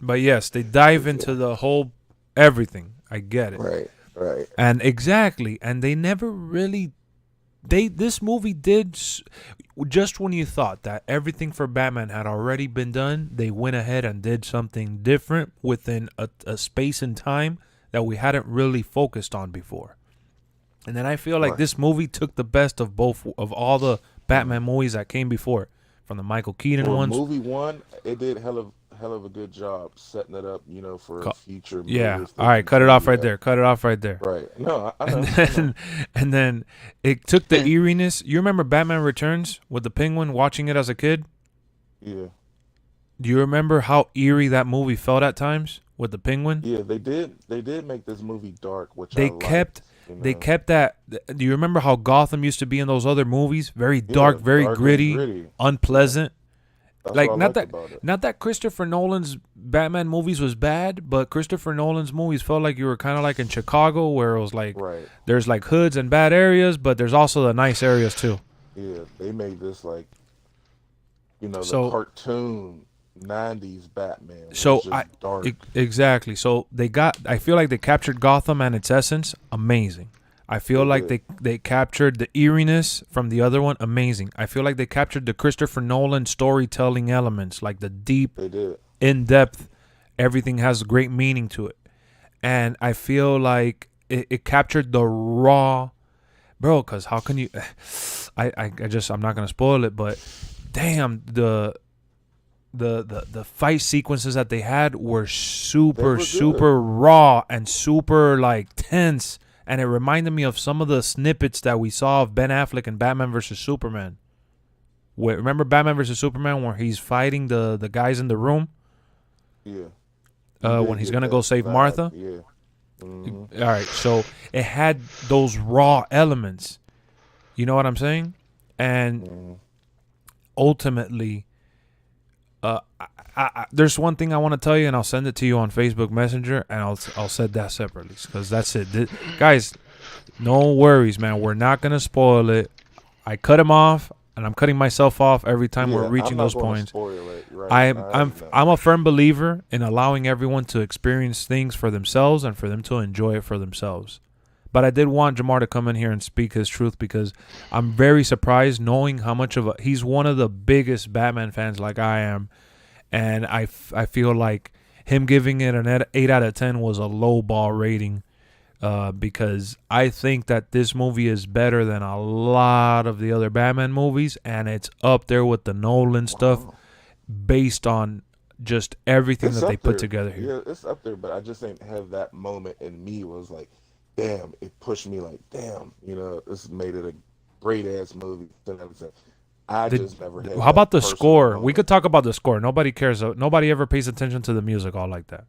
But yes, they dive into the whole everything. I get it, right, and exactly, and they never really. This movie did just when you thought that everything for Batman had already been done, they went ahead and did something different within a space and time that we hadn't really focused on before. And then I feel like right. this movie took the best of both of all the Mm. Batman movies that came before, from the Michael Keaton For ones. movie one, it did hell of a good job setting it up, for a Co- future movie Yeah. if All they right, cut it off continue right that. there. Cut it off right there. Right. No, I And know, I know. then and then it took the eeriness. You remember Batman Returns with the Penguin watching it as a kid? Yeah, Do you remember how eerie that movie felt at times with the Penguin? yeah. They did make this movie dark, which I They liked. kept they kept that. Do you remember how Gotham used to be in those other movies? Very Yeah, dark, very dark and gritty, gritty. Yeah, unpleasant. that's what Like I liked about it. not that Christopher Nolan's Batman movies was bad, but Christopher Nolan's movies felt like you were kind of like in Chicago, where it was like Right. there's like hoods and bad areas, but there's also the nice areas too. Yeah, they made this like, the So cartoon '90s Batman was so just dark. exactly. So I feel like they captured Gotham and its essence, amazing. I feel They like did. they captured the eeriness from the other one, amazing. I feel like they captured the Christopher Nolan storytelling elements, like the deep, They did. in depth. Everything has great meaning to it, and I feel like it captured the raw, bro. Because how can you? I'm not gonna spoil it, but damn, the fight sequences that they had were They were good. super raw and super like tense, and it reminded me of some of the snippets that we saw of Ben Affleck in Batman versus Superman. Remember Batman versus Superman where he's fighting the guys in the room Yeah. You when did he's get gonna that go save vibe. Martha? Yeah. hmm All right, so it had those raw elements. You know what I'm saying? And hmm ultimately, there's one thing I want to tell you, and I'll send it to you on Facebook Messenger, and I'll set that separately because that's it, guys. No worries, man. We're not gonna spoil it. I cut him off, and I'm cutting myself off every time we're Yeah, I'm reaching not those going to points. spoil it. Right. I'm No. I'm a firm believer in allowing everyone to experience things for themselves and for them to enjoy it for themselves. But I did want Jamar to come in here and speak his truth because I'm very surprised knowing how much of he's one of the biggest Batman fans like I am, and I feel like him giving it an 8 out of 10 was a low ball rating. Because I think that this movie is better than a lot of the other Batman movies, and it's up there with the Nolan stuff Wow. based on just everything It's that they up put there. together here. Yeah, it's up there, but I just didn't have that moment in me was like, damn, it pushed me like, damn, this made it a great ass movie. I The, just never had how about that the personal score? We moment. could talk about the score. Nobody cares. Nobody ever pays attention to the music all like that.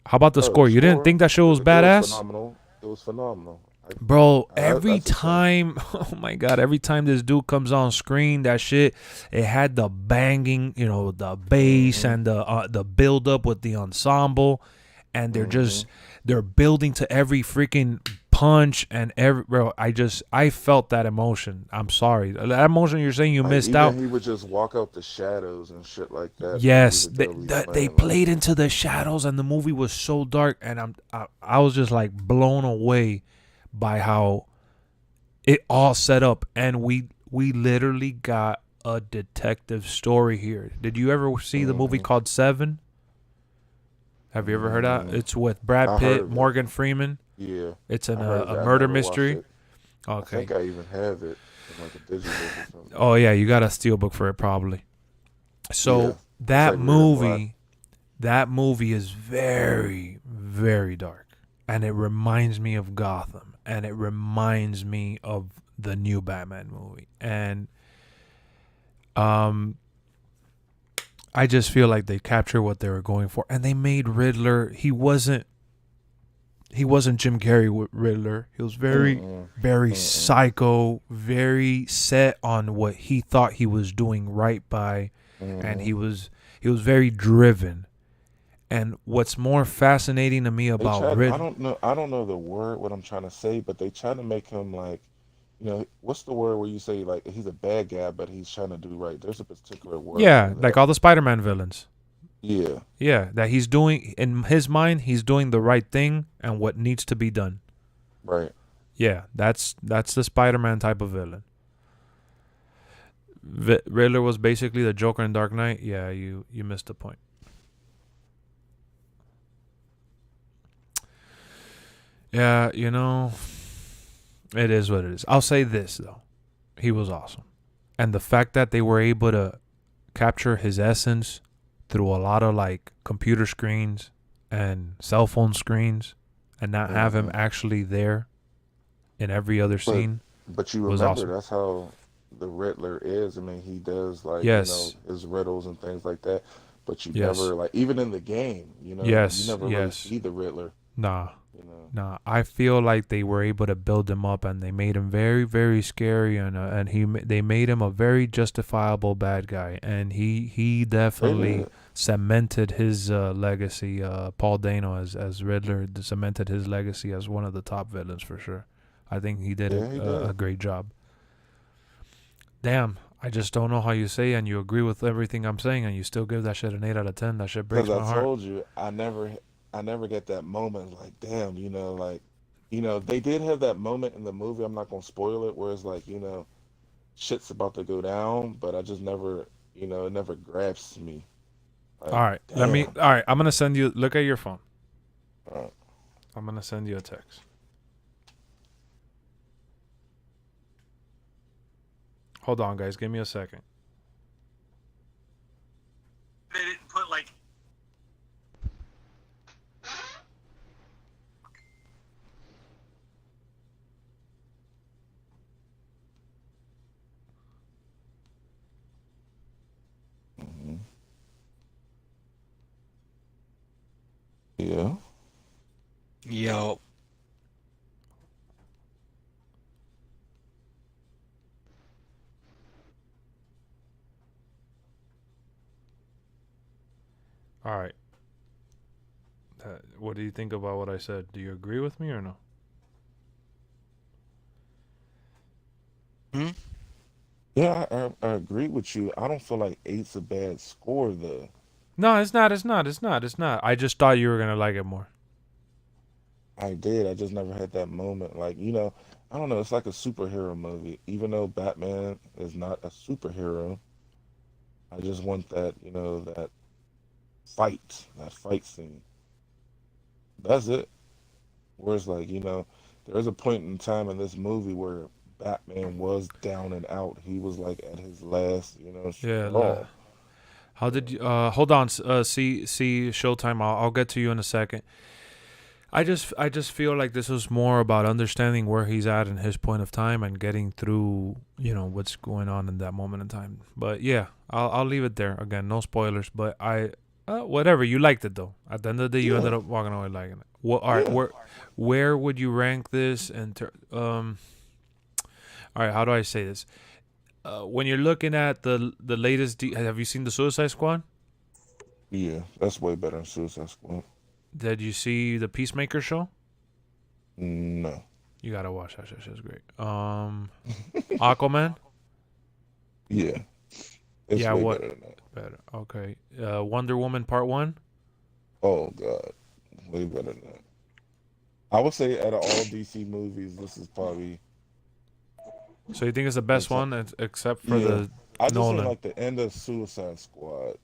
How about the Oh, score? the You didn't score, think that shit was it was badass? phenomenal. It was phenomenal. Bro, every That's a shame. time, oh my God, every time this dude comes on screen, that shit, it had the banging, the bass Mm-hmm. and the build up with the ensemble, and Mm-hmm. they're building to every freaking punch and bro, I felt that emotion. I'm sorry. That emotion you're saying you Like missed even out. he would just walk out the shadows and shit like that. The Yes, music that we they playing, like played into the shadows, and the movie was so dark, and I was just like blown away by how it all set up, and we literally got a detective story here. Did you ever see the movie mm-hmm. called Seven? Have you ever heard that? Mm, It's with Brad I heard Pitt, of it. Morgan Freeman. Yeah, It's I heard of a it. I murder never watched mystery. it. I Okay. think I even have it in like a digital or something. Oh yeah, you got a steelbook for it probably. Yeah, So it's like red and black. that movie is very, very dark, and it reminds me of Gotham, and it reminds me of the new Batman movie, and I just feel like they captured what they were going for, and they made Riddler. He wasn't Jim Carrey with Riddler. He was very, Mm-mm. very Mm-mm. psycho, very set on what he thought he was doing right by, and he was very driven. And what's more fascinating to me They about tried. Riddler, I don't know the word. What I'm trying to say, but they try to make him like, what's the word where you say like he's a bad guy, but he's trying to do right. There's a particular word for yeah, like that. all the Spider-Man villains. Yeah, Yeah, that he's doing in his mind, he's doing the right thing and what needs to be done. right. Yeah, that's the Spider-Man type of villain. Riddler was basically the Joker in Dark Knight. Yeah, you missed the point. Yeah, it is what it is. I'll say this though, he was awesome, and the fact that they were able to capture his essence through a lot of like computer screens and cell phone screens, and not have him hmm actually there in every other But scene you was remember awesome. that's how the Riddler is. I mean, he does like Yes, his riddles and things like that. But you yes, never like even in the game, you yes, never really yes. see the Riddler. Nah, You know, nah. I feel like they were able to build him up, and they made him very, very scary, and they made him a very justifiable bad guy, and he they definitely did. cemented his legacy. Paul Dano as Riddler cemented his legacy as one of the top villains for sure. I think he did Yeah, he did. a great job. Damn, I just don't know how you say and you agree with everything I'm saying, and you still give that shit an 8 out of 10. That shit breaks Because my I heart. told you, I never get that moment like, damn, like, they did have that moment in the movie. I'm not gonna spoil it, where it's like, shit's about to go down, but I just never, it never grabs me. All Like, right, damn. all right, I'm gonna send you. Look at your phone. Uh, I'm gonna send you a text. Hold on, guys. Give me a second. They didn't put like. mhm. Yeah. Yo. All right. What do you think about what I said? Do you agree with me or no? Hmm? Yeah, I agree with you. I don't feel like eight's a bad score though. No, it's not. It's not. It's not. It's not. I just thought you were gonna like it more. I did. I just never had that moment. Like, I don't know. It's like a superhero movie. Even though Batman is not a superhero, I just want that, that fight scene. That's it. Whereas, like, there is a point in time in this movie where Batman was down and out. He was like at his last, Yeah. straw. How did you? Hold on. See Showtime. I'll get to you in a second. I just feel like this was more about understanding where he's at in his point of time and getting through, what's going on in that moment in time. But yeah, I'll leave it there. Again, no spoilers. But Whatever, you liked it though. At the end of the day, you Yeah. ended up walking away liking it. Well, all right, Yeah. where would you rank this? All right, how do I say this? When you're looking at the latest, have you seen the Suicide Squad? Yeah, that's way better than Suicide Squad. Did you see the Peacemaker show? No. You gotta watch that shit. It's great. Aquaman. Yeah. It's Yeah, way what? better than that. Better. Okay. Wonder Woman Part 1. Oh God, way better than that. I would say out of all DC movies, this is probably So you think it's the best Except- one, except for yeah. the I just Nolan? think like the end of Suicide Squad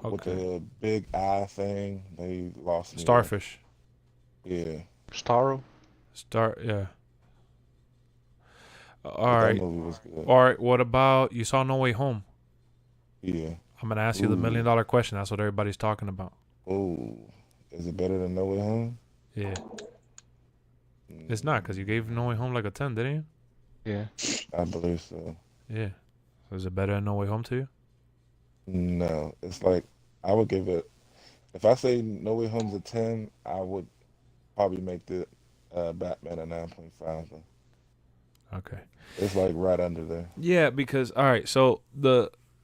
with Okay. the big eye thing. They lost me there. Starfish. Yeah. Starro. Yeah. All But that right. movie was good. All right. What about you saw No Way Home? Yeah. I'm gonna ask you the $1 million question. That's what everybody's talking about. Oh, is it better than No Way Home? Yeah. It's not, because you gave No Way Home like a 10, didn't you? Yeah. I believe so. Yeah. So is it better than No Way Home to you? No, it's like I would give it. If I say No Way Home's a 10, I would probably make the Batman a 9.5. Though. Okay. It's like right under there. Yeah, because all right, so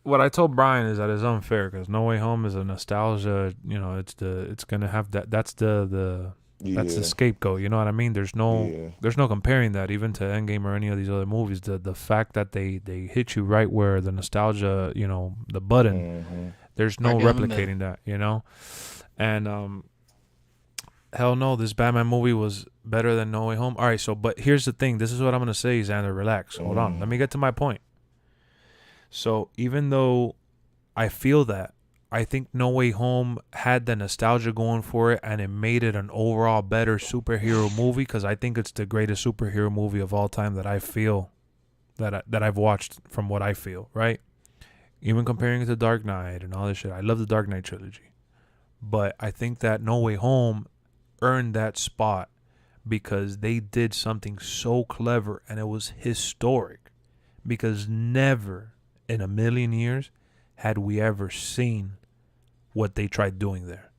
what I told Bryan is that it's unfair because No Way Home is a nostalgia. You know, it's gonna have that. That's the that's the Yeah. scapegoat. You know what I mean? There's no Yeah. comparing that even to Endgame or any of these other movies. The fact that they hit you right where the nostalgia, you know, the button. hmm There's no Right down the middle. replicating that. You know, and hell no, this Batman movie was better than No Way Home. All right, so but here's the thing. This is what I'm gonna say, Xander. Relax. Hold on. Let me get to my point. So even though I feel that, I think No Way Home had the nostalgia going for it, and it made it an overall better superhero movie because I think it's the greatest superhero movie of all time that I feel that I've watched from what I feel, right? Even comparing it to Dark Knight and all this shit. I love the Dark Knight trilogy. But I think that No Way Home earned that spot because they did something so clever and it was historic because never in a million years had we ever seen what they tried doing there.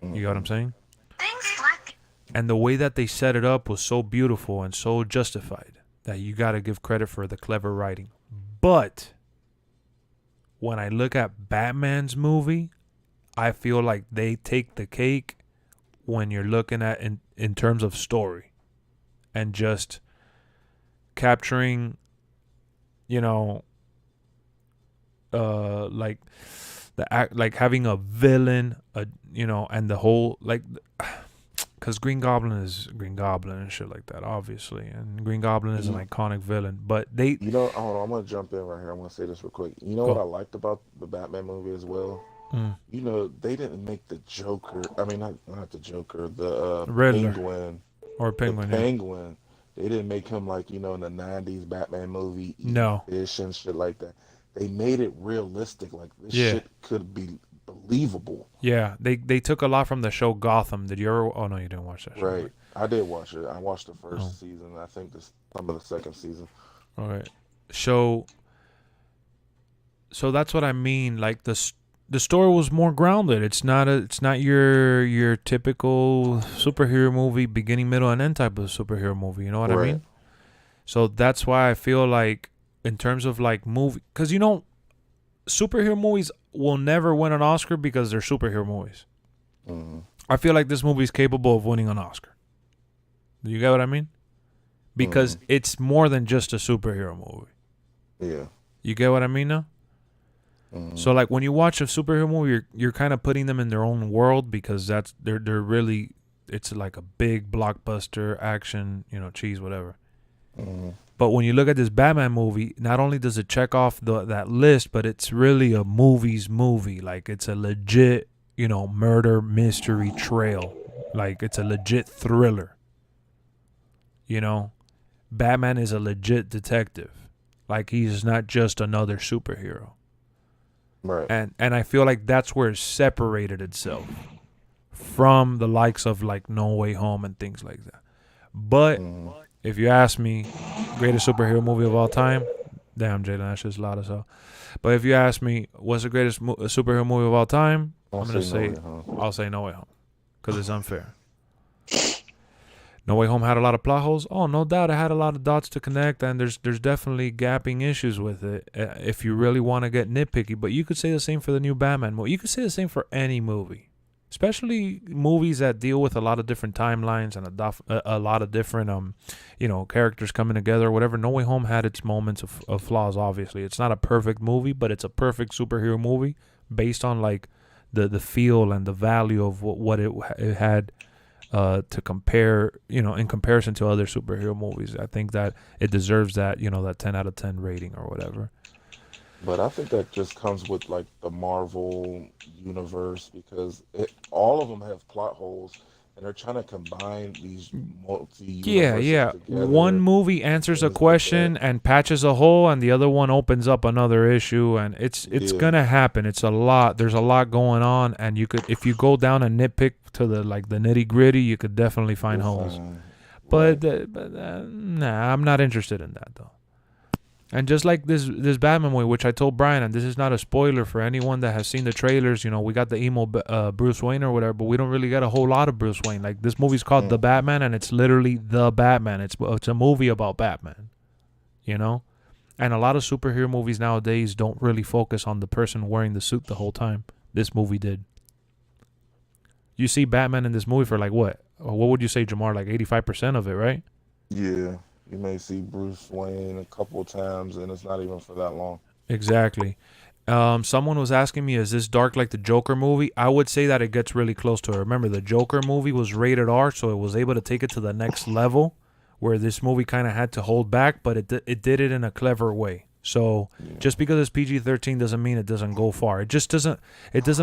You got what I'm saying? And the way that they set it up was so beautiful and so justified that you got to give credit for the clever writing. But when I look at Batman's movie, I feel like they take the cake when you're looking at in terms of story and just capturing, you know, like the act, like having a villain, you know, and the whole like, because Green Goblin is Green Goblin and shit like that, obviously, and Green Goblin is an iconic villain, but they, You know, hold on, I'm gonna jump in right here. I'm gonna say this real quick. You know Go. what I liked about the Batman movie as well? You know, they didn't make the Joker. I mean, not the Joker. The Riddler. Penguin. or Penguin. The Yeah. Penguin. They didn't make him like, you know, in the 90s Batman movie. No. Fish and shit like that. They made it realistic. Like, this Yeah. shit could be believable. Yeah, they took a lot from the show Gotham. Did you ever? Oh no, you didn't watch that show. Right. I did watch it. I watched the first Oh. season. I think some of the second season. Okay. So that's what I mean. Like the story was more grounded. It's not your typical superhero movie, beginning, middle, and end type of superhero movie. You know what I Right. mean? So that's why I feel like in terms of like movie, because you know, superhero movies will never win an Oscar because they're superhero movies. hmm I feel like this movie is capable of winning an Oscar. Do you get what I mean? Because it's more than just a superhero movie. Yeah. You get what I mean now? So like when you watch a superhero movie, you're kind of putting them in their own world because they're really, it's like a big blockbuster action, you know, cheese, whatever. But when you look at this Batman movie, not only does it check off that list, but it's really a movie. Like it's a legit, you know, murder mystery trail. Like it's a legit thriller. You know, Batman is a legit detective. Like he's not just another superhero. Right. And I feel like that's where it separated itself from the likes of like No Way Home and things like that. But if you ask me, greatest superhero movie of all time, Damn, Jalen, that shit's loud as hell. But if you ask me, what's the greatest superhero movie of all time? I'm gonna say, I'll say No Way Home, because it's unfair. No Way Home had a lot of plot holes. Oh, no doubt, it had a lot of dots to connect, and there's definitely gapping issues with it. If you really want to get nitpicky, but you could say the same for the new Batman movie. You could say the same for any movie, especially movies that deal with a lot of different timelines and a lot of different characters coming together or whatever. No Way Home had its moments of flaws. Obviously, it's not a perfect movie, but it's a perfect superhero movie based on like the feel and the value of what it had. To compare, in comparison to other superhero movies, I think that it deserves that, that 10 out of 10 rating or whatever. But I think that just comes with like the Marvel universe, because all of them have plot holes, and they're trying to combine these multi-universes together. One movie answers a question and patches a hole, and the other one opens up another issue, and it's gonna happen. It's a lot. There's a lot going on, and you could, if you go down and nitpick to the nitty gritty, you could definitely find holes. But nah, I'm not interested in that though. And just like this Batman movie, which I told Bryan, and this is not a spoiler for anyone that has seen the trailers, we got the emo Bruce Wayne or whatever, but we don't really get a whole lot of Bruce Wayne. Like, this movie's called The Batman, and it's literally The Batman. It's a movie about Batman, And a lot of superhero movies nowadays don't really focus on the person wearing the suit the whole time. This movie did. You see Batman in this movie for what? What would you say, Jamar? Like 85% of it, right? Yeah. You may see Bruce Wayne a couple times, and it's not even for that long. Exactly. Someone was asking me, is this dark like the Joker movie? I would say that it gets really close to it. Remember, the Joker movie was rated R, so it was able to take it to the next level, where this movie kind of had to hold back, but it did it in a clever way. So just because it's PG-13 doesn't mean it doesn't go far. It just doesn't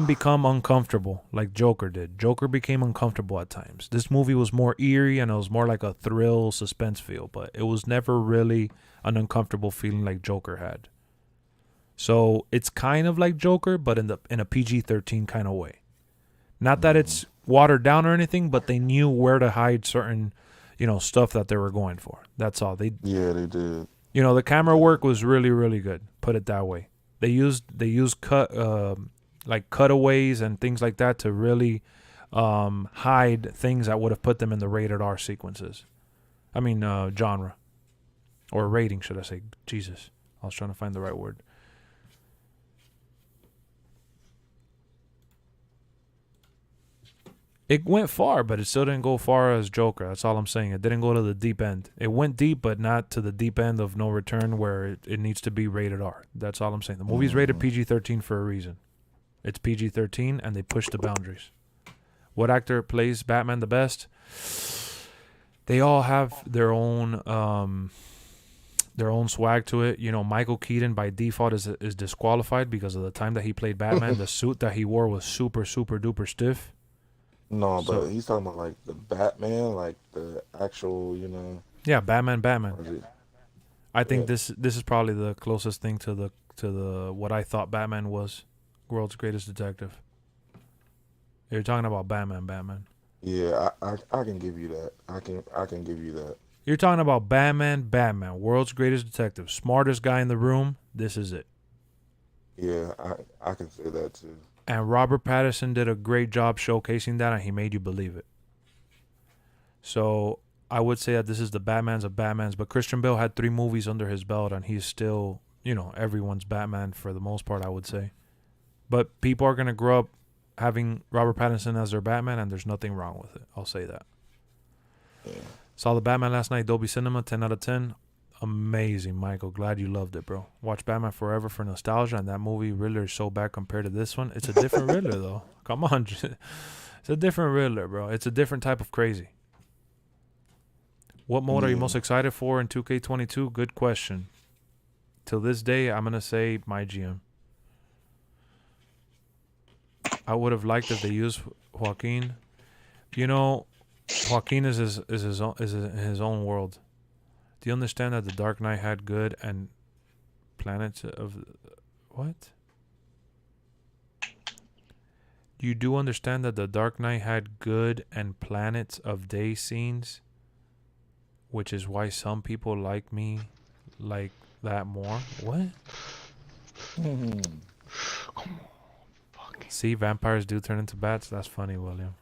become uncomfortable like Joker did. Joker became uncomfortable at times. This movie was more eerie, and it was more like a thrill, suspense feel, but it was never really an uncomfortable feeling like Joker had. So it's kind of like Joker, but in a PG-13 kind of way. Not that it's watered down or anything, but they knew where to hide certain, stuff that they were going for. That's all. They did. The camera work was really, really good. Put it that way. They used cutaways and things like that to really hide things that would have put them in the rated R sequences. I mean, genre or rating, should I say? Jesus, I was trying to find the right word. It went far, but it still didn't go far as Joker. That's all I'm saying. It didn't go to the deep end. It went deep, but not to the deep end of no return where it needs to be rated R. That's all I'm saying. The movie's rated PG-13 for a reason. It's PG-13, and they push the boundaries. What actor plays Batman the best? They all have their own swag to it. Michael Keaton by default is disqualified because of the time that he played Batman. The suit that he wore was super, super duper stiff. No, but he's talking about like the Batman, like the actual, Yeah, Batman. I think this is probably the closest thing to the what I thought Batman was, world's greatest detective. You're talking about Batman. Yeah, I can give you that. I can give you that. You're talking about Batman, world's greatest detective, smartest guy in the room. This is it. Yeah, I can say that too. And Robert Pattinson did a great job showcasing that, and he made you believe it. So I would say that this is the Batmans of Batmans, but Christian Bale had 3 movies under his belt, and he's still, everyone's Batman for the most part, I would say. But people are going to grow up having Robert Pattinson as their Batman, and there's nothing wrong with it. I'll say that. Yeah. Saw the Batman last night, Dolby Cinema, 10 out of 10. Amazing, Michael. Glad you loved it, bro. Watch Batman Forever for nostalgia, and that movie Riddler is so bad compared to this one. It's a different Riddler, though. Come on. It's a different Riddler, bro. It's a different type of crazy. What mode are you most excited for in 2K22? Good question. Till this day, I'm going to say my GM. I would have liked if they used Joaquin. Joaquin is his own world. Do you understand that The Dark Knight had good and planets of... What? You do understand that The Dark Knight had good and planets of day scenes, which is why some people like me, like that more. What? See, vampires do turn into bats. That's funny, William.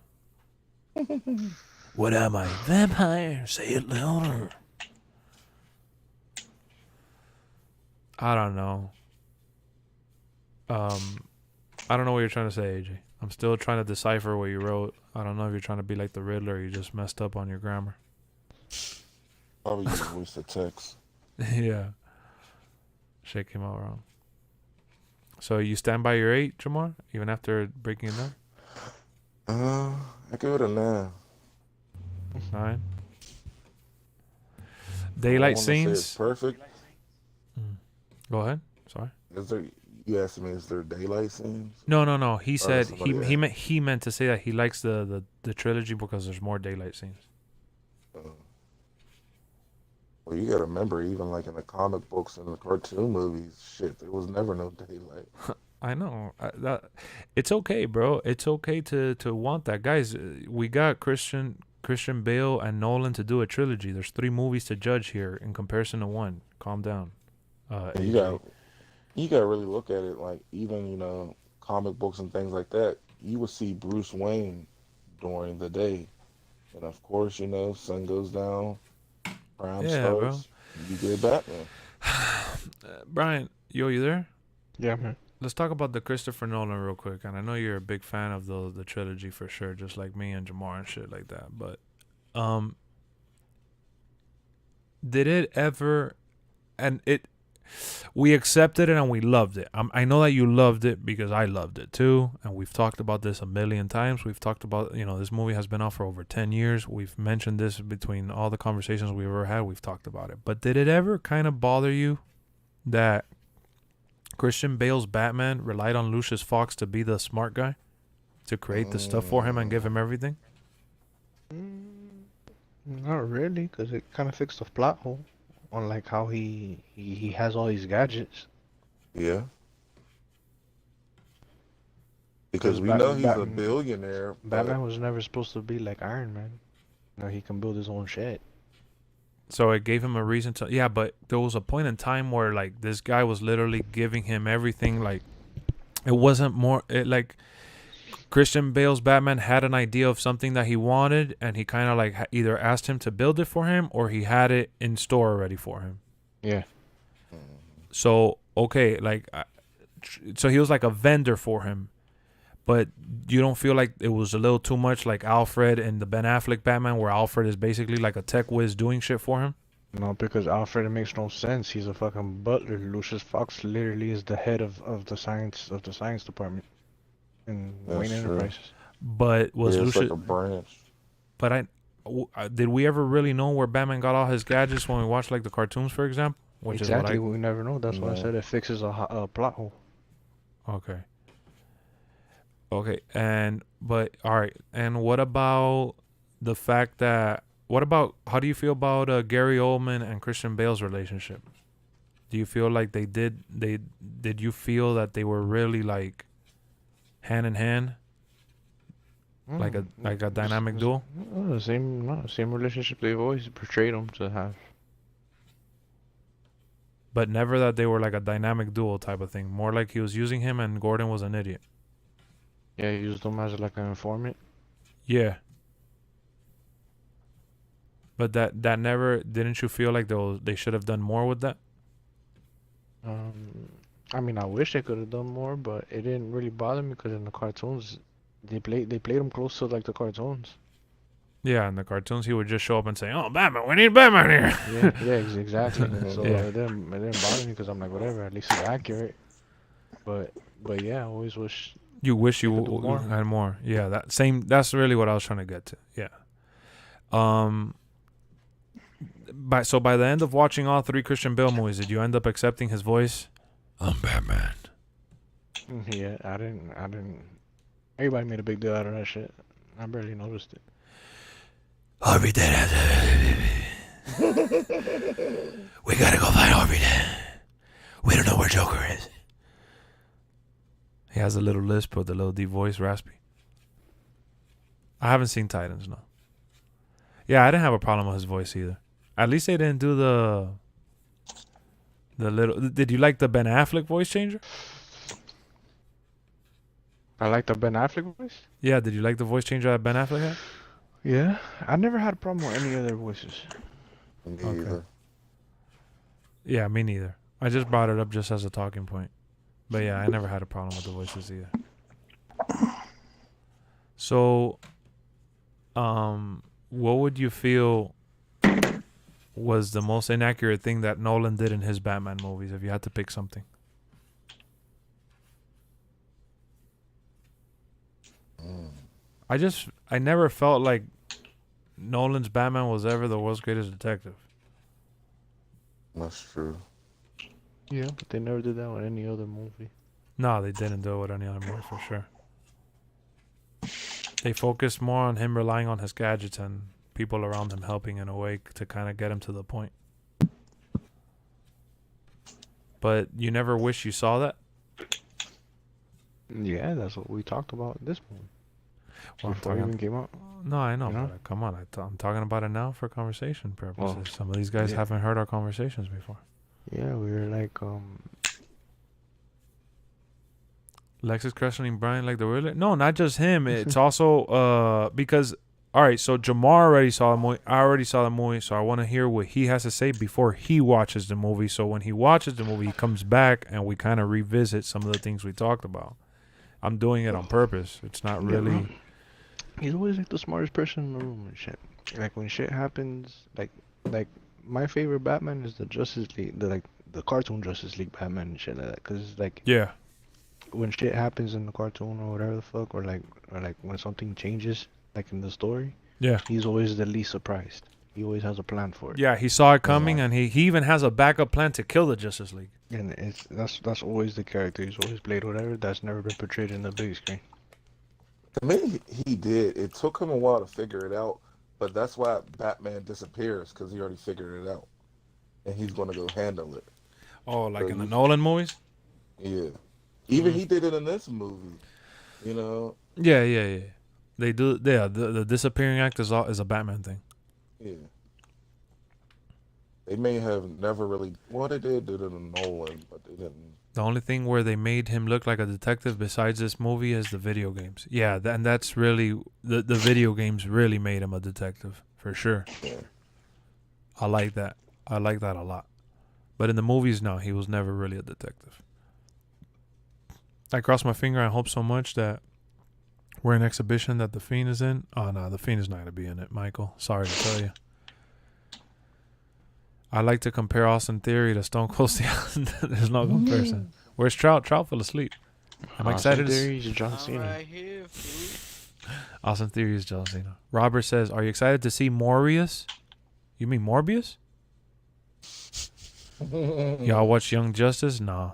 What am I? Vampire. Say it louder. I don't know. I don't know what you're trying to say, AJ. I'm still trying to decipher what you wrote. I don't know if you're trying to be like the Riddler or you just messed up on your grammar. Probably use voice to text. Yeah. Shit came out wrong. So you stand by your 8, Jamar, even after breaking it down? I give it a 9. 9. I Daylight wanna say it's scenes. perfect. Go ahead. Sorry. Is there? You asked me, is there daylight scenes? No. He said somebody he meant to say that he likes the trilogy because there's more daylight scenes. Well, you gotta remember, even like in the comic books and the cartoon movies, shit, there was never no daylight. I know. It's okay, bro. It's okay to want that, guys. We got Christian Bale and Nolan to do a trilogy. There's 3 movies to judge here in comparison to 1. Calm down. And you gotta really look at it, like even comic books and things like that. You would see Bruce Wayne during the day, and of course sun goes down, crime starts. Bro. You get Batman. Brian, you there? Yeah, man. Let's talk about the Christopher Nolan real quick. And I know you're a big fan of the trilogy for sure, just like me and Jamar and shit like that. But did it ever, and we accepted it and we loved it. I know that you loved it because I loved it too. And we've talked about this a million times. We've talked about, this movie has been out for over 10 years. We've mentioned this between all the conversations we've ever had. We've talked about it. But did it ever kind of bother you that Christian Bale's Batman relied on Lucius Fox to be the smart guy? To create the stuff for him and give him everything? Not really, because it kind of fixed the plot hole on like how he has all these gadgets. Yeah. Because we know he's a billionaire. Batman was never supposed to be like Iron Man. He can build his own shit. So it gave him a reason to... Yeah, but there was a point in time where, like, this guy was literally giving him everything. Like, it wasn't more... Christian Bale's Batman had an idea of something that he wanted, and he kind of, like, either asked him to build it for him, or he had it in store already for him. Yeah. So, okay, like... So he was like a vendor for him. But you don't feel like it was a little too much like Alfred and the Ben Affleck Batman, where Alfred is basically like a tech whiz doing shit for him? No, because Alfred, it makes no sense. He's a fucking butler. Lucius Fox literally is the head of the science department in Wayne Enterprises. But was Lucius like a branch? But did we ever really know where Batman got all his gadgets when we watched like the cartoons, for example? Which exactly, is what we never know. That's why I said it fixes a plot hole. Okay, but all right, and what about the fact that? How do you feel about Gary Oldman and Christian Bale's relationship? Do you feel like did you feel that they were really like hand in hand, like a dynamic duo? The same relationship they've always portrayed them to have. But never that they were like a dynamic duo type of thing. More like he was using him and Gordon was an idiot. Yeah, he used them as like an informant. Yeah. But that never... Didn't you feel like they should have done more with that? I mean, I wish they could have done more, but it didn't really bother me because in the cartoons, they played them close to like the cartoons. Yeah, in the cartoons, he would just show up and say, "Oh, Batman, we need Batman here." Yeah, exactly. So it didn't bother me because I'm like, whatever, at least it's accurate. But yeah, I always wish... You wish you had more. Yeah, that's really what I was trying to get to. Yeah. So by the end of watching all 3 Christian Bale movies, did you end up accepting his voice? I'm Batman. Yeah, I didn't. Everybody made a big deal out of that shit. I barely noticed it. Harvey Dent. We gotta go find Harvey Dent. We don't know where Joker is. He has a little lisp with a little deep voice, raspy. I haven't seen Titans, no. Yeah, I didn't have a problem with his voice either. At least they didn't do Did you like the Ben Affleck voice changer? I like the Ben Affleck voice. Yeah, did you like the voice changer that Ben Affleck had? Yeah, I never had a problem with any other voices. Me Okay. either. Yeah, me neither. I just brought it up just as a talking point. But yeah, I never had a problem with the voices either. So, what would you feel was the most inaccurate thing that Nolan did in his Batman movies, if you had to pick something? I never felt like Nolan's Batman was ever the world's greatest detective. That's true. Yeah, but they never did that with any other movie. No, they didn't do it with any other movie for sure. They focused more on him relying on his gadgets and people around him helping in a way to kind of get him to the point. But you never wish you saw that? Yeah, that's what we talked about in this movie. Well, Before it even came out. No, I know. You know? But come on, I'm talking about it now for conversation purposes. Well, Some of these guys yeah. haven't heard our conversations before. Yeah, we were like, Lexx is questioning Bryan like the real. No, not just him. It's also because all right. So Jamar already saw the movie. I already saw the movie, so I want to hear what he has to say before he watches the movie. So when he watches the movie, he comes back and we kind of revisit some of the things we talked about. I'm doing it on purpose. It's not really. he's always like the smartest person in the room and shit. Like when shit happens, like my favorite Batman is the Justice League, the cartoon Justice League Batman and shit like that. Cause like Yeah. when shit happens in the cartoon or whatever the fuck, or like when something changes, like in the story, Yeah. he's always the least surprised. He always has a plan for it. Yeah. He saw it coming, and he even has a backup plan to kill the Justice League. And that's always the character. He's always played whatever. That's never been portrayed in the big screen. To me, he did. It took him a while to figure it out, but that's why Batman disappears, because he already figured it out, and he's going to go handle it. Oh, like in the Nolan movies? Yeah. Even he did it in this movie, you know? Yeah. They do. Yeah, the disappearing act is a Batman thing. Yeah. They may have never really... Well, they did do it in Nolan, but they didn't. The only thing where they made him look like a detective besides this movie is the video games. Yeah, and that's really... The video games really made him a detective, for sure. Yeah. I like that. I like that a lot. But in the movies, no, he was never really a detective. I cross my finger. I hope so much that we're in exhibition that The Fiend is in. Oh, no, The Fiend is not going to be in it, Michael. Sorry to tell you. I like to compare Austin Theory to Stone Cold Steve Austin. There's no comparison. Where's Trout? Trout fell asleep. I'm excited to see. John Cena. Right here, fool. Austin Theory is John Cena. Robert says, are you excited to see Morbius? You mean Morbius? Y'all watch Young Justice? Nah.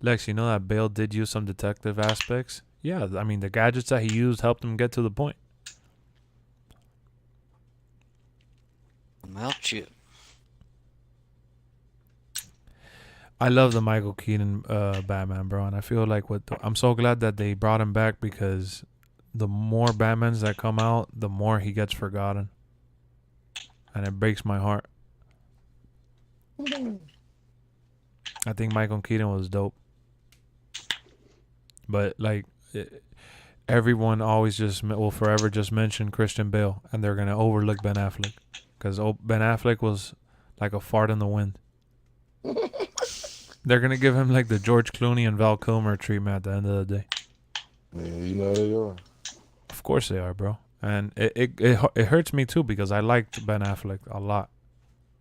Lex, you know that Bale did use some detective aspects? Yeah, I mean, the gadgets that he used helped him get to the point. Mouth chip. I love the Michael Keaton Batman, bro, and I feel like I'm so glad that they brought him back, because the more Batmans that come out, the more he gets forgotten, and it breaks my heart. I think Michael Keaton was dope, but like everyone always will forever just mention Christian Bale, and they're gonna overlook Ben Affleck, because Ben Affleck was like a fart in the wind. They're going to give him like the George Clooney and Val Kilmer treatment at the end of the day. Yeah, you know they are. Of course they are, bro. And it hurts me too, because I liked Ben Affleck a lot.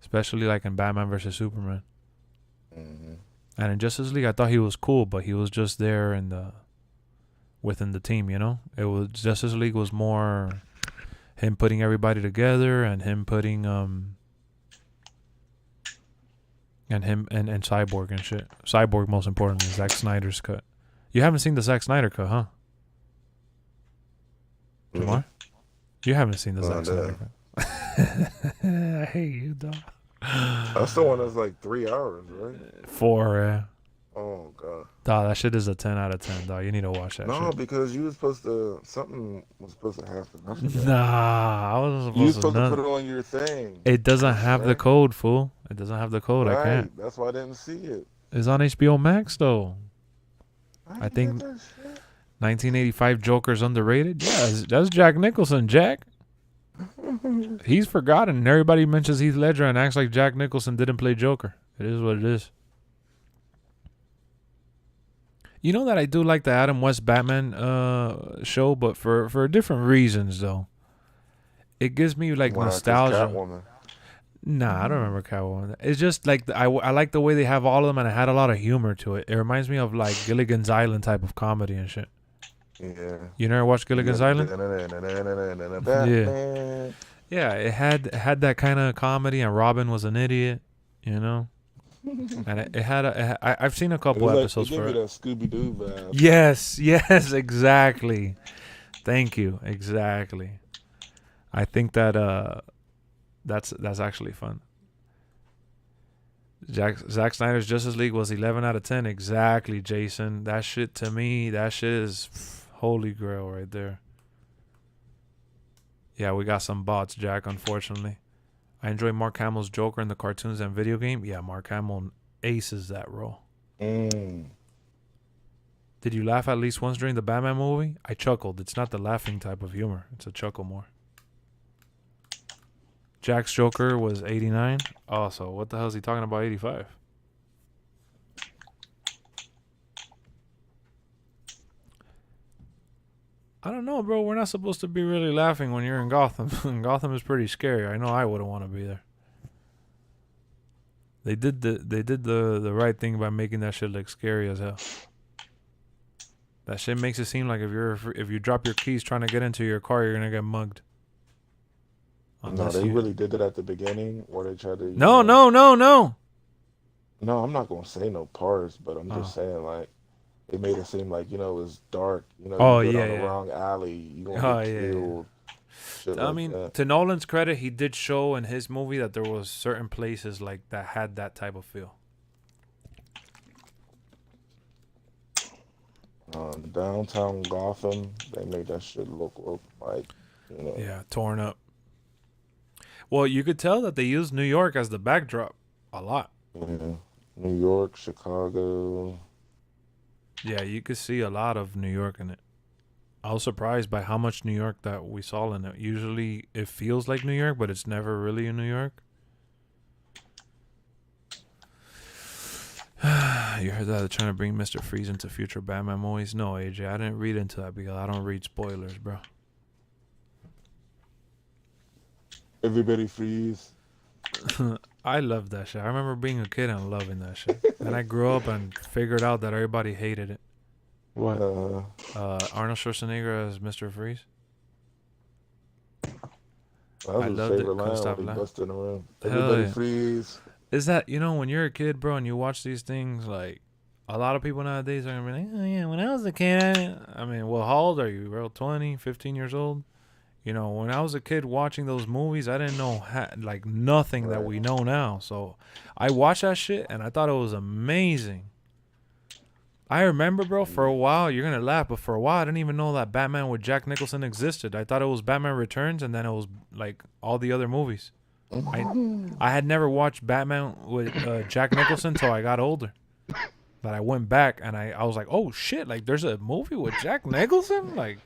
Especially like in Batman vs. Superman. Mm-hmm. And in Justice League, I thought he was cool, but he was just there within the team, you know? Justice League was more him putting everybody together, and him putting... And him and Cyborg and shit. Cyborg, most importantly, Zack Snyder's cut. You haven't seen the Zack Snyder cut, huh? Jamar? You haven't seen the Zack Snyder cut. I hate you, dog. That's the one that's like 3 hours, right? 4, Oh god. Dog, that shit is a 10 out of 10, dog. You need to watch that No, shit. because you was supposed to. Something was supposed to happen. I forgot. Nah, I wasn't You was supposed to supposed to know. put it on your thing. It doesn't On have the Shrek. code, fool. It doesn't have the code. I can't. Right. That's why I didn't see it. It's on HBO Max, though. I didn't think get that shit. 1985 Joker's underrated. Yeah, that's Jack Nicholson, Jack. He's forgotten. Everybody mentions Heath Ledger and acts like Jack Nicholson didn't play Joker. It is what it is. You know that I do like the Adam West Batman show, but for different reasons, though. It gives me, like, Why? 'Cause nostalgia. Catwoman. Nah, I don't remember Catwoman. It's just, like, I like the way they have all of them, and it had a lot of humor to it. It reminds me of, like, Gilligan's Island type of comedy and shit. Yeah. You never watched Gilligan's Island? Batman. Yeah, it had that kind of comedy, and Robin was an idiot, you know. And I've seen a couple episodes it for gave it. me that Scooby-Doo vibe. Yes, exactly. Thank you, exactly. I think that that's actually fun. Zack Snyder's Justice League was 11 out of 10. Exactly, Jason. That shit, to me, that shit is holy grail right there. Yeah, we got some bots, Jack, unfortunately. I enjoy Mark Hamill's Joker in the cartoons and video game. Yeah, Mark Hamill aces that role. Mm. Did you laugh at least once during the Batman movie? I chuckled. It's not the laughing type of humor. It's a chuckle more. Jack's Joker was 89. Oh, so what the hell is he talking about 85? I don't know, bro. We're not supposed to be really laughing when you're in Gotham. Gotham is pretty scary. I know I wouldn't want to be there. They did the right thing by making that shit look scary as hell. That shit makes it seem like if you drop your keys trying to get into your car, you're gonna get mugged. No, they really did it at the beginning, where they tried to. No. No, I'm not gonna say no parts, but I'm just saying, like, it made it seem like, it's dark. You go down the wrong alley, you gonna get killed. I mean, to Nolan's credit, he did show in his movie that there was certain places like that had that type of feel. Downtown Gotham, they made that shit look like, Yeah, torn up. Well, you could tell that they used New York as the backdrop a lot. Yeah. New York, Chicago. Yeah, you could see a lot of New York in it. I was surprised by how much New York that we saw in it. Usually it feels like New York, but it's never really in New York. You heard that they're trying to bring Mr. Freeze into future Batman movies? No, AJ, I didn't read into that because I don't read spoilers, bro. Everybody freeze. I love that shit. I remember being a kid and loving that shit. Then I grew up and figured out that everybody hated it. What? Arnold Schwarzenegger as Mr. Freeze. That was his loved it. favorite Couldn't line stop when he laughing. busted in the room. Hell Everybody yeah. freeze. Is that, when you're a kid, bro, and you watch these things, like, a lot of people nowadays are going to be like, oh, yeah, when I was a kid, I mean, well, how old are you, bro? 20, 15 years old? When I was a kid watching those movies, I didn't know, nothing that we know now. So I watched that shit, and I thought it was amazing. I remember, bro, for a while, you're going to laugh, but for a while, I didn't even know that Batman with Jack Nicholson existed. I thought it was Batman Returns, and then it was, like, all the other movies. I had never watched Batman with Jack Nicholson until I got older. But I went back, and I was like, oh, shit, like, there's a movie with Jack Nicholson? Like,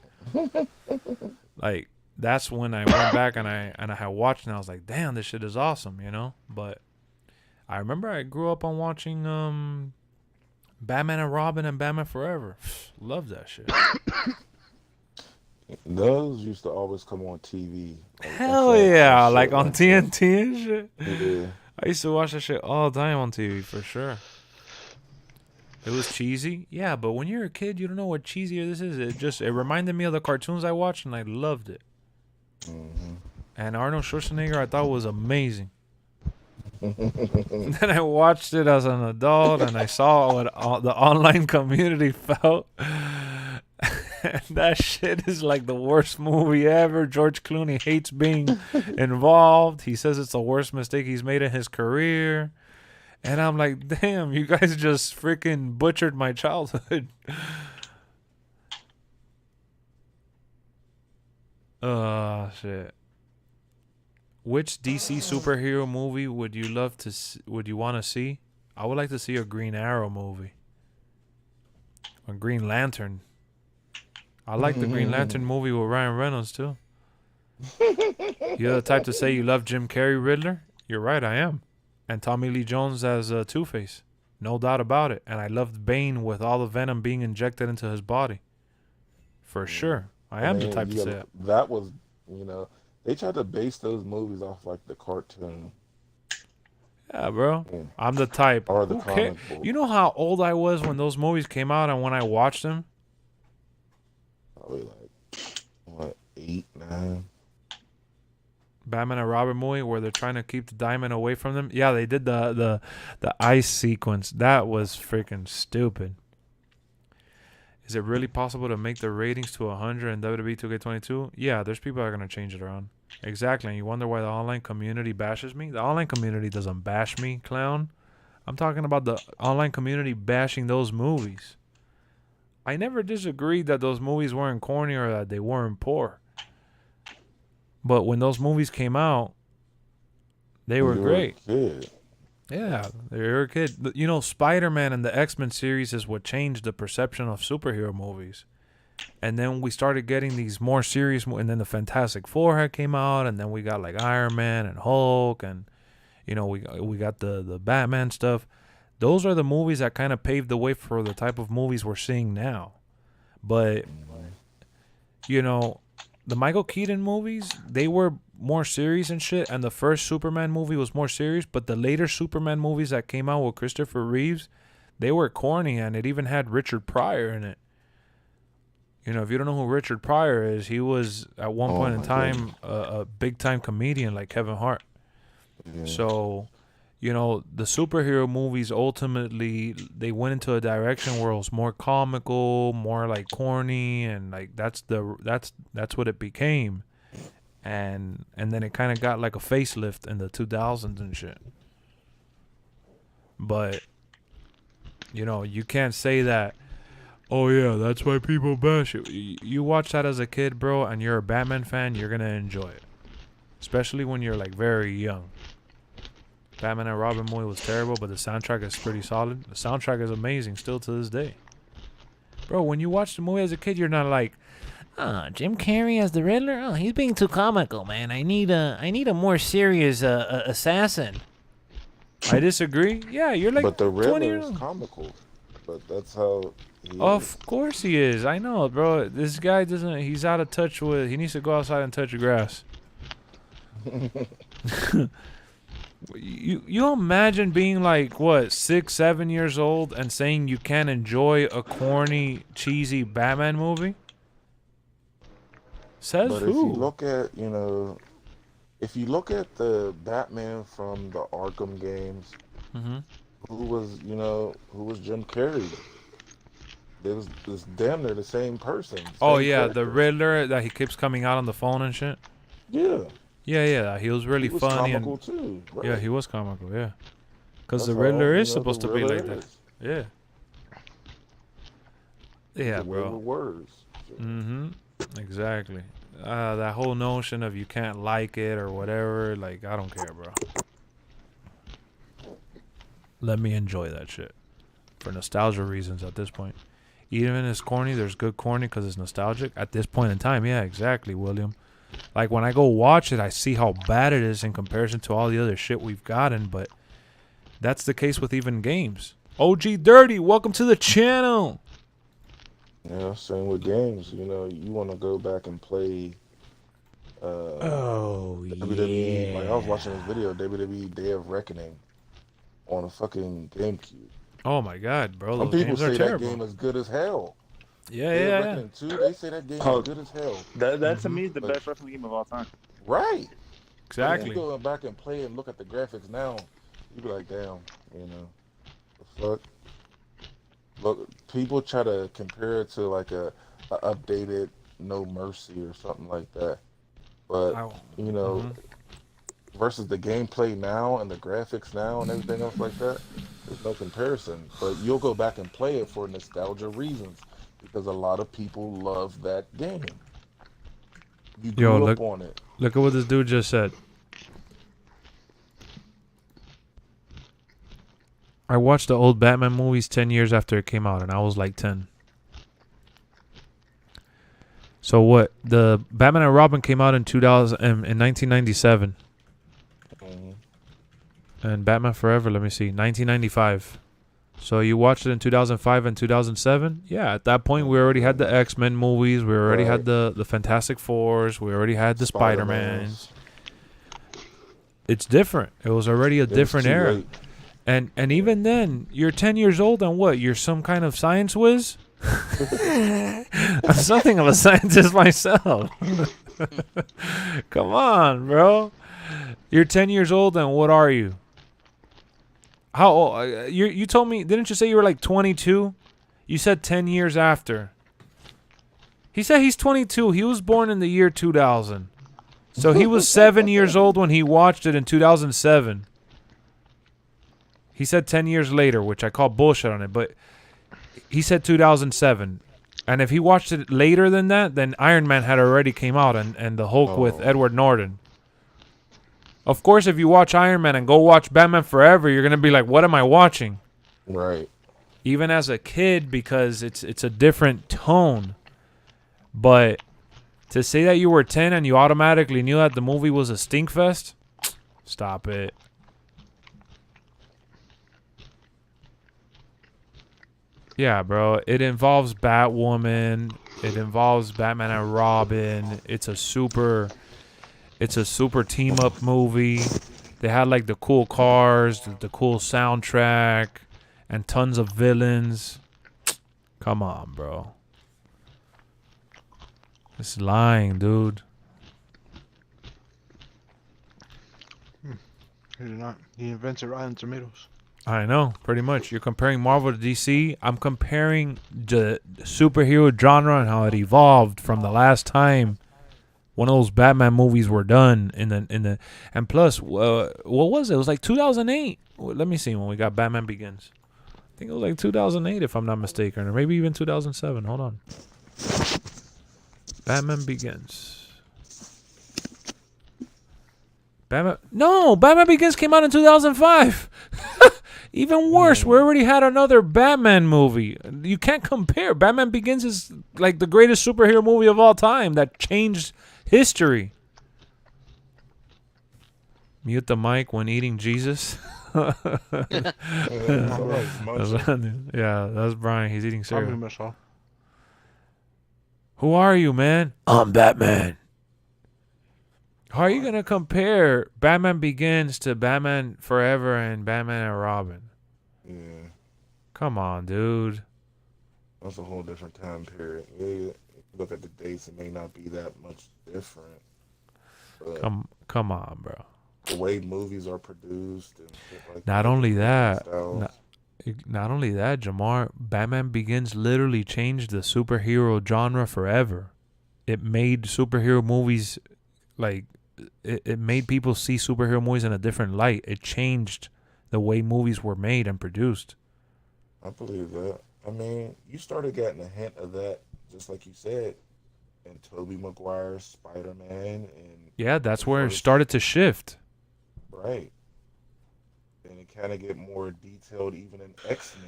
that's when I went back and I had watched, and I was like, damn, this shit is awesome, But I remember I grew up on watching Batman and Robin and Batman Forever. Love that shit. Those used to always come on TV. Hell yeah, like on TNT and shit. Yeah. I used to watch that shit all the time on TV, for sure. It was cheesy, yeah, but when you're a kid, you don't know what cheesy this is. It reminded me of the cartoons I watched, and I loved it. Mm-hmm. And Arnold Schwarzenegger, I thought was amazing. Then I watched it as an adult, and I saw what the online community felt. And that shit is like the worst movie ever. George Clooney hates being involved. He says it's the worst mistake he's made in his career. And I'm like, damn, you guys just freaking butchered my childhood. Shit. Which DC superhero movie would you love to would you want to see? I would like to see a Green Arrow movie. A Green Lantern. I like the Green Lantern movie with Ryan Reynolds too. You're the type to say you love Jim Carrey Riddler? You're right, I am. And Tommy Lee Jones as Two-Face. No doubt about it. And I loved Bane with all the venom being injected into his body. For sure. I am the type to say it. That was, they tried to base those movies off like the cartoon. Yeah, bro. I'm the type. Or the comic book. You know how old I was when those movies came out and when I watched them? Probably like, 8, 9. Batman and Robin movie where they're trying to keep the diamond away from them. Yeah, they did the ice sequence. That was freaking stupid. Is it really possible to make the ratings to 100 in WWE 2K22? Yeah, there's people that are going to change it around. Exactly. And you wonder why the online community bashes me? The online community doesn't bash me, clown. I'm talking about the online community bashing those movies. I never disagreed that those movies weren't corny or that they weren't poor. But when those movies came out, they were great. Yeah, they were a kid. You know, Spider-Man and the X-Men series is what changed the perception of superhero movies. And then we started getting these more serious, and then the Fantastic Four had came out, and then we got like Iron Man and Hulk, and you know we got the Batman stuff. Those are the movies that kind of paved the way for the type of movies we're seeing now. But you know, the Michael Keaton movies, they were more serious and shit, and the first Superman movie was more serious, but the later Superman movies that came out with Christopher Reeves, they were corny, and it even had Richard Pryor in it. You know, if you don't know who Richard Pryor is, he was at one point in time a big-time comedian like Kevin Hart. Yeah. So, you know, the superhero movies ultimately, they went into a direction where it was more comical, more like corny, and like that's what it became. And then it kind of got like a facelift in the 2000s and shit. But you know, you can't say that, oh yeah, that's why people bash it. You watch that as a kid, bro, and you're a Batman fan, you're gonna enjoy it. Especially when you're like very young. Batman and Robin movie was terrible, but the soundtrack is pretty solid. The soundtrack is amazing still to this day. Bro, when you watch the movie as a kid, you're not like, Jim Carrey as the Riddler? Oh, he's being too comical, man. I need a more serious assassin. I disagree. Yeah, you're like, but the Riddler is comical. But that's how he is. Of course he is. I know, bro. This guy doesn't. He's out of touch with. He needs to go outside and touch the grass. You imagine being like what 6, 7 years old and saying you can't enjoy a corny, cheesy Batman movie? Says but who? If you look at the Batman from the Arkham games, who was Jim Carrey? It was damn near the same person. Character. The Riddler that he keeps coming out on the phone and shit. Yeah. Yeah. He was really funny comical and too. Right? Yeah, he was comical. Yeah, because the Riddler is supposed to be like that. Yeah. Yeah, bro. Words. Exactly. That whole notion of you can't like it or whatever, like, I don't care, bro. Let me enjoy that shit. For nostalgia reasons at this point. Even if it's corny, there's good corny because it's nostalgic. At this point in time, yeah, exactly, William. Like, when I go watch it, I see how bad it is in comparison to all the other shit we've gotten, but that's the case with even games. OG Dirty, welcome to the channel. Yeah, same with games. You know, you want to go back and play WWE. Like, I was watching this video, WWE Day of Reckoning, on a fucking GameCube. Oh my god, bro. Some people say that game is good as hell. Yeah. Reckoning 2, they say that game is good as hell. That to me is the best wrestling game of all time. Right. Exactly. If you go back and play and look at the graphics now, you be like, damn, the fuck. Look, people try to compare it to like a updated No Mercy or something like that, but versus the gameplay now and the graphics now and everything else like that, there's no comparison. But you'll go back and play it for nostalgia reasons because a lot of people love that game. You Yo, grew up on it. look at what this dude just said. I watched the old Batman movies 10 years after it came out, and I was like 10. So what? The Batman and Robin came out in 1997. And Batman Forever, let me see, 1995. So you watched it in 2005 and 2007? Yeah, at that point we already had the X-Men movies. We already had the Fantastic Fours. We already had the Spider-Mans. It's different. It was already a different era. Late. And even then, you're 10 years old and what? You're some kind of science whiz? I'm something of a scientist myself. Come on, bro. You're 10 years old and what are you? How old? You told me, didn't you say you were like 22? You said 10 years after. He said he's 22. He was born in the year 2000. So he was 7 years old when he watched it in 2007. He said 10 years later, which I call bullshit on it, but he said 2007. And if he watched it later than that, then Iron Man had already came out and the Hulk with Edward Norton. Of course, if you watch Iron Man and go watch Batman Forever, you're going to be like, what am I watching? Right. Even as a kid, because it's a different tone. But to say that you were 10 and you automatically knew that the movie was a stinkfest, stop it. Yeah, bro. It involves Batwoman. It involves Batman and Robin. It's a super team up movie. They had like the cool cars, the cool soundtrack, and tons of villains. Come on, bro. It's lying, dude. He did not. He invented Rotten Tomatoes. I know, pretty much. You're comparing Marvel to DC. I'm comparing the superhero genre and how it evolved from the last time one of those Batman movies were done and plus, what was it? It was like 2008. Let me see when we got Batman Begins. I think it was like 2008 if I'm not mistaken, or maybe even 2007. Hold on. Batman Begins. Batman Begins came out in 2005. Even worse, we already had another Batman movie. You can't compare. Batman Begins is like the greatest superhero movie of all time that changed history. Mute the mic when eating Jesus. Yeah, that's Bryan. He's eating cereal. Who are you, man? I'm Batman. How are you going to compare Batman Begins to Batman Forever and Batman and Robin? Yeah. Come on, dude. That's a whole different time period. Yeah, you look at the dates, it may not be that much different. But Come on, bro. the way movies are produced and shit like that. Not only that, Jamar, Batman Begins literally changed the superhero genre forever. It made superhero movies, like, it made people see superhero movies in a different light. It changed the way movies were made and produced. I believe that. I mean, you started getting a hint of that, just like you said, in Tobey Maguire's Spider-Man. And yeah, that's where it started to shift. Right. And it kind of get more detailed even in X-Men.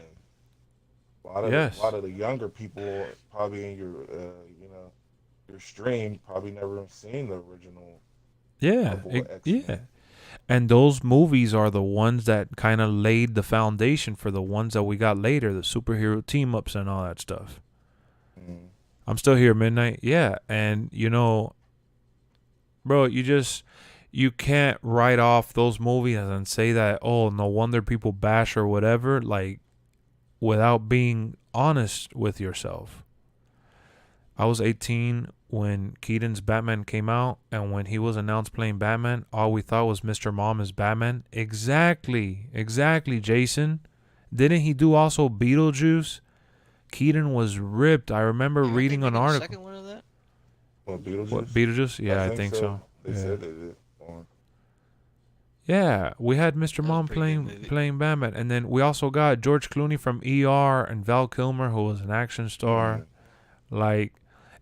A lot of the younger people probably in your stream probably never seen the original. Yeah. And those movies are the ones that kind of laid the foundation for the ones that we got later, the superhero team-ups and all that stuff. Mm. I'm still here, Midnight. Yeah, and, bro, you can't write off those movies and say that, oh, no wonder people bash or whatever, like, without being honest with yourself. I was 18 when Keaton's Batman came out, and when he was announced playing Batman, all we thought was Mr. Mom is Batman. Exactly, Jason. Didn't he do also Beetlejuice? Keaton was ripped. I remember reading an article. Second one of that? What, Beetlejuice? What, Beetlejuice? Yeah, I think so. They said they did. Yeah, we had Mr. That was a Mom pretty good movie. playing Batman, and then we also got George Clooney from ER and Val Kilmer, who was an action star. Like,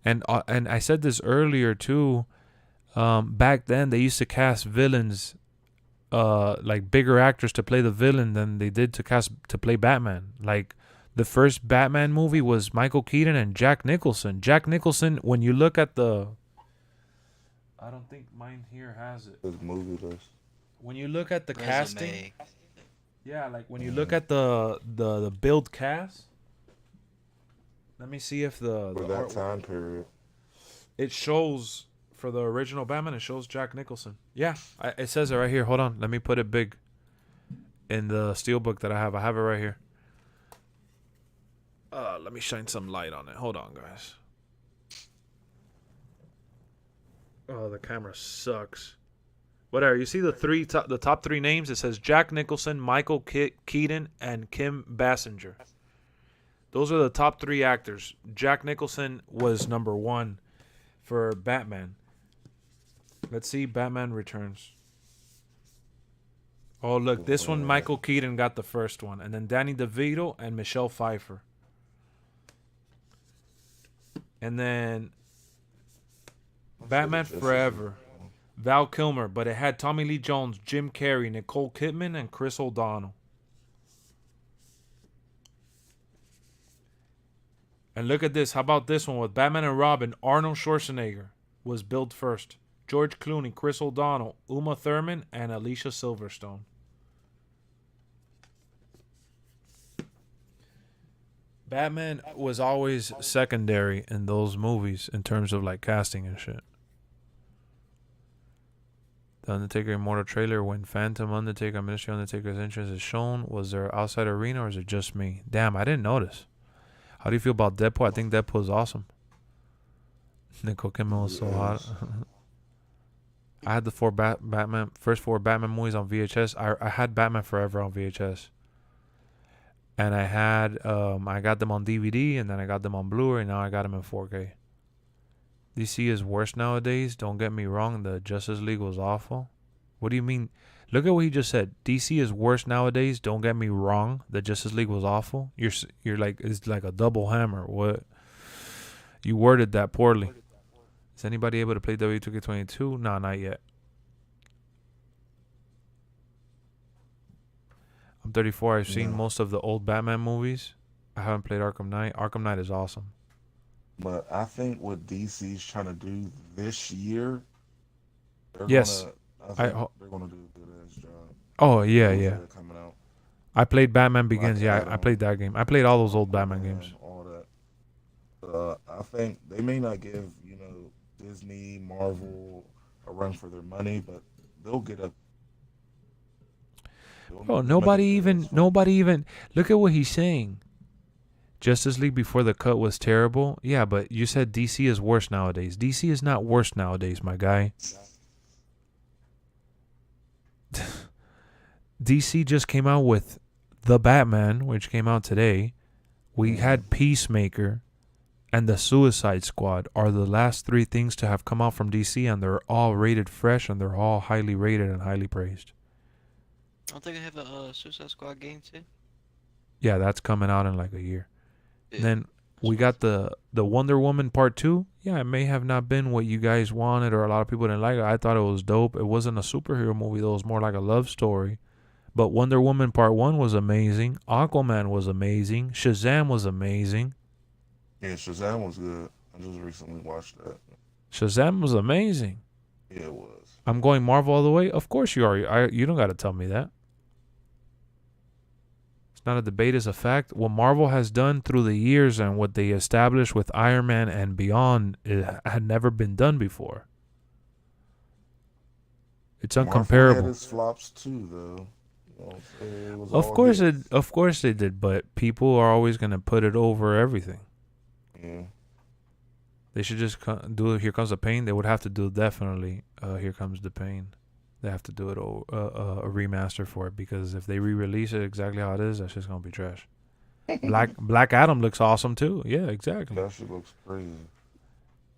and I said this earlier too. Back then they used to cast villains, like bigger actors to play the villain than they did to play Batman. Like, the first Batman movie was Michael Keaton and Jack Nicholson. Jack Nicholson, when you look at the, I don't think mine here has it. His movie list. When you look at the Resume. casting, yeah, like when you look at the build cast. Let me see if For the that time period. it shows for the original Batman. It shows Jack Nicholson. Yeah, it says it right here. Hold on, let me put it big in the steelbook that I have. I have it right here. Let me shine some light on it. Hold on, guys. Oh, the camera sucks. Whatever. You see the top three names? It says Jack Nicholson, Michael Keaton, and Kim Basinger. Those are the top three actors. Jack Nicholson was number one for Batman. Let's see Batman Returns. Oh, look. This one, Michael Keaton got the first one. And then Danny DeVito and Michelle Pfeiffer. And then Batman Forever. Val Kilmer. But it had Tommy Lee Jones, Jim Carrey, Nicole Kidman, and Chris O'Donnell. And look at this. How about this one with Batman and Robin? Arnold Schwarzenegger was billed first. George Clooney, Chris O'Donnell, Uma Thurman, and Alicia Silverstone. Batman was always secondary in those movies in terms of like casting and shit. The Undertaker Immortal trailer, when Phantom Undertaker, Ministry Undertaker's entrance is shown, was there outside arena or is it just me? Damn, I didn't notice. How do you feel about Deadpool? I think Deadpool is awesome. Nicole Kidman was so hot. I had the first four Batman movies on VHS. I had Batman Forever on VHS. And I got them on DVD, and then I got them on Blu-ray, and now I got them in 4K. DC is worse nowadays. Don't get me wrong. The Justice League was awful. What do you mean? Look at what he just said. DC is worse nowadays. Don't get me wrong. The Justice League was awful. You're like, it's like a double hammer. What? You worded that poorly. Is anybody able to play W2K22? No, not yet. I'm 34. I've seen most of the old Batman movies. I haven't played Arkham Knight. Arkham Knight is awesome. But I think what DC's trying to do this year, they're they're gonna do a good ass job. Oh yeah. Coming out. I played Batman Begins. Black Yeah, Adam, I played that game. I played all those old Batman games. All that. I think they may not give Disney, Marvel a run for their money, but they'll get a. Oh, nobody even look at what he's saying. Justice League before the cut was terrible. Yeah, but you said DC is worse nowadays. DC is not worse nowadays, my guy. DC just came out with The Batman, which came out today. We had Peacemaker and The Suicide Squad are the last three things to have come out from DC, and they're all rated fresh, and they're all highly rated and highly praised. I don't think I have a Suicide Squad game too. Yeah, that's coming out in like a year. Yeah. Then we got the Wonder Woman Part 2. Yeah, it may have not been what you guys wanted or a lot of people didn't like it. I thought it was dope. It wasn't a superhero movie, though. It was more like a love story. But Wonder Woman Part 1 was amazing. Aquaman was amazing. Shazam was amazing. Yeah, Shazam was good. I just recently watched that. Shazam was amazing. Yeah, it was. I'm going Marvel all the way? Of course you are. You don't got to tell me that. It's not a debate, it's a fact. What Marvel has done through the years and what they established with Iron Man and beyond, it had never been done before. It's uncomparable. Marvel had its flops too, though. Of course they did, but people are always going to put it over everything. Yeah. They should just do Here Comes the Pain. They would have to do definitely Here Comes the Pain. They have to do it a remaster for it, because if they re-release it exactly how it is, that's just going to be trash. Black Adam looks awesome too. Yeah, exactly. That shit looks crazy.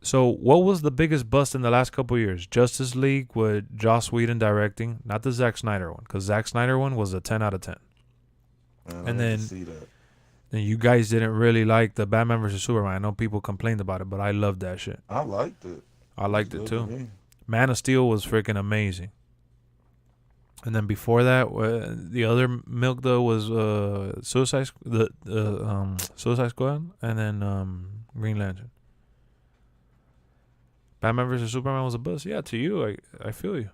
So what was the biggest bust in the last couple of years? Justice League with Joss Whedon directing, not the Zack Snyder one, because Zack Snyder one was a 10 out of 10. Man, And I then, didn't see that. then you guys didn't really like the Batman versus Superman. I know people complained about it, but I loved that shit. I liked it. I liked it was too. good to me. Man of Steel was freaking amazing. And then before that, the other milk though was Suicide Squad, and then Green Lantern. Batman vs Superman was a bust. Yeah, to you, I feel you.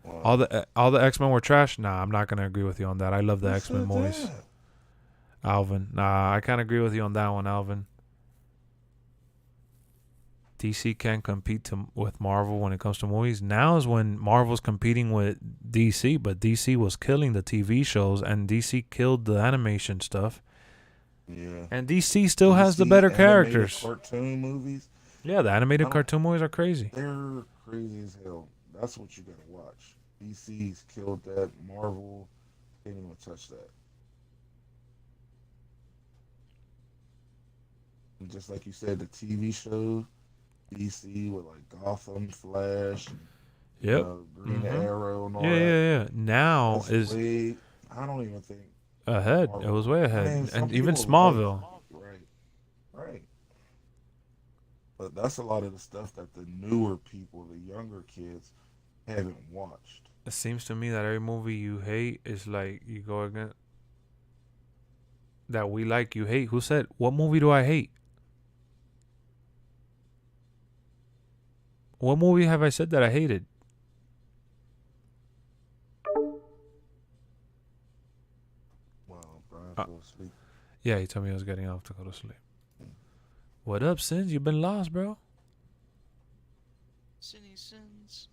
Wow. All the X-Men were trash. Nah, I'm not gonna agree with you on that. I love the Who X-Men said movies. that? Alvin, nah, I can't agree with you on that one, Alvin. DC can't compete with Marvel when it comes to movies. Now is when Marvel's competing with DC, but DC was killing the TV shows and DC killed the animation stuff. Yeah. And DC still has the DC better animated characters. Cartoon movies, Yeah, the animated cartoon movies are crazy. they're crazy as hell. That's what you gotta watch. DC's killed that. Marvel can't even touch that. And just like you said, the TV show, DC with like Gotham, Flash, Yep. Green Arrow, and all Yeah, that. yeah, yeah. Now That's is way, I don't even think ahead. It was way ahead. I mean, some And even people Smallville. Right. But that's a lot of the stuff that the newer people, the younger kids, haven't watched. It seems to me that every movie you hate is like you go against that we like you hate. Who said what movie do I hate? What movie have I said that I hated? Wow, Bryan fell asleep. Yeah, he told me I was getting off to go to sleep. What up, Sins? You've been lost, bro. Sinny sins.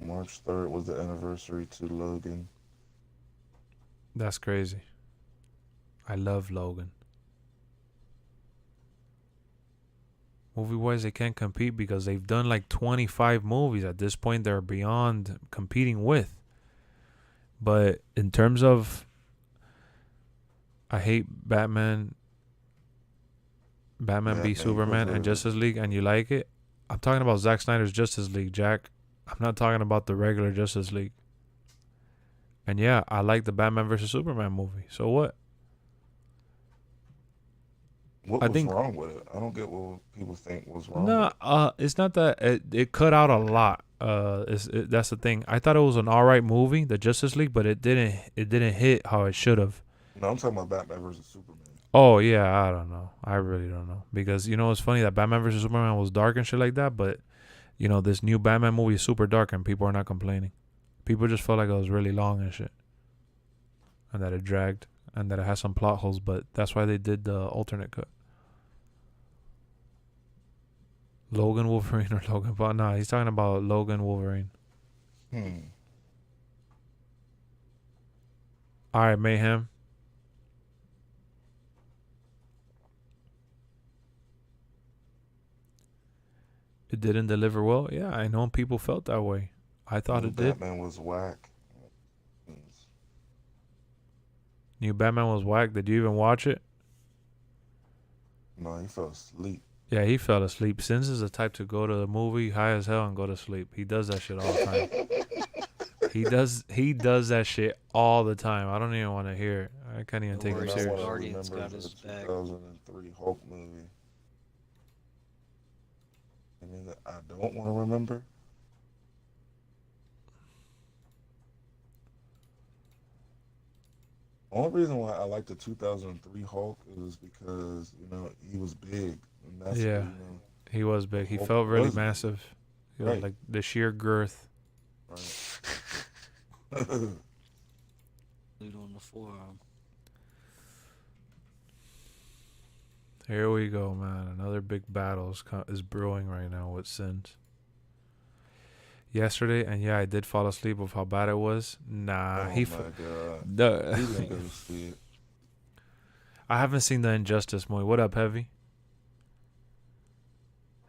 March 3rd was the anniversary to Logan. That's crazy. I love Logan. Movie-wise, they can't compete because they've done like 25 movies. At this point, they're beyond competing with. But in terms of, I hate Batman v Superman and Justice League, and you like it. I'm talking about Zack Snyder's Justice League, Jack. I'm not talking about the regular Justice League. And yeah, I like the Batman versus Superman movie. So what? What I was think- wrong with it? I don't get what people think was wrong. No, with it's not that it cut out a lot. That's the thing. I thought it was an alright movie, the Justice League, but it didn't hit how it should have. it. No, I'm talking about Batman versus Superman. Oh yeah, I don't know. I really don't know because it's funny that Batman versus Superman was dark and shit like that, but this new Batman movie is super dark and people are not complaining. People just felt like it was really long and shit, and that it dragged and that it has some plot holes. But that's why they did the alternate cut. Logan Wolverine or Logan Paul? Nah, he's talking about Logan Wolverine. All right, Mayhem. It didn't deliver well. Yeah, I know people felt that way. I thought it did. Batman was whack. New Batman was whack. Did you even watch it? No, he fell asleep. Yeah, he fell asleep. Sins is the type to go to the movie high as hell and go to sleep. He does that shit all the time. He does that shit all the time. I don't even want to hear it. I can't even take him worries. serious. Guardians got his back. 2003 Hulk movie. I mean, I don't want to remember. Only reason why I like the 2003 Hulk is because he was big, and that's Yeah. He was big. He Hulk felt really was big. massive. He was Right. like the sheer girth. Right. Dude on the forearm. Here we go, man. Another big battle is brewing right now with Sins. Yesterday, and yeah, I did fall asleep with how bad it was. Nah, Oh my god. the He didn't go to see it. I haven't seen the Injustice movie. What up, Heavy?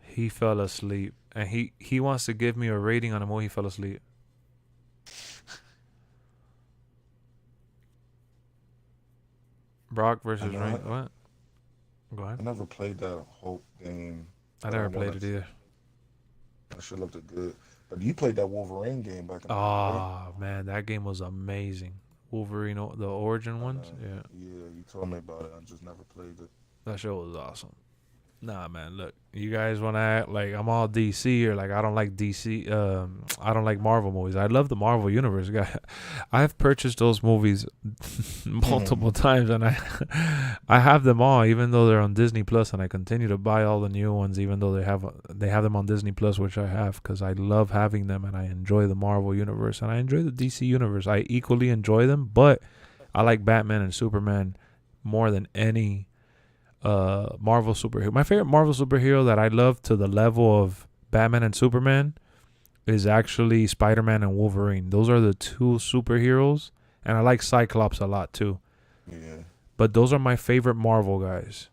He fell asleep, and he wants to give me a rating on a movie. He fell asleep. Brock versus know, Reigns. What? Go ahead. I never played that Hulk game. I but never played wanted it to. either. That shit looked good. But you played that Wolverine game back in the day, right? Oh man, that game was amazing. Wolverine, the origin I ones. know. Yeah, Yeah, you told me about it. I just never played it. that show was awesome. Nah, man, look, you guys want to act like I'm all DC or like I don't like DC. I don't like Marvel movies. I love the Marvel universe, guy. I've purchased those movies multiple times, and I have them all, even though they're on Disney Plus, and I continue to buy all the new ones, even though they have them on Disney Plus, which I have, because I love having them, and I enjoy the Marvel universe, and I enjoy the DC universe. I equally enjoy them, but I like Batman and Superman more than any Marvel superhero. My favorite Marvel superhero that I love to the level of Batman and Superman is actually Spider-Man and Wolverine. Those are the two superheroes, and I like Cyclops a lot too. Yeah. But those are my favorite Marvel guys.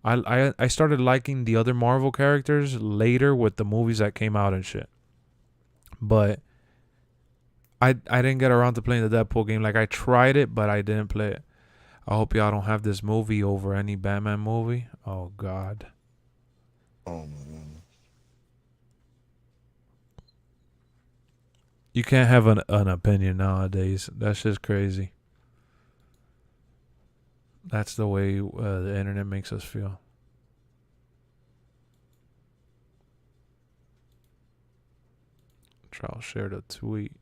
I started liking the other Marvel characters later with the movies that came out and shit. But I didn't get around to playing the Deadpool game. Like I tried it, but I didn't play it. I hope y'all don't have this movie over any Batman movie. Oh, God. Oh, man. You can't have an opinion nowadays. That's just crazy. That's the way the internet makes us feel. I'll share the tweet.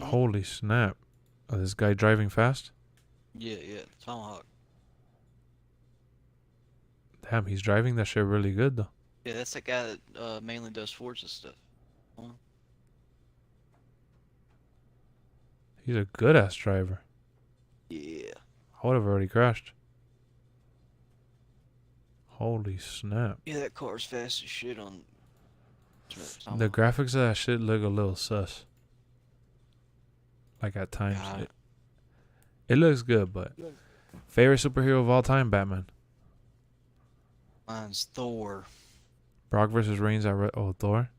Holy snap. Oh, this guy driving fast? Yeah, Tomahawk. Damn, he's driving that shit really good, though. Yeah, that's that guy that mainly does Forza stuff. He's a good-ass driver. Yeah. I would have already crashed. Holy snap. Yeah, that car's fast as shit on The graphics of that shit look a little sus. Like at times. God. It looks good, but favorite superhero of all time, Batman. Mine's Thor. Brock versus Reigns at Thor.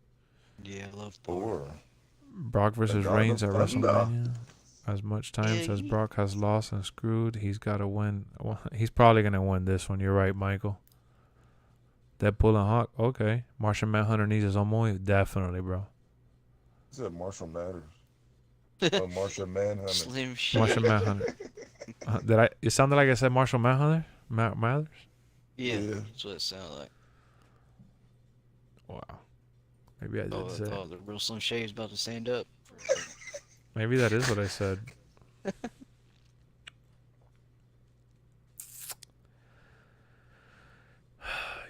Yeah, I love Thor. Brock versus God Reigns at of Thunder. WrestleMania. As much times as Brock has lost and screwed, he's got to win. Well, he's probably gonna win this one. You're right, Michael. Deadpool and Hawk. Okay. Martian Manhunter needs his own movie. Definitely, bro. He said Marshall Matters. Martial Manhunter. Slim shit. Martian Manhunter. It sounded like I said Martial Manhunter? Mathers? Yeah, Yeah. that's what it sounded like. Wow. Maybe I did Oh, I say. thought the real Slim Shady's about to stand up. Maybe that is what I said. You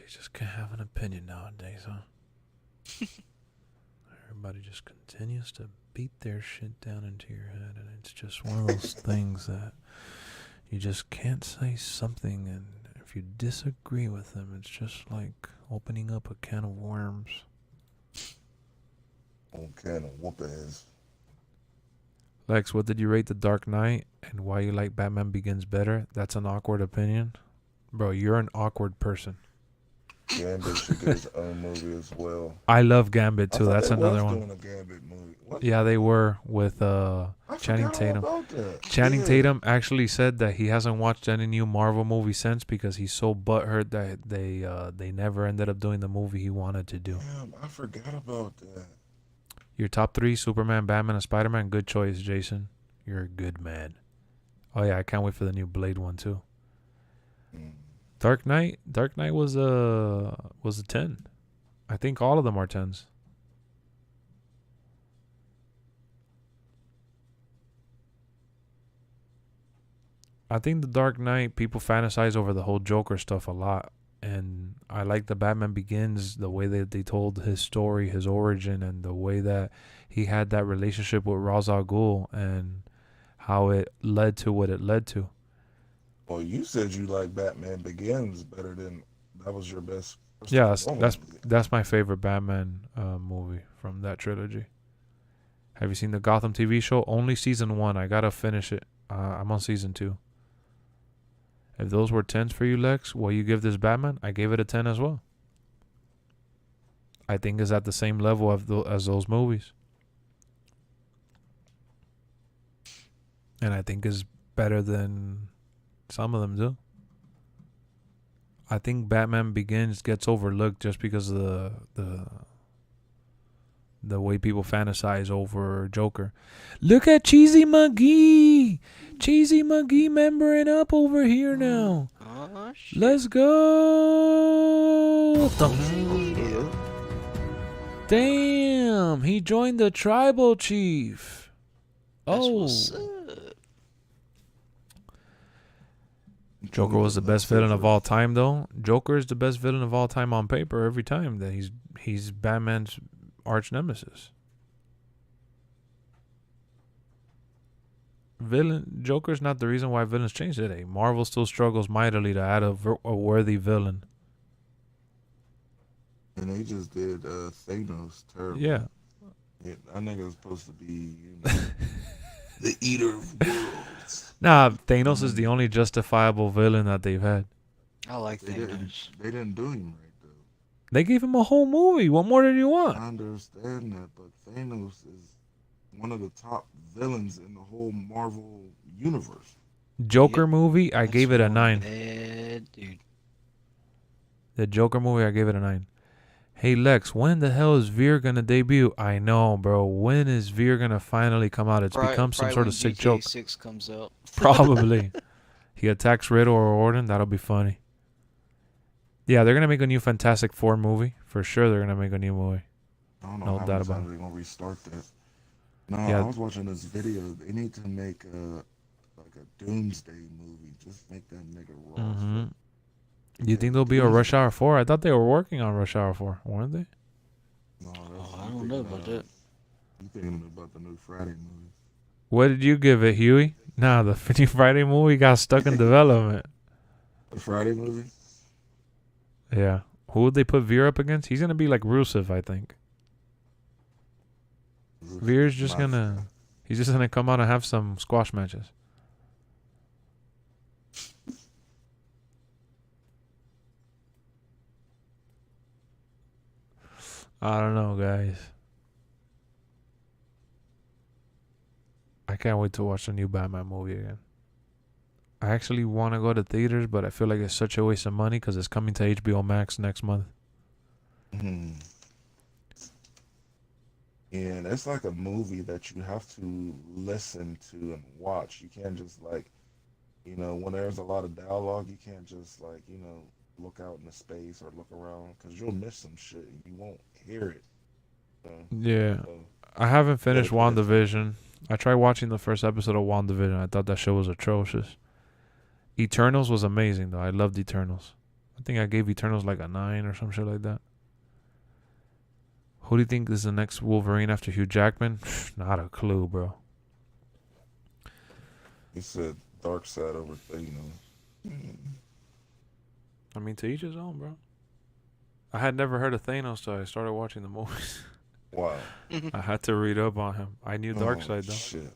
just can't have an opinion nowadays, huh? Everybody just continues to beat their shit down into your head, and it's just one of those things that you just can't say something, and if you disagree with them, it's just like opening up a can of worms. Oh, can of whoop-ass. Lex, what did you rate The Dark Knight, and why you like Batman Begins better? That's an awkward opinion. Bro, you're an awkward person. Gambit should get his own movie as well. I love Gambit too. I thought That's they another was one. doing a Gambit movie. What? Yeah, they were with I Channing forgot all Tatum. about that. Channing Yeah. Tatum actually said that he hasn't watched any new Marvel movie since because he's so butthurt that they never ended up doing the movie he wanted to do. Damn, I forgot about that. Your top three: Superman, Batman, and Spider-Man. Good choice, Jason. You're a good man. Oh yeah, I can't wait for the new Blade one too. Mm. Dark Knight was a 10. I think all of them are 10s. I think the Dark Knight, people fantasize over the whole Joker stuff a lot, and I like the Batman Begins, the way that they told his story, his origin, and the way that he had that relationship with Ra's al Ghul and how it led to what it led to. Well, you said you like Batman Begins better than that was your best. Yeah, that's my favorite Batman movie from that trilogy. Have you seen the Gotham TV show? Only season 1. I gotta finish it. I'm on season 2. If those were 10s for you, Lex, what you give this Batman? I gave it a 10 as well. I think is at the same level as those movies. And I think is better than some of them do. I think Batman Begins gets overlooked just because of the way people fantasize over Joker. Look at Cheesy McGee. Cheesy McGee membering up over here now. Oh, shit. Let's go. Damn, he joined the tribal chief. That's Oh, what's up. Joker was the best villain of all time, though. Joker is the best villain of all time on paper every time that he's Batman's arch nemesis. Joker's not the reason why villains change today. Marvel still struggles mightily to add a worthy villain. And they just did Thanos terrible. Yeah. That nigga was supposed to be, the eater of worlds. Nah, Thanos is the only justifiable villain that they've had. I like They Thanos. didn't do him right though. They gave him a whole movie. What more did you want? I understand that, but Thanos is one of the top villains in the whole Marvel universe. Joker movie, I gave it a 9. Bad dude. The Joker movie, I gave it a 9. Hey Lex, when the hell is Veer gonna debut? I know, bro. When is Veer gonna finally come out? It's become some sort of sick joke. 6 comes out. Probably. He attacks Riddle or Orton. That'll be funny. Yeah, they're gonna make a new Fantastic Four movie for sure. They're gonna make a new movie. I don't know No how doubt much about it. they're gonna restart that. No, Yeah. I was watching this video. They need to make a Doomsday movie. Just make that nigga raw. Mm-hmm. Do you think there'll be a Rush Hour 4? I thought they were working on Rush Hour 4, weren't they? No, Oh, I don't know about that. You thinking about the new Friday movie? What did you give it, Huey? Nah, the new Friday movie got stuck in development. The Friday movie? Yeah. Who would they put Veer up against? He's gonna be like Rusev, I think. Veer's just gonna... He's just gonna come out and have some squash matches. I don't know, guys. I can't wait to watch the new Batman movie again. I actually want to go to theaters, but I feel like it's such a waste of money because it's coming to HBO Max next month. Hmm. Yeah, that's like a movie that you have to listen to and watch. You can't just when there's a lot of dialogue, you can't just look out into space or look around because you'll miss some shit and you won't hear it. Yeah. So, I haven't finished Yeah, WandaVision. I tried watching the first episode of WandaVision. I thought that show was atrocious. Eternals was amazing, though. I loved Eternals. I think I gave Eternals like a 9 or some shit like that. Who do you think is the next Wolverine after Hugh Jackman? Not a clue, bro. he said Dark Side over Thanos. I mean, to each his own, bro. I had never heard of Thanos till I started watching the movies. Wow. I had to read up on him. I knew Darkseid, though. Shit.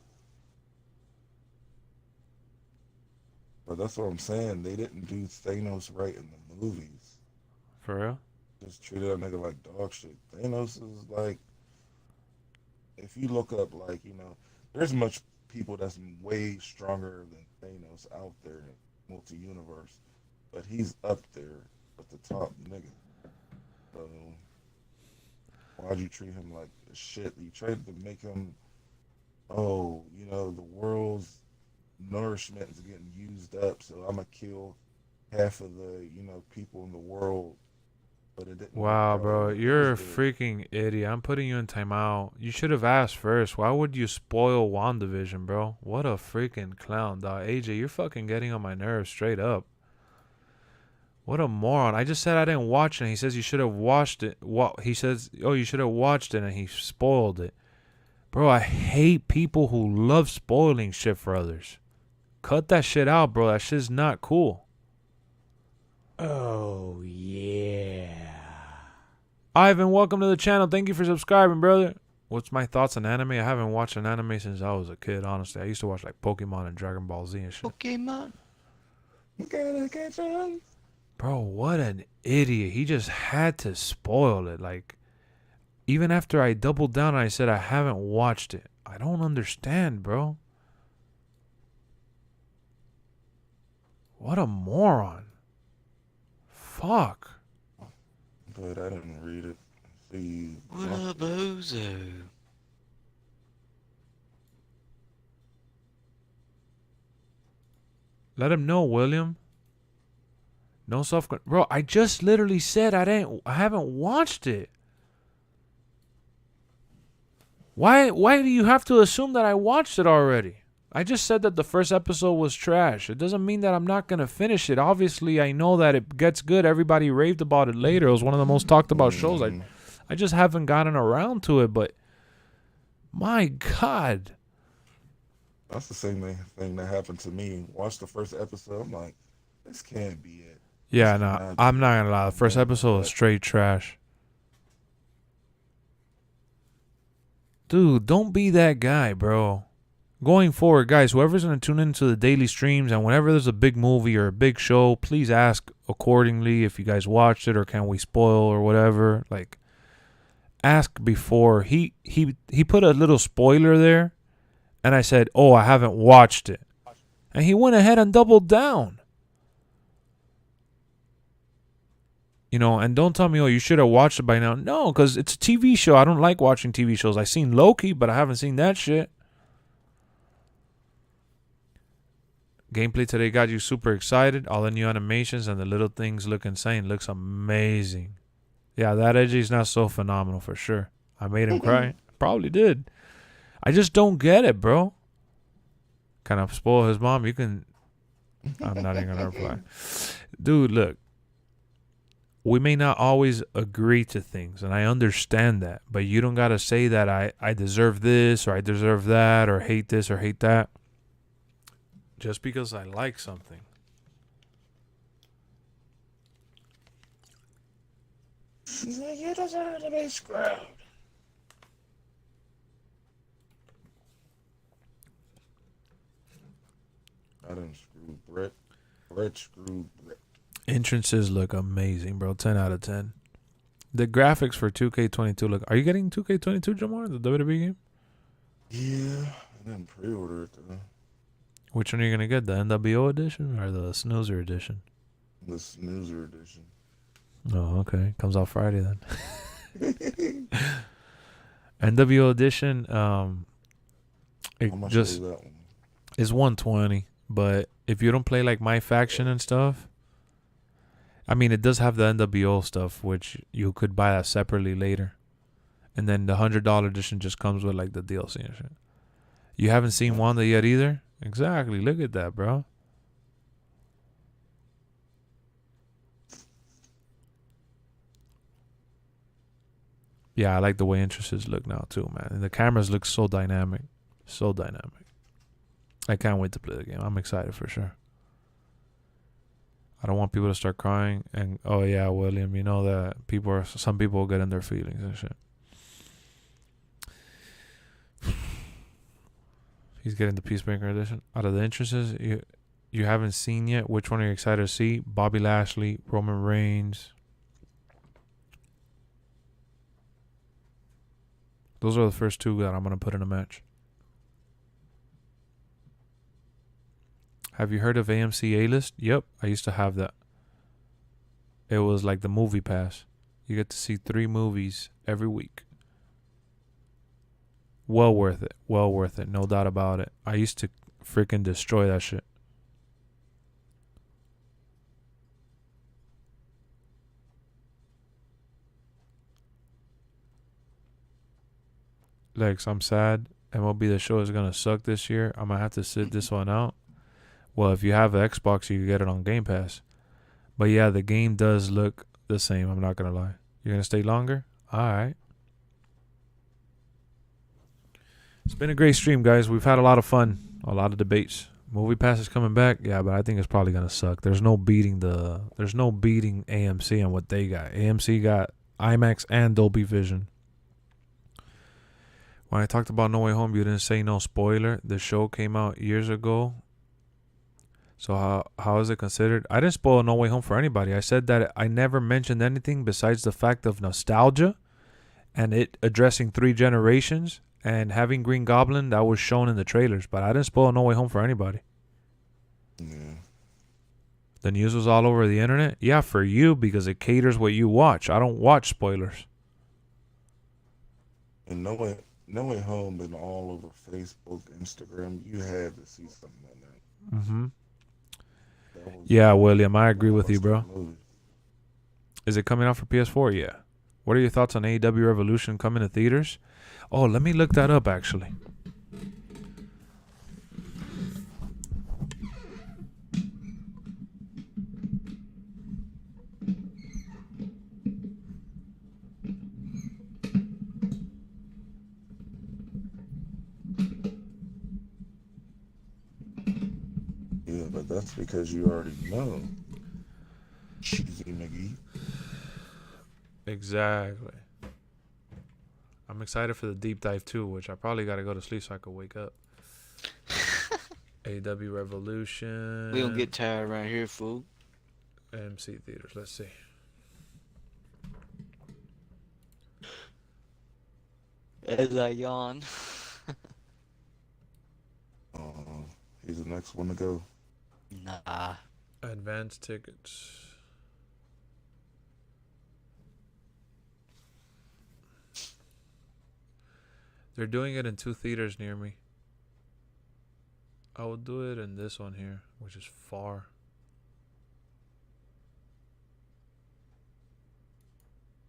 But that's what I'm saying. They didn't do Thanos right in the movies. For real? Just treated that nigga like dog shit. Thanos is like, if you look up, there's much people that's way stronger than Thanos out there in multi-universe. But he's up there with the top nigga. So, why'd you treat him like shit? You tried to make him, the world's nourishment is getting used up, so I'm going to kill half of the, people in the world. But it didn't. Wow, bro. It You're a was good. freaking idiot. I'm putting you in timeout. You should have asked first. Why would you spoil WandaVision, bro? What a freaking clown, dog. AJ, you're fucking getting on my nerves straight up. What a moron. I just said I didn't watch it. He says you should have watched it. He says, you should have watched it, and he spoiled it. Bro, I hate people who love spoiling shit for others. Cut that shit out, bro. That shit's not cool. Oh, yeah. Ivan, welcome to the channel. Thank you for subscribing, brother. What's my thoughts on anime? I haven't watched an anime since I was a kid, honestly. I used to watch like Pokemon and Dragon Ball Z and shit. Pokemon. Gotta catch on. Bro, what an idiot. He just had to spoil it. Like, Even after I doubled down and I said I haven't watched it. I don't understand, bro. What a moron. Fuck. But I didn't read it. See, What a bozo. Let him know, William. No self, bro. I just literally said I haven't watched it. Why do you have to assume that I watched it already? I just said that the first episode was trash. It doesn't mean that I'm not going to finish it. Obviously, I know that it gets good. Everybody raved about it later. It was one of the most talked about shows. I just haven't gotten around to it, but my God. That's the same thing that happened to me. Watched the first episode. I'm like, this can't be it. Yeah, no, I'm not going to lie. The first episode was straight trash. Dude, don't be that guy, bro. Going forward, guys, whoever's going to tune into the daily streams and whenever there's a big movie or a big show, please ask accordingly if you guys watched it or can we spoil or whatever. Like, ask before. He put a little spoiler there, and I said, oh, I haven't watched it. And he went ahead and doubled down. You know, and don't tell me, oh, you should have watched it by now. No, because it's a TV show. I don't like watching TV shows. I've seen Loki, but I haven't seen that shit. Gameplay today got you super excited. All the new animations and the little things look insane. Looks amazing. Yeah, that Edgy's not so phenomenal for sure. I made him cry. Probably did. I just don't get it, bro. Kind of spoil his mom. You can... I'm not even going to reply. Dude, look. We may not always agree to things, and I understand that. But you don't got to say that I deserve this or I deserve that or hate this or hate that. Just because I like something. You deserve to be screwed. I done screwed Brett. Brett screwed Brett. Entrances look amazing, bro. 10 out of 10. The graphics for 2K22 look... Are you getting 2K22, Jamar? The WWE game? Yeah, I didn't pre-order it though. Which one are you going to get? The NWO edition or the Snoozer edition? The Snoozer edition. Oh, okay. Comes out Friday then. NWO edition, it How much just is that one? is 120. But if you don't play like My Faction and stuff, I mean, it does have the NWO stuff, which you could buy that separately later. And then the $100 edition just comes with like the DLC and shit. You haven't seen Wanda yet either? Exactly. Look at that, bro. Yeah, I like the way entrances look now too, man. And the cameras look so dynamic. So dynamic. I can't wait to play the game. I'm excited for sure. I don't want people to start crying and, oh yeah, William, you know that some people will get in their feelings and shit. He's getting the Peacemaker edition. Out of the entrances you haven't seen yet, which one are you excited to see? Bobby Lashley, Roman Reigns. Those are the first two that I'm going to put in a match. Have you heard of AMC A-List? Yep, I used to have that. It was like the movie pass. You get to see 3 movies every week. Well worth it. Well worth it. No doubt about it. I used to freaking destroy that shit. Lex, I'm sad. MLB The Show is going to suck this year. I'm going to have to sit this one out. Well, if you have an Xbox, you can get it on Game Pass. But yeah, the game does look the same. I'm not going to lie. You're going to stay longer? All right. It's been a great stream, guys. We've had a lot of fun. A lot of debates. Movie Pass is coming back. Yeah, but I think it's probably going to suck. There's no beating AMC and what they got. AMC got IMAX and Dolby Vision. When I talked about No Way Home, you didn't say no spoiler. The show came out years ago. So how is it considered? I didn't spoil No Way Home for anybody. I said that I never mentioned anything besides the fact of nostalgia and it addressing 3 generations and having Green Goblin, that was shown in the trailers. But I didn't spoil No Way Home for anybody. Yeah. The news was all over the internet. Yeah, for you, because it caters what you watch. I don't watch spoilers. And No Way Home been all over Facebook, Instagram. You had to see something like that. Mm-hmm. Yeah, William, I agree with you, bro. Movie. Is it coming out for PS4? Yeah. What are your thoughts on AEW Revolution coming to theaters? Oh, let me look that up, actually. Yeah, but that's because you already know. Cheesy McGee. Exactly. I'm excited for the deep dive too, which I probably got to go to sleep so I can wake up. AEW Revolution. We don't get tired around here, fool. AMC theaters. Let's see. As I yawn. He's the next one to go. Nah. Advanced tickets. They're doing it in 2 theaters near me. I will do it in this one here, which is far.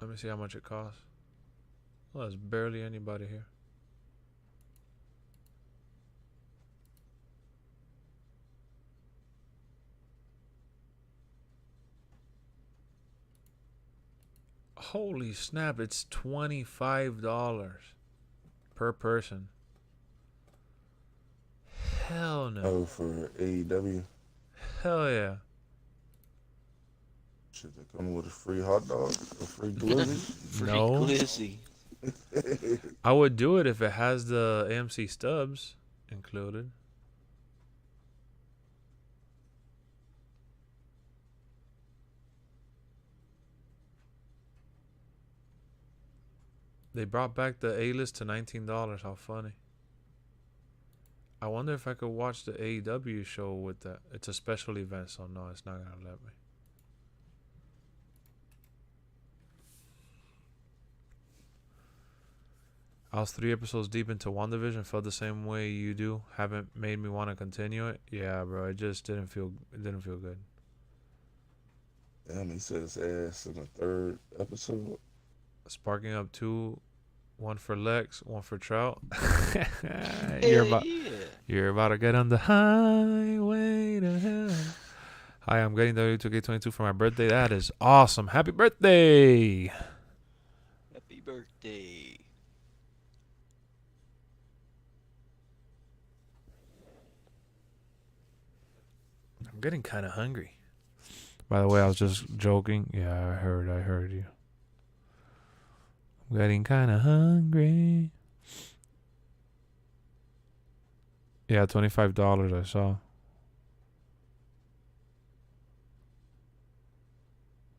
Let me see how much it costs. Well, there's barely anybody here. Holy snap, it's $25 per person. Hell no. Oh, for AEW. Hell yeah. Should they come with a free hot dog? A free glizzy? Free No. glizzy. I would do it if it has the AMC stubs included. They brought back the A-list to $19. How funny. I wonder if I could watch the AEW show with that. It's a special event, so no, it's not going to let me. I was 3 episodes deep into WandaVision. Felt the same way you do. Haven't made me want to continue it. Yeah, bro. It just didn't feel good. Damn, he said his ass in the 3rd episode. Sparking up 2, 1 for Lexx, 1 for Trout. You're about to get on the highway to hell. Hi, I'm getting W2K22 for my birthday. That is awesome. Happy birthday. Happy birthday. I'm getting kind of hungry. By the way, I was just joking. Yeah, I heard you. I'm getting kind of hungry. Yeah, $25 I saw.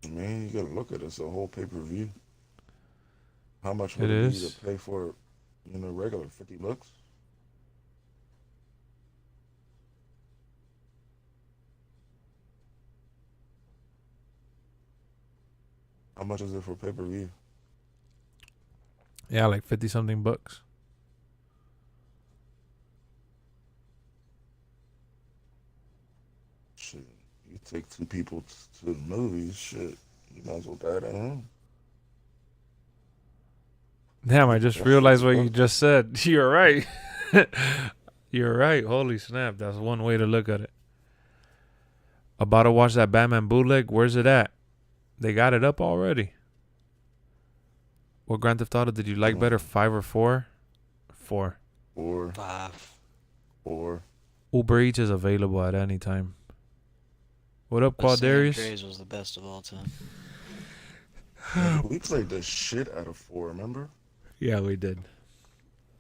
Man, you gotta look at it. It's a whole pay-per-view. How much would It it be is. to pay for, regular $50? How much is it for pay-per-view? Yeah, like 50 something bucks. Shit, you take 2 people to the movies, shit, you might as well die at home. Damn, I just realized what you just said. You're right. You're right. Holy snap. That's one way to look at it. About to watch that Batman bootleg. Where's it at? They got it up already. What Grand Theft Auto did you like better, 5 or 4? 4. 4. 5. 4. Uber Eats is available at any time. What up, Quadarius? San Andreas was the best of all time. We played the shit out of 4, remember? Yeah, we did.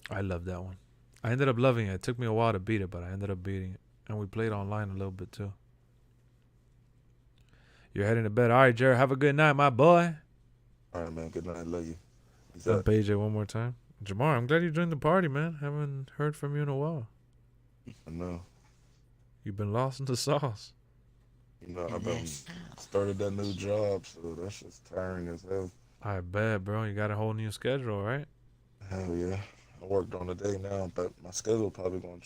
I love that one. I ended up loving it. It took me a while to beat it, but I ended up beating it. And we played online a little bit too. You're heading to bed. All right, Jared. Have a good night, my boy. All right, man. Good night. Love you. Up AJ one more time. Jamar, I'm glad you joined the party, man. Haven't heard from you in a while. I know. You've been lost in the sauce. You know, I've been started that new job, so that's just tiring as hell. I bet, bro. You got a whole new schedule, right? Hell yeah. I work during the day now, but my schedule probably gonna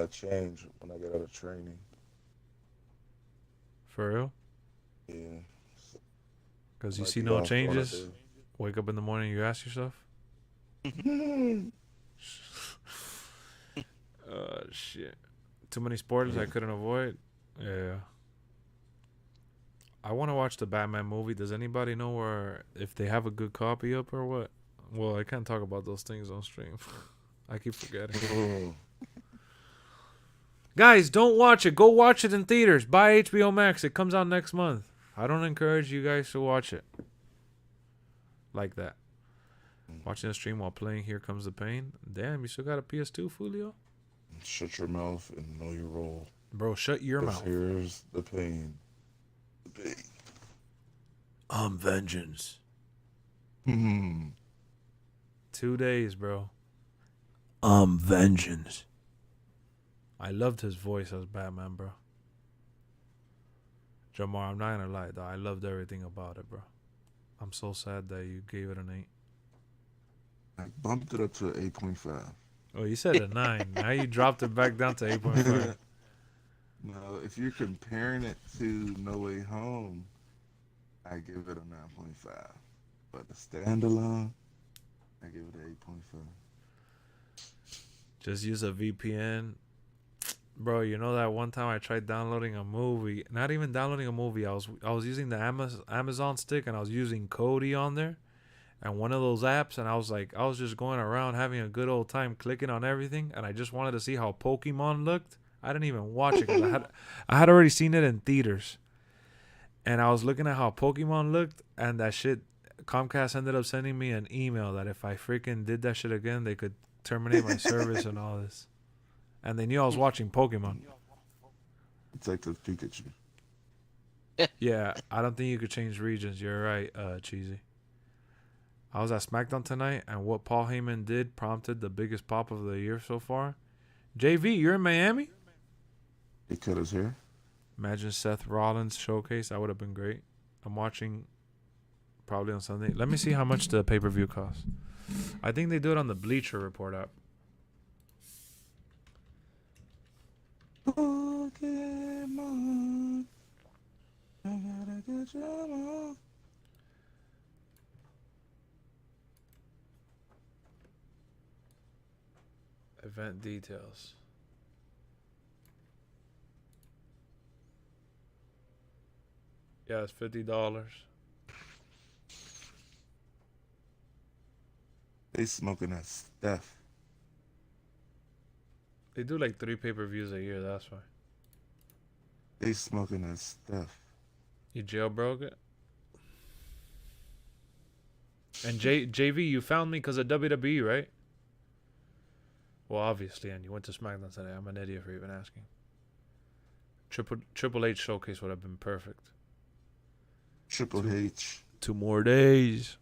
change when I get out of training. For real? Yeah. Because you Might see be no off during the changes? day. Wake up in the morning, you ask yourself? Shit. Too many spoilers I couldn't avoid? Yeah. I want to watch the Batman movie. Does anybody know where, if they have a good copy up or what? Well, I can't talk about those things on stream. I keep forgetting. Guys, don't watch it. Go watch it in theaters. Buy HBO Max. It comes out next month. I don't encourage you guys to watch it like that. Watching the stream while playing Here Comes the Pain. Damn, you still got a PS2, Fulio? Shut your mouth and know your role. Bro, shut your mouth. Here's the pain. The pain. Vengeance. 2 days, bro. Vengeance. I loved his voice as Batman, bro. Jamar, I'm not gonna lie, though. I loved everything about it, bro. I'm so sad that you gave it an 8. I bumped it up to 8.5. Oh, you said a 9. Now you dropped it back down to 8.5. No, if you're comparing it to No Way Home, I give it a 9.5. But the standalone, I give it an 8.5. Just use a VPN. Bro, you know that one time I tried downloading a movie. Not even downloading a movie. I was using the Amazon stick and I was using Kodi on there. And one of those apps, and I was just going around having a good old time clicking on everything, and I just wanted to see how Pokemon looked. I didn't even watch it because I had already seen it in theaters. And I was looking at how Pokemon looked, and that shit, Comcast ended up sending me an email that if I freaking did that shit again, they could terminate my service and all this. And they knew I was watching Pokemon. Detective Pikachu. Yeah, I don't think you could change regions. You're right, Cheesy. I was at SmackDown tonight, and what Paul Heyman did prompted the biggest pop of the year so far. JV, you're in Miami? He cut his hair. Imagine Seth Rollins showcase. That would have been great. I'm watching probably on Sunday. Let me see how much the pay-per-view costs. I think they do it on the Bleacher Report app. Pokemon, I gotta get you all. Event details. Yeah, it's $50. They smoking that stuff. They do like 3 pay-per-views a year, that's why. They smoking that stuff. You jailbroke it? And JV, you found me because of WWE, right? Well, obviously, and you went to SmackDown today. I'm an idiot for even asking. Triple H showcase would have been perfect. Triple H. 2 more days.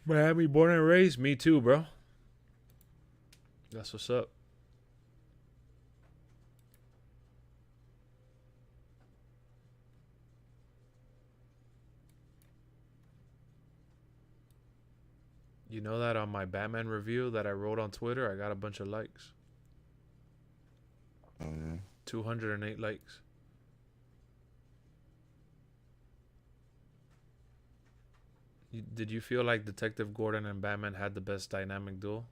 Miami, born and raised. Me too, bro. That's what's up. You know that on my Batman review that I wrote on Twitter, I got a bunch of likes. Oh, yeah. 208 likes. Did you feel like Detective Gordon and Batman had the best dynamic duel?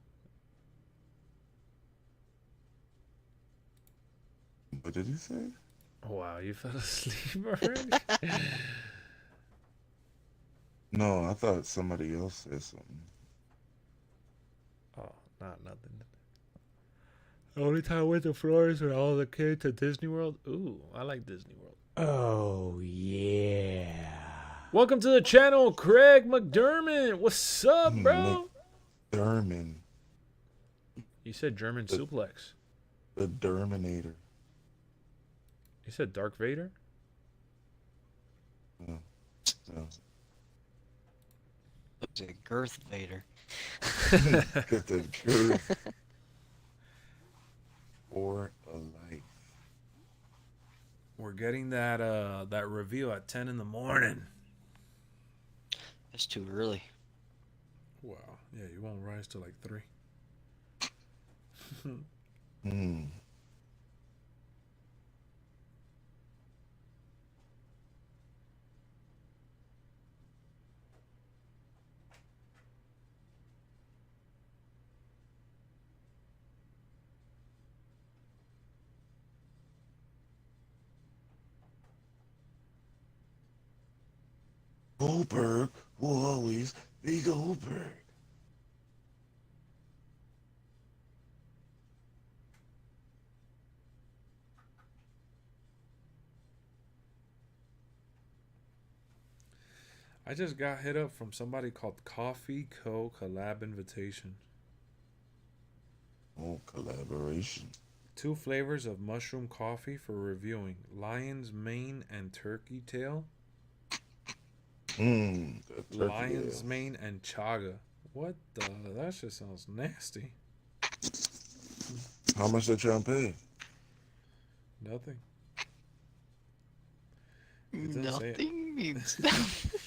What did you say? Wow, you fell asleep already? No, I thought somebody else said something. Oh, nothing. The only time I went to Florida with all the kids to Disney World. Ooh, I like Disney World. Oh, yeah. Welcome to the channel, Craig McDermott. What's up, bro? McDermott. You said German suplex. The Derminator. You said Dark Vader? No. It's a girth Vader. Get the girth for a life. We're getting that review at 10 in the morning. That's too early. Wow. Yeah, you won't rise till like 3. Hmm. Goldberg will always be Goldberg. I just got hit up from somebody called Coffee Co. Collab Invitation. Oh, collaboration. 2 flavors of mushroom coffee for reviewing. Lion's mane and turkey tail. Lion's mane and chaga. What the? That shit sounds nasty. How much they trying to pay? Nothing. It doesn't say it. Nothing means nothing.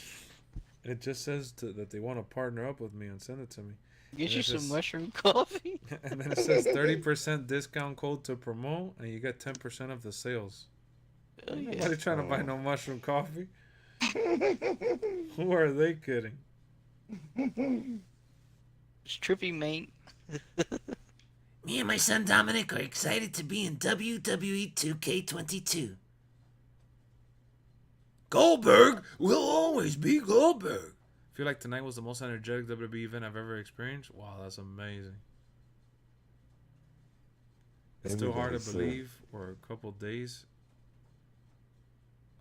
It just says that they want to partner up with me and send it to me. Get And you it some says- mushroom coffee. And then it says 30% discount code to promote, and you get 10% of the sales. Oh, Ain't yeah. nobody trying to buy no mushroom coffee. Who are they kidding? It's trippy, mate. Me and my son Dominic are excited to be in WWE 2K22. Goldberg will always be Goldberg. I feel like tonight was the most energetic WWE event I've ever experienced. Wow, that's amazing. It's still hard to believe. We're a couple days.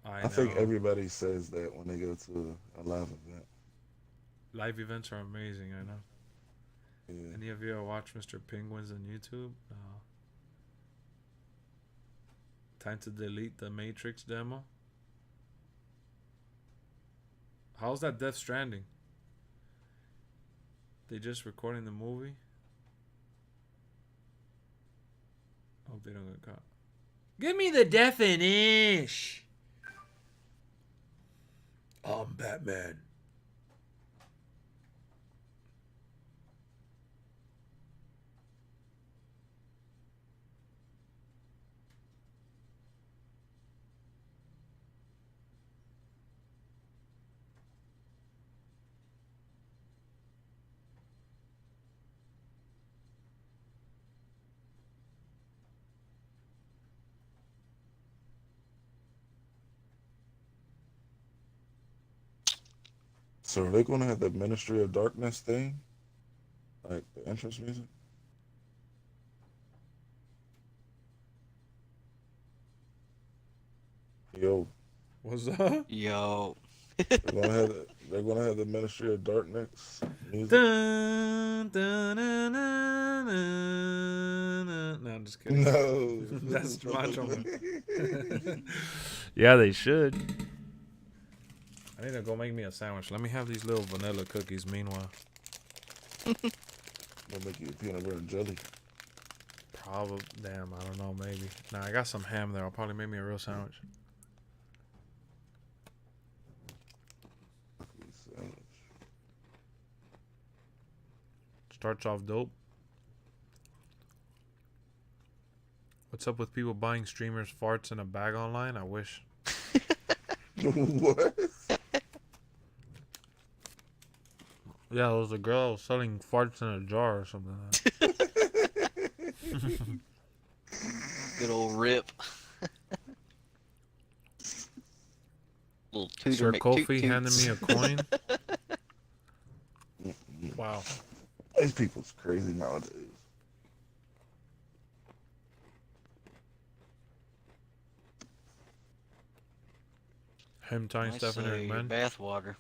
I think everybody says that when they go to a live event. Live events are amazing, I know. Yeah. Any of you ever watch Mr. Penguins on YouTube? Time to delete the Matrix demo. How's that Death Stranding? They just recording the movie? Hope they don't get caught. Give me the definition. I'm Batman. So are they going to have the Ministry of Darkness thing? Like the entrance music? Yo. What's up? Yo. They're gonna have the Ministry of Darkness music. Dun, dun, dun, dun, dun, dun. No, I'm just kidding. No. That's Macho Man. Yeah, they should. I need to go make me a sandwich. Let me have these little vanilla cookies meanwhile. They'll make you peanut butter and jelly. Probably. Damn, I don't know. Maybe. Nah, I got some ham there. I'll probably make me a real sandwich. Starts off dope. What's up with people buying streamers' farts in a bag online? I wish. What? Yeah, there was a girl selling farts in a jar or something like that. Good old rip. Little tutor Sir Kofi McToot-toots. handed me a coin. Wow. These people's crazy nowadays. Him tying I stuff in her say man. bathwater.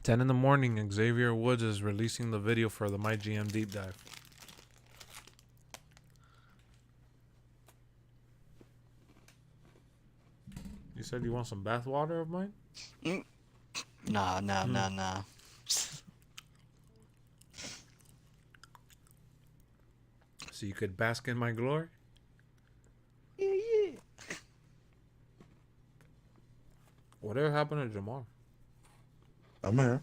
10 in the morning, Xavier Woods is releasing the video for the MyGM Deep Dive. You said you want some bath water of mine? Nah. So you could bask in my glory? Yeah. Whatever happened to Jamal? I'm here.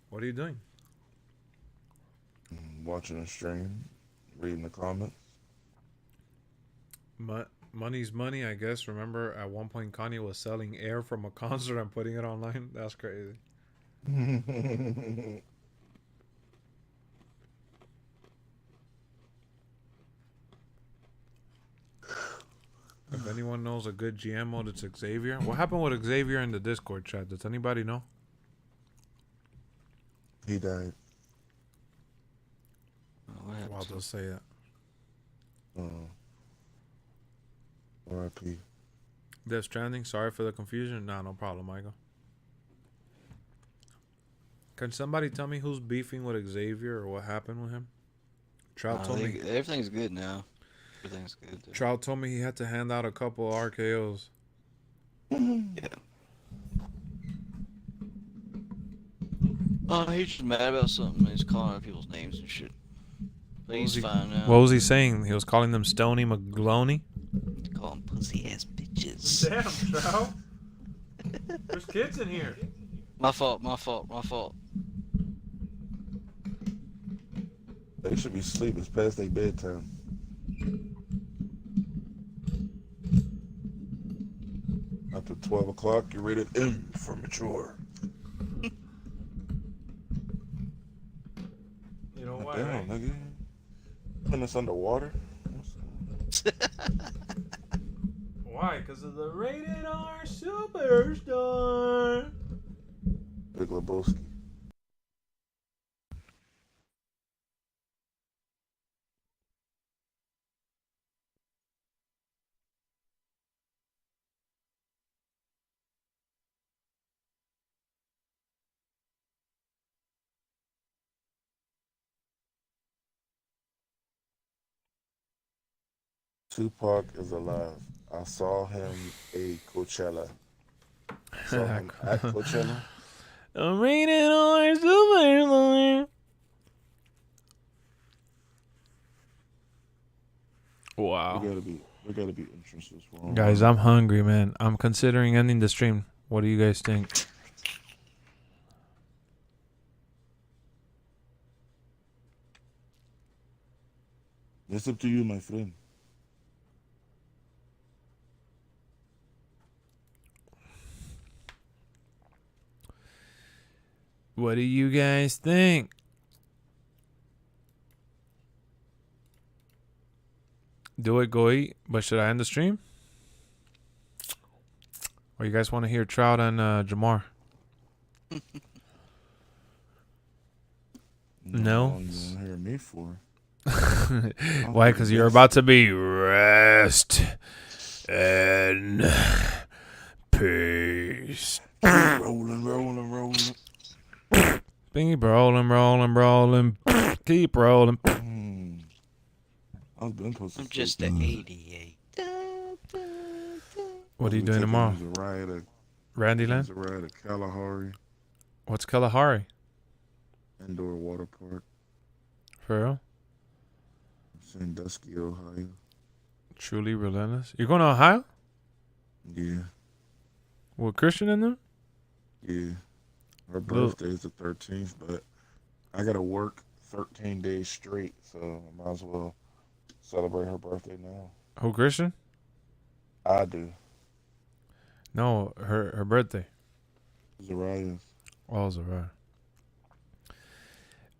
What are you doing? Watching the stream, reading the comments. Money's money, I guess. Remember, at one point, Kanye was selling air from a concert and putting it online? That's crazy. If anyone knows a good GM mode, it's Xavier. What happened with Xavier in the Discord chat? Does anybody know? He died. I'll just say that. R.I.P. Death Stranding, sorry for the confusion. Nah, no problem, Michael. Can somebody tell me who's beefing with Xavier or what happened with him? Trout told me Everything's good now. Everything's good. Dude. Trout told me he had to hand out a couple RKOs. Yeah. He's just mad about something. He's calling out people's names and shit. But he's fine now. What was he saying? He was calling them Stony McGloney? Call them pussy ass bitches. Damn, Trout. There's kids in here. My fault. They should be asleep. It's past their bedtime. After 12 o'clock, you're rated M for mature. You know why, Damn, right? nigga. Putting us underwater? Why? Because of the Rated R Superstar. Big Lebowski. Tupac is alive. I saw him at Coachella. At Coachella. A Rated R Superstar. Wow. We gotta be interested for him. Guys, I'm hungry, man. I'm considering ending the stream. What do you guys think? It's up to you, my friend. What do you guys think? Do it, go eat. But should I end the stream? Or you guys want to hear Trout and Jamar? No? How long you want to hear me for? Why? Because you're about to be rest and peace. Rolling. Keep rolling. Keep rolling. I've been supposed to I'm just an 88. What are you doing tomorrow? Randyland? There's a ride at Kalahari What's Kalahari? Indoor Water Park. For real? Sandusky, Ohio. Truly relentless. You're going to Ohio? Yeah. With Christian in them? Yeah. Her birthday is the 13th, but I got to work 13 days straight, so I might as well celebrate her birthday now. Who, Christian? I do. No, her birthday. Zariah's. Oh, Zariah.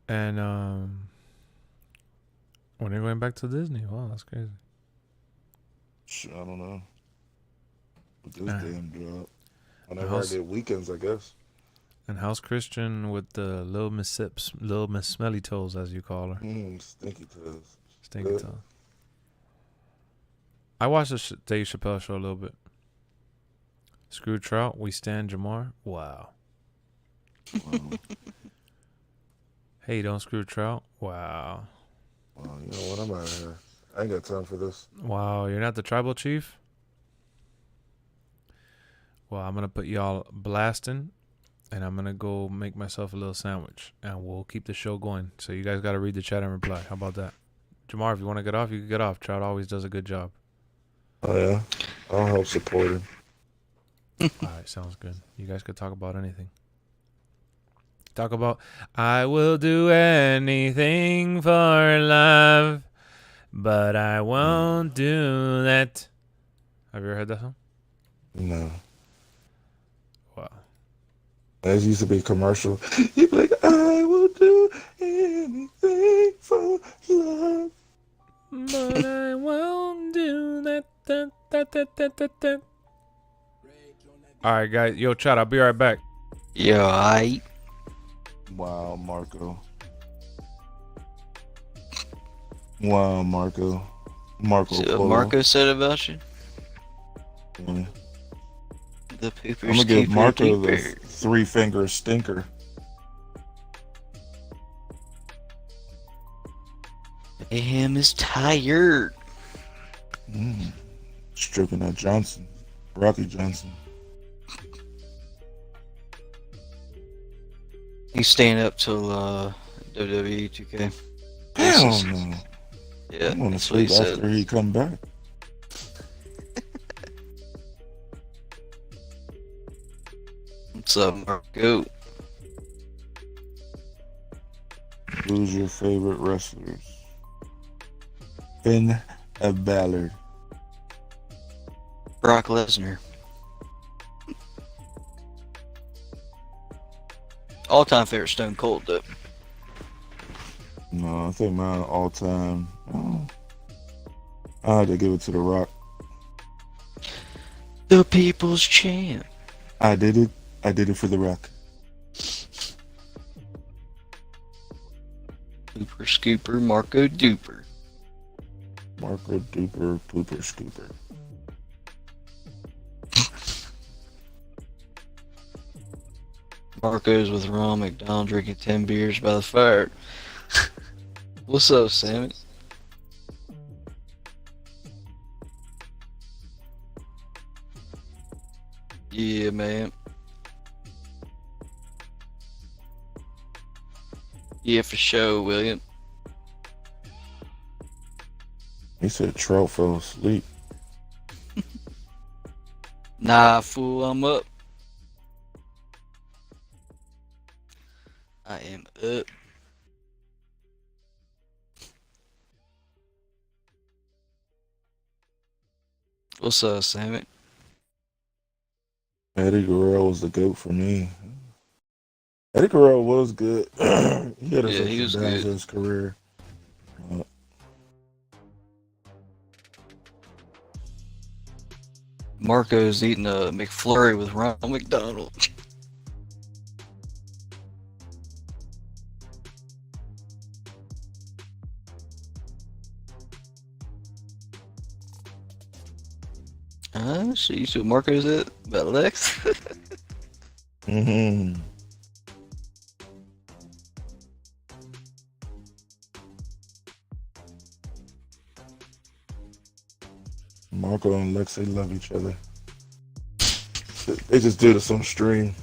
And when are you going back to Disney? Wow, that's crazy. I don't know. With this damn job. Whenever I did weekends, I guess. And how's Christian with the little Miss Smelly Toes, as you call her? Stinky Toes. Stinky Toes. I watched the Dave Chappelle show a little bit. Screw Trout, we stand Jamar. Wow. Hey, don't screw Trout. Wow. Well, you know what? I'm out of here. I ain't got time for this. Wow, you're not the tribal chief? Well, I'm gonna put y'all blasting, and I'm gonna go make myself a little sandwich, and we'll keep the show going. So you guys gotta read the chat and reply. How about that? Jamar, if you want to get off, you can get off. Trout always does a good job. Oh yeah, I'll help support him. All right, sounds good. You guys could talk about anything. Talk about I will do anything for love, but I won't do that. Have you ever heard that song? No. Wow. That used to be a commercial. You'd be like, I will do anything for love. But I won't do that. All right, guys. Yo, chat. I'll be right back. Yo, I. Wow, Marco. Wow, Marco. Marco See what Polo. Marco said about you? Yeah. The poopers I'm gonna give Marco the keeper. 3-finger stinker. Mayhem is tired. Stripping that Johnson. Rocky Johnson. He's staying up till WWE 2K. Hell no. Yeah, I'm gonna that's what he sleep said. after he come back. What's up, Marco? Who's your favorite wrestlers? Finn Balor. Brock Lesnar. All-time favorite Stone Cold, though. No, I think mine all time. I had to give it to The Rock. The People's Champ. I did it. I did it for The Rock. Super Scooper, Marco Duper. Marco Duper, Pooper Scooper. Marco's with Ron McDonald drinking 10 beers by the fire. What's up, Sammy? Yeah, man. Yeah, for sure, William. He said Trout fell asleep. Nah, fool, I'm up. I am up. What's up, Sammy? Eddie Guerrero was the GOAT for me. Eddie Guerrero was good. He had his ups he and was downs good. in his career. Marco's eating a McFlurry with Ron McDonald. So you see what Marco's at? About Lex? Mm-hmm. Marco and Lex, they love each other. They just do this on stream.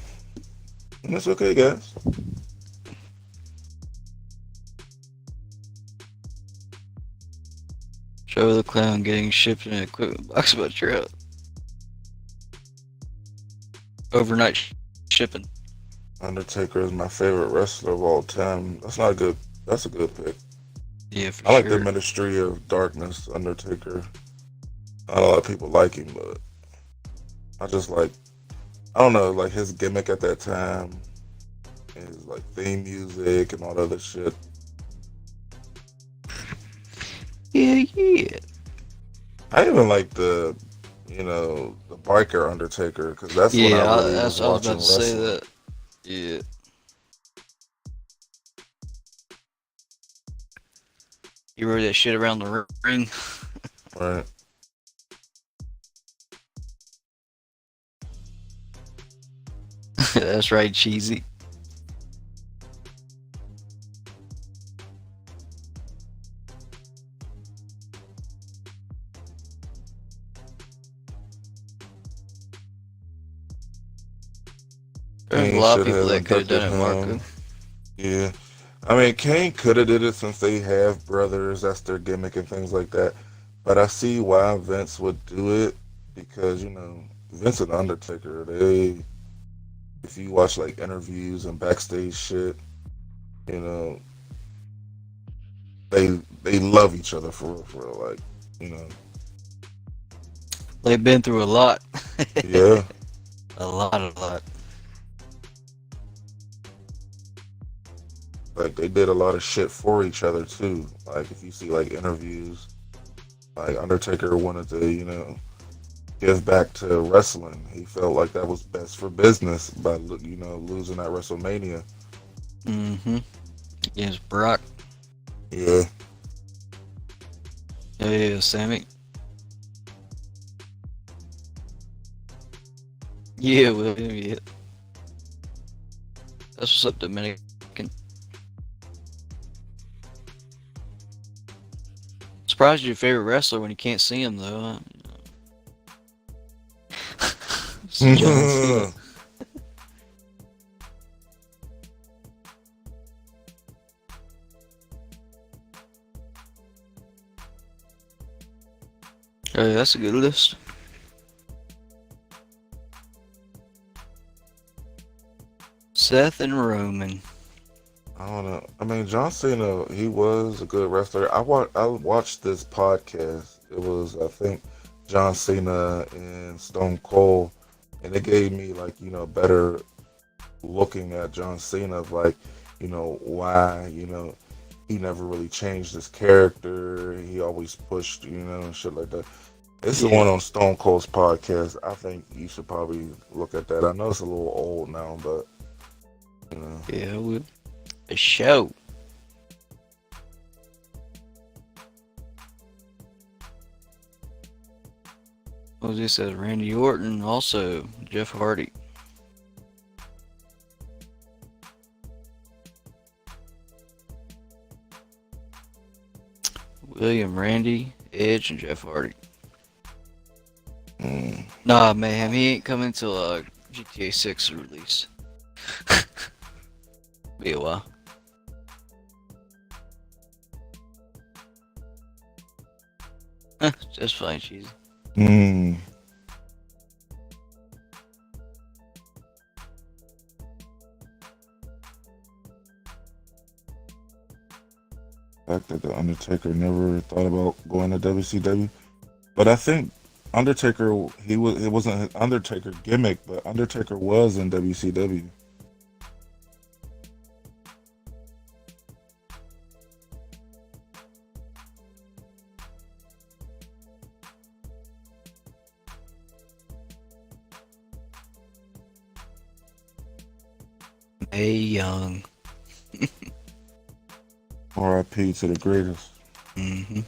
And that's okay, guys. Joe the Clown getting shipped in an equipment box by truck. Overnight shipping. Undertaker is my favorite wrestler of all time. That's not a good. That's a good pick. Yeah, for I like sure. the Ministry of Darkness, Undertaker. Not a lot of people like him, but I just like, I don't know, like his gimmick at that time, his like theme music and all that other shit. Yeah, yeah. I even like the, the biker Undertaker, because that's when Yeah, I really I was was watching about to say wrestling. that. Yeah. You rode that shit around the ring. Right. That's right, cheesy. There's a Kane lot of should people have that could have inducted done it, Marco. him. Yeah. I mean, Kane could have did it since they have brothers. That's their gimmick and things like that. But I see why Vince would do it because, you know, Vince and Undertaker, if you watch like interviews and backstage shit, you know, they love each other for real. Like, you know. They've been through a lot. Yeah. A lot. Like they did a lot of shit for each other too. Like if you see like interviews, like Undertaker wanted to, you know, give back to wrestling. He felt like that was best for business by, you know, losing at WrestleMania. Mm-hmm. Against Brock. Yeah. Yeah, Sammy. Yeah, William, yeah. That's what's up, Dominican. Surprised you're your favorite wrestler when you can't see him, though. It's John Cena. Hey, that's a good list. Seth and Roman. I don't know. I mean, John Cena, he was a good wrestler. I watched this podcast. It was, I think, John Cena and Stone Cold, and it gave me like, you know, better looking at John Cena of like, you know, why, you know, he never really changed his character. He always pushed, you know, and shit like that. It's the one on Stone Cold's podcast. I think you should probably look at that. I know it's a little old now, but you know. Yeah, we a show. What was this? Says Randy Orton, also Jeff Hardy. William, Randy, Edge, and Jeff Hardy. Nah, man, he ain't coming till GTA 6 release. Be a while. Just fine, cheesy. Fact that the Undertaker never thought about going to WCW, but I think Undertaker, it wasn't his Undertaker gimmick, but Undertaker was in WCW. Mae Young. R.I.P. to the greatest. Mm-hmm.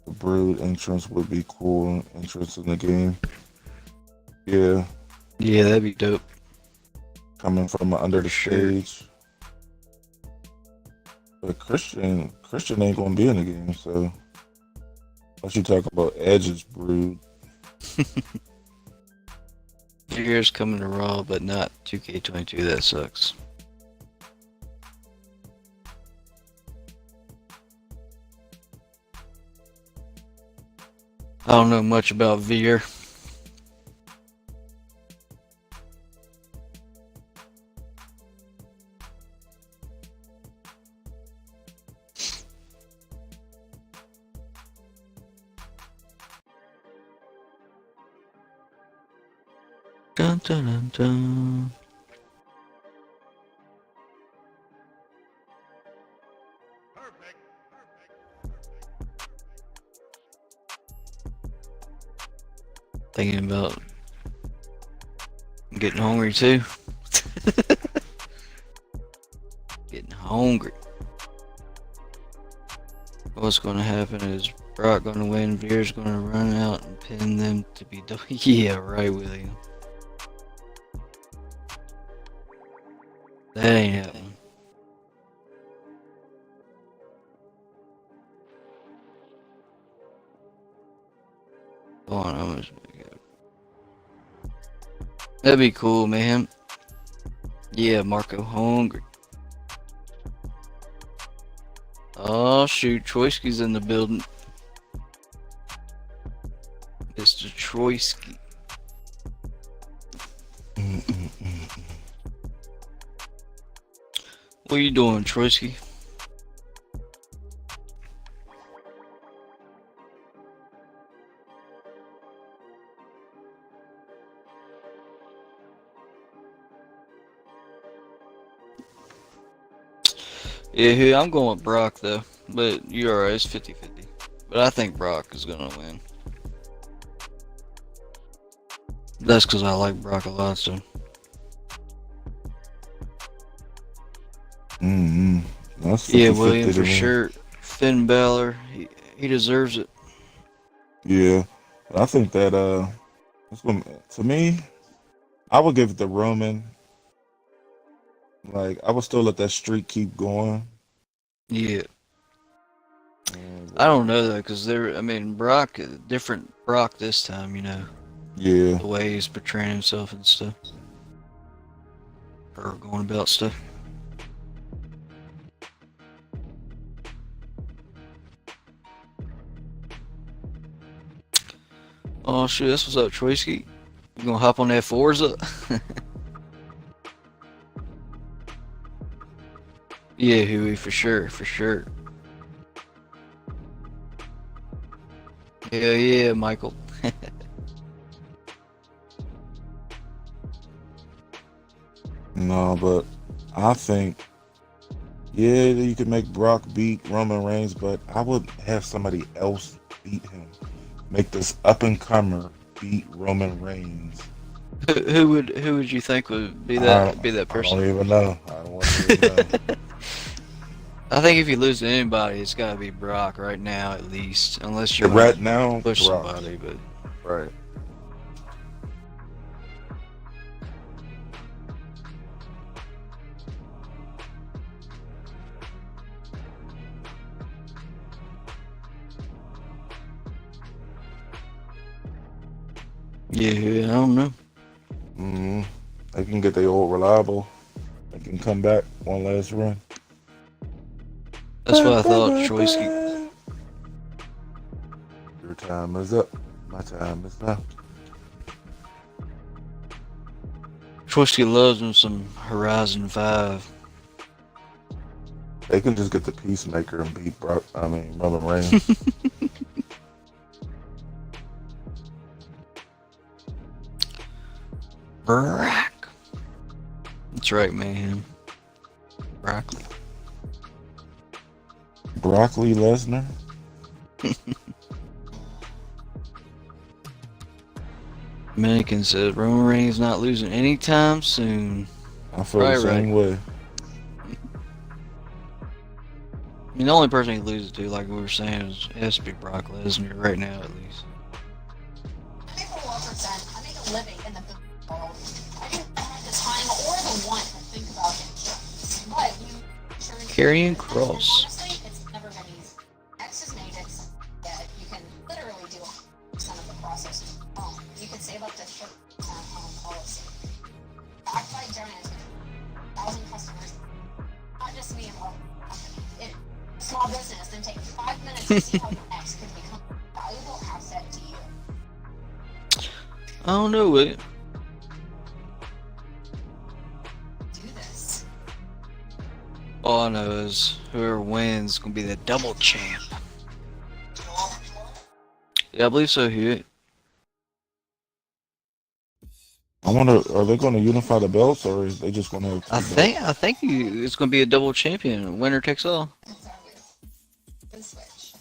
The Brood entrance would be cool. Entrance in the game. Yeah. Yeah, that'd be dope. Coming from under the stage. But Christian ain't gonna be in the game, so unless you talk about Edge's Brood. Year's coming to Raw, but not 2K22. That sucks. I don't know much about Veer. Dun dun dun dun. Thinking about getting hungry too. Getting hungry. What's going to happen is Brock going to win, Veer's going to run out and pin them to be done. Yeah, right, William. That ain't happening. Hold on, I'm just... That'd be cool, man. Yeah, Marco hungry. Oh shoot, Troyski's in the building. Mr. Troyski. What are you doing, Troyski? Yeah, I'm going with Brock though, but you're alright, it's 50-50. But I think Brock is gonna win. That's because I like Brock a lot, so. That's Yeah, 50-50 William, to for me. sure. Finn Balor, he deserves it. Yeah, but I think that that's gonna, to me, I would give it to Roman. Like, I would still let that streak keep going. Yeah. I don't know though, because I mean, Brock, different Brock this time, you know. Yeah. The way he's portraying himself and stuff. Or going about stuff. Oh shit, that's what's up, Troyski. You gonna hop on that Forza? Yeah, Huey, for sure, for sure. Hell yeah, Michael. No, but I think, yeah, you could make Brock beat Roman Reigns, but I would have somebody else beat him. Make this up and comer beat Roman Reigns. Who would you think would be that person? I don't even know. I don't want to even know. I think if you lose to anybody, it's gotta be Brock right now at least, unless you Right now, push Brock. somebody. But Right. yeah, I don't know. They can get their old reliable. They can come back one last run. That's what I thought, Troyski. Your time is up. My time is now. Troyski loves him some Horizon 5. They can just get the Peacemaker and beat Roman Reigns. Brock. That's right, man. Broccoli. Broccoli Lesnar. Dominican said Roman Reigns not losing anytime soon. I feel the same way. I mean, the only person he loses to, like we were saying, it has to be Brock Lesnar right now, at least. I make 1%. I make a living in the business world. I didn't have the time or the want to think about insurance. But Karrion Kross. Honestly, it's never been easy. X has made it so that you can literally do 100% of the process from home. You can save up to 30% on policy. Backed by giants, 1,000 customers. Not just me and all company. Small business, then take 5 minutes to see how your X could become a valuable asset to you. I don't know, William. Do this. All I know is whoever wins is gonna be the double champ. Yeah, I believe so, Hewitt. I wonder, are they going to unify the belts, or is they just going to have two belts? I think it's gonna be a double champion. Winner takes all. Good switch.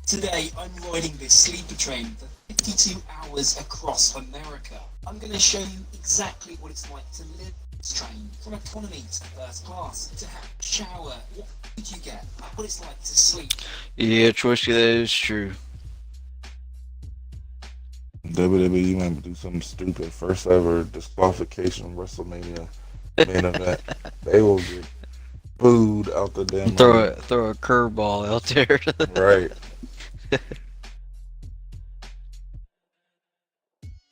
Today, I'm riding this sleeper train for 52 hours across America. I'm going to show you exactly what it's like to live this train, from economy to first class, to have a shower, what food you get, what it's like to sleep. Yeah, Troyski, that is true. WWE might do something stupid. First ever disqualification WrestleMania main event. They will get food out the damn Throw ring. a curveball out there. Right.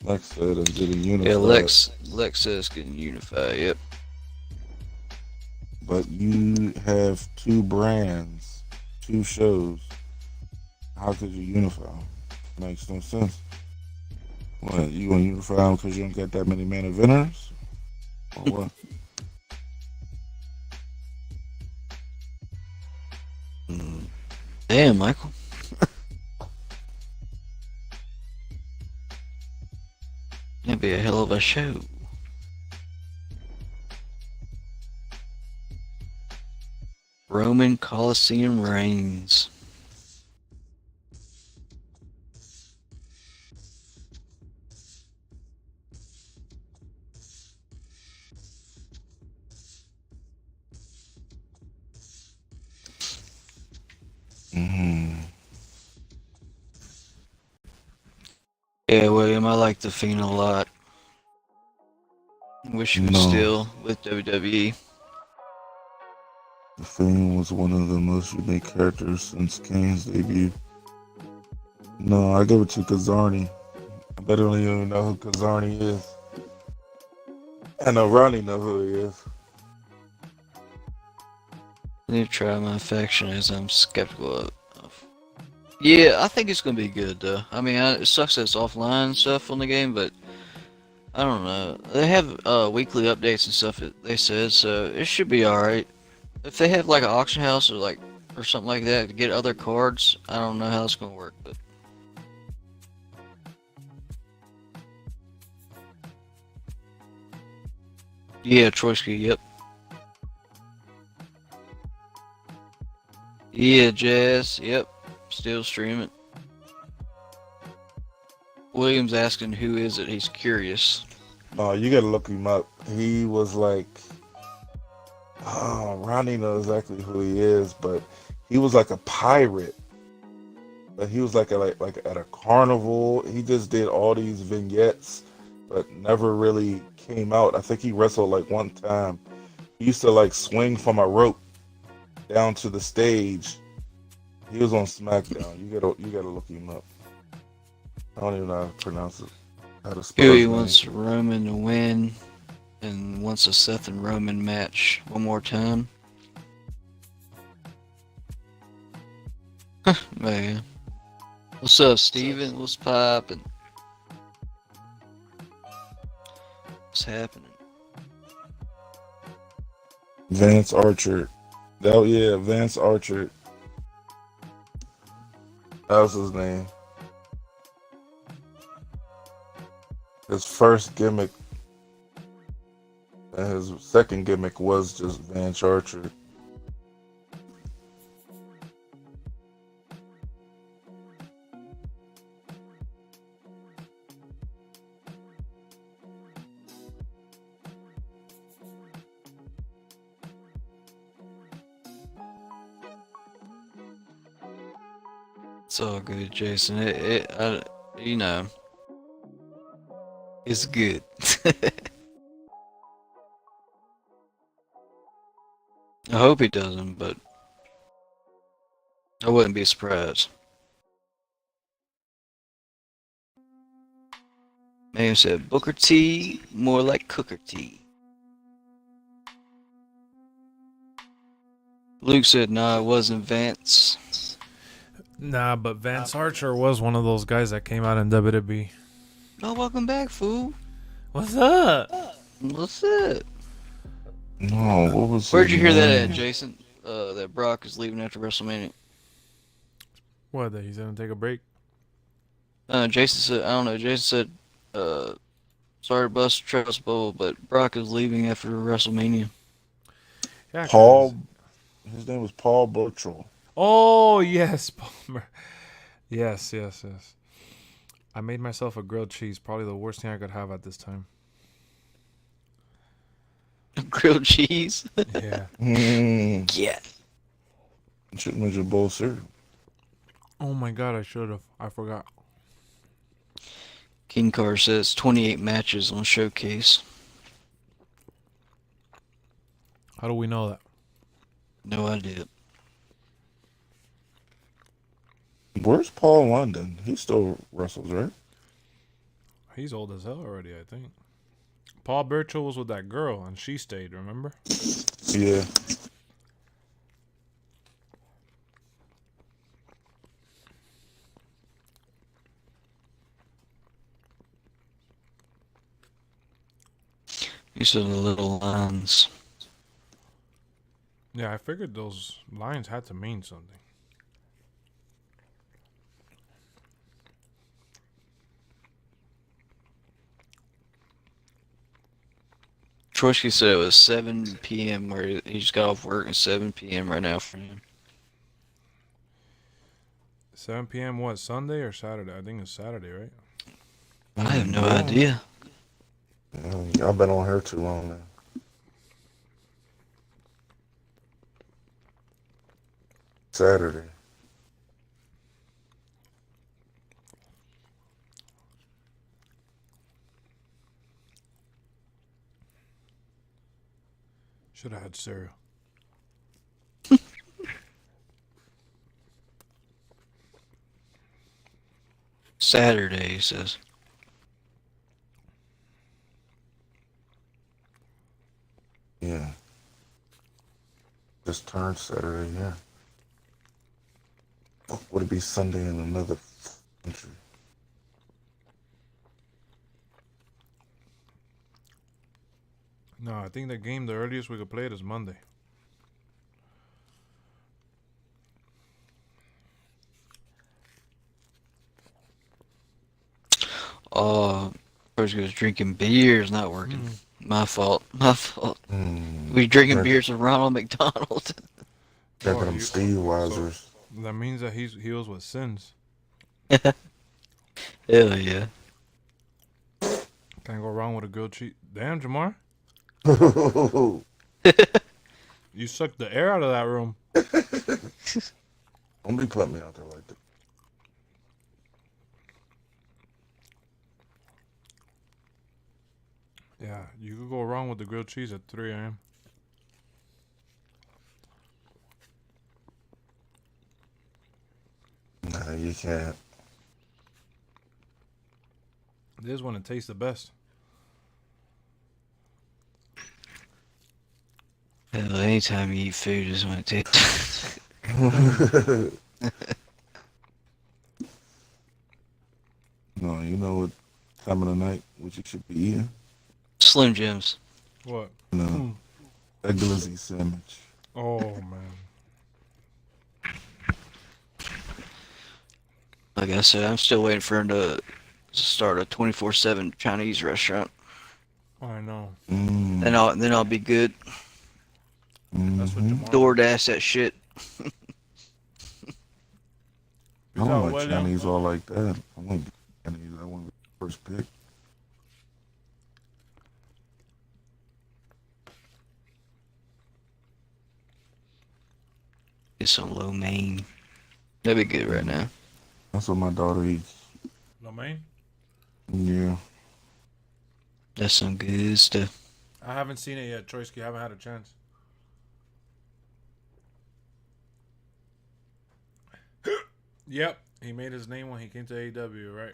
Like I said, it's getting unified. Yeah, Lexx says getting unified. Yep. But you have two brands, two shows. How could you unify them? Makes no sense. What, you gonna unify them because you don't get that many main eventers? Or what? Damn, Michael. That'd be a hell of a show. Roman Coliseum Reigns. Yeah, William, I like The Fiend a lot. Wish he was still with WWE. The Fiend was one of the most unique characters since Kane's debut. No, I give it to Kazarni. I bet I don't even know who Kazarni is. I know Ronnie know who he is. I need to try MyFACTION as I'm skeptical of. Yeah, I think it's gonna be good though. I mean, it sucks that it's offline stuff on the game, but I don't know. They have weekly updates and stuff. They said so. It should be all right. If they have like an auction house or something like that to get other cards, I don't know how it's gonna work, but. Yeah, Troitsky, yep. Yeah, Jazz, yep. Still streaming. William's asking who is it, he's curious. Oh, you gotta look him up. He was like, oh, Ronnie knows exactly who he is, but he was like a pirate. But he was like at a carnival. He just did all these vignettes, but never really came out. I think he wrestled like one time. He used to like swing from a rope down to the stage. He was on SmackDown. You gotta look him up. I don't even know how to pronounce it. How to spell He his name. wants Roman to win and wants a Seth and Roman match one more time. Man. What's up, Steven? What's poppin'? What's happening? Vance Archer. Vance Archer. That was his name. His first gimmick and his second gimmick was just Vance Archer. It's all good, Jason. You know, it's good. I hope he doesn't, but I wouldn't be surprised. Man said Booker T, more like Cooker T. Luke said, nah, it wasn't Vance. Nah, but Vance Archer was one of those guys that came out in WWE. Oh, welcome back, fool. What's up? What's up? No, what was Where'd you his hear that name? at, Jason? That Brock is leaving after WrestleMania. What, that he's gonna take a break? Jason said, I don't know, Jason said, sorry to bust Travis Bowl, but Brock is leaving after WrestleMania. Yeah, Paul. His name was Paul Burchill. Oh, yes, Palmer. Yes. I made myself a grilled cheese. Probably the worst thing I could have at this time. Grilled cheese? Yeah. Yeah. Should have made your bowl cereal. Oh my god, I should have. I forgot. King Car says 28 matches on Showcase. How do we know that? No idea. Where's Paul London? He still wrestles, right? He's old as hell already, I think. Paul Burchill was with that girl, and she stayed, remember? Yeah. You said the little lines. Yeah, I figured those lines had to mean something. Trotsky said it was 7 p.m. where he just got off work and 7 p.m. right now for him. 7 p.m. what, Sunday or Saturday? I think it's Saturday, right? I have no idea. Yeah, I've been on here too long now. Saturday. Should have had cereal. Saturday, he says. Yeah. Just turned Saturday, yeah. Would it be Sunday in another country? No, I think the game, the earliest we could play it is Monday. Trotsky was drinking beers, not working. My fault. My fault. We drinking beers with Ronald McDonald. Drinking them Steve Weisers. So that means that he was with Sins. Hell yeah. Can't go wrong with a grilled cheese. Damn, Jamar. You sucked the air out of that room. Don't be putting me out there like that. Yeah, you could go wrong with the grilled cheese at 3 a.m. Nah, you can't. This is when it tastes the best. Hell, anytime you eat food is when it tastes. No, you know what time of the night what you should be eating? Slim Jims. What? No. A glizzy sandwich. Oh, man. Like I said, I'm still waiting for him to start a 24/7 Chinese restaurant. I know. Then I'll be good. That's what Jamar. DoorDash that shit. I don't like Chinese all like that. I want Chinese. I want to be the first pick. Get some lo mein. That'd be good right now. That's what my daughter eats. Lo mein? Yeah. That's some good stuff. I haven't seen it yet, Troitsky. I haven't had a chance. Yep, he made his name when he came to AEW, right?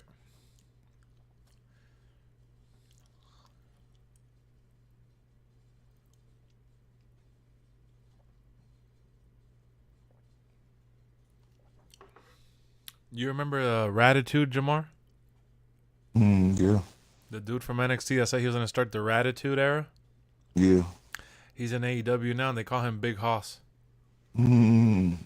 You remember Ratitude, Jamar? Yeah. The dude from NXT that said he was going to start the Ratitude era? Yeah. He's in AEW now, and they call him Big Hoss. They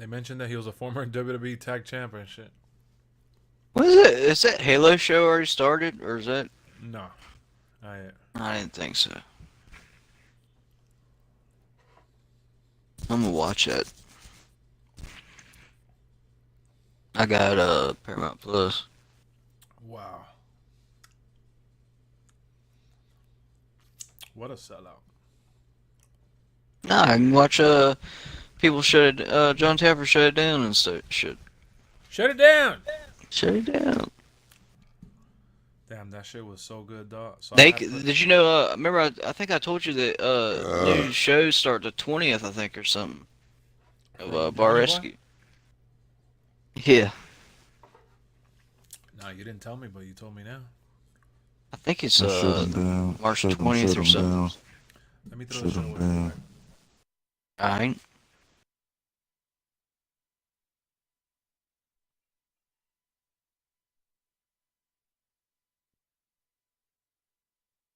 mentioned that he was a former WWE Tag Champ and shit. What is it? Is that Halo show already started, or is that? No, not yet. I didn't think so. I'm gonna watch that. I got Paramount Plus. Wow. What a sellout. Nah, I can watch people shut it. John Tapper shut it down and shit. Shut it down. Shut it down. Damn, that shit was so good, dog. So They, did you know? Remember, I think I told you that new shows start the 20th, I think, or something. Of Bar Germany Boy? Rescue. Yeah. Nah, you didn't tell me, but you told me now. I think it's Shut 'em down. March Shut 'em 20th or something. down. Let me throw Shut the 'em show away. down. Alright.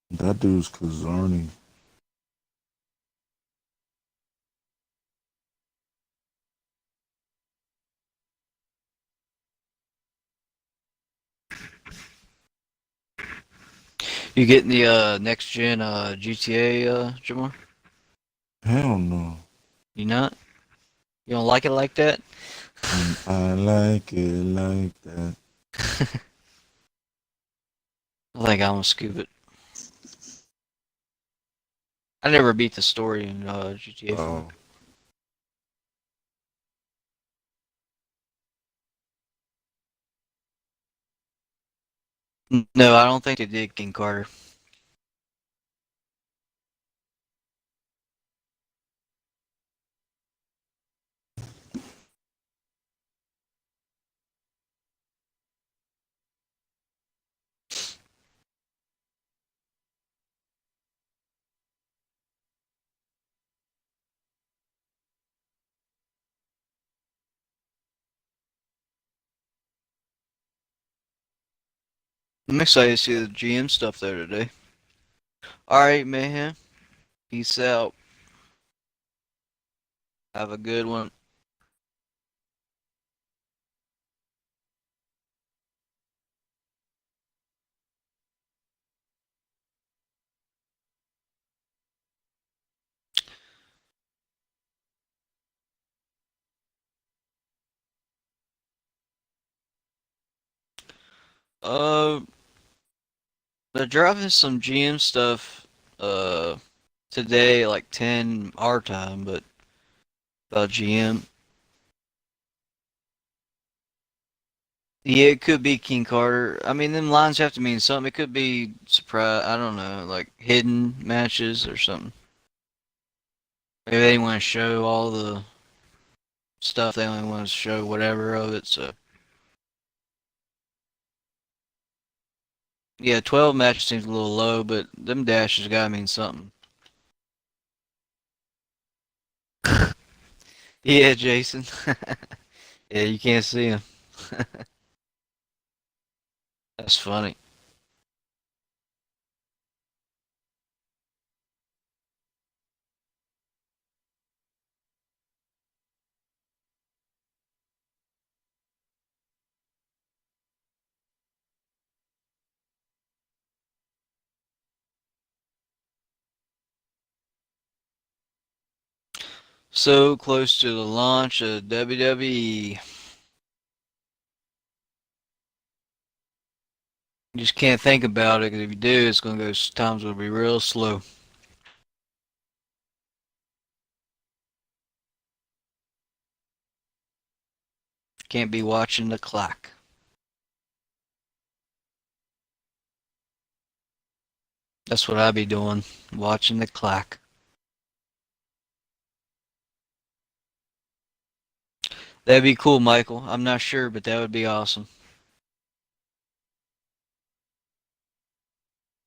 That dude's Kazarni. You getting the next gen GTA, Jamar? Hell no. You not? You don't like it like that? I like it like that. I think I'm gonna scoop it. I never beat the story in GTA 4. Oh. No, I don't think they did, King Carter. I'm excited to see the GM stuff there today. Alright, Mayhem. Peace out. Have a good one. They're dropping some GM stuff today, like 10 our time, but about GM. Yeah, it could be King Carter. I mean, them lines have to mean something. It could be surprise. I don't know, like hidden matches or something. Maybe they want to show all the stuff. They only want to show whatever of it. So yeah, 12 matches seems a little low, but them dashes gotta mean something. Yeah, Jason. Yeah, you can't see him. That's funny. So close to the launch of WWE. You just can't think about it, because if you do, it's gonna go. Times will be real slow. Can't be watching the clock. That's what I be doing, watching the clock. That'd be cool, Michael. I'm not sure, but that would be awesome.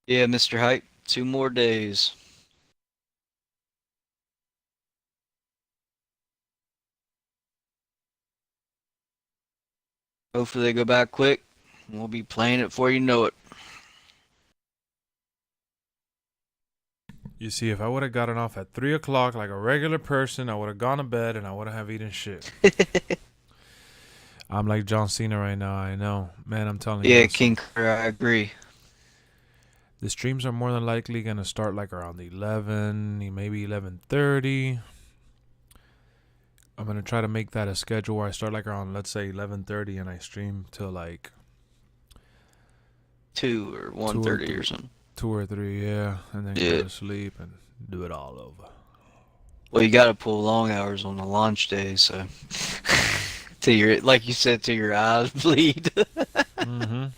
Yeah, Mr. Hype, 2 more days. Hopefully they go back quick. We'll be playing it before you know it. You see, if I would have gotten off at 3 o'clock like a regular person, I would have gone to bed and I wouldn't have eaten shit. I'm like John Cena right now, I know. Man, I'm telling you. Yeah, King Carter, I agree. The streams are more than likely going to start like around 11, maybe 11:30. I'm going to try to make that a schedule where I start like around, let's say, 11:30 and I stream till like 2 or 1:30 or something. 2 or 3, yeah. And then go to sleep and do it all over. Well, you gotta pull long hours on the launch day, so till your, like you said, till your eyes bleed. Mm-hmm.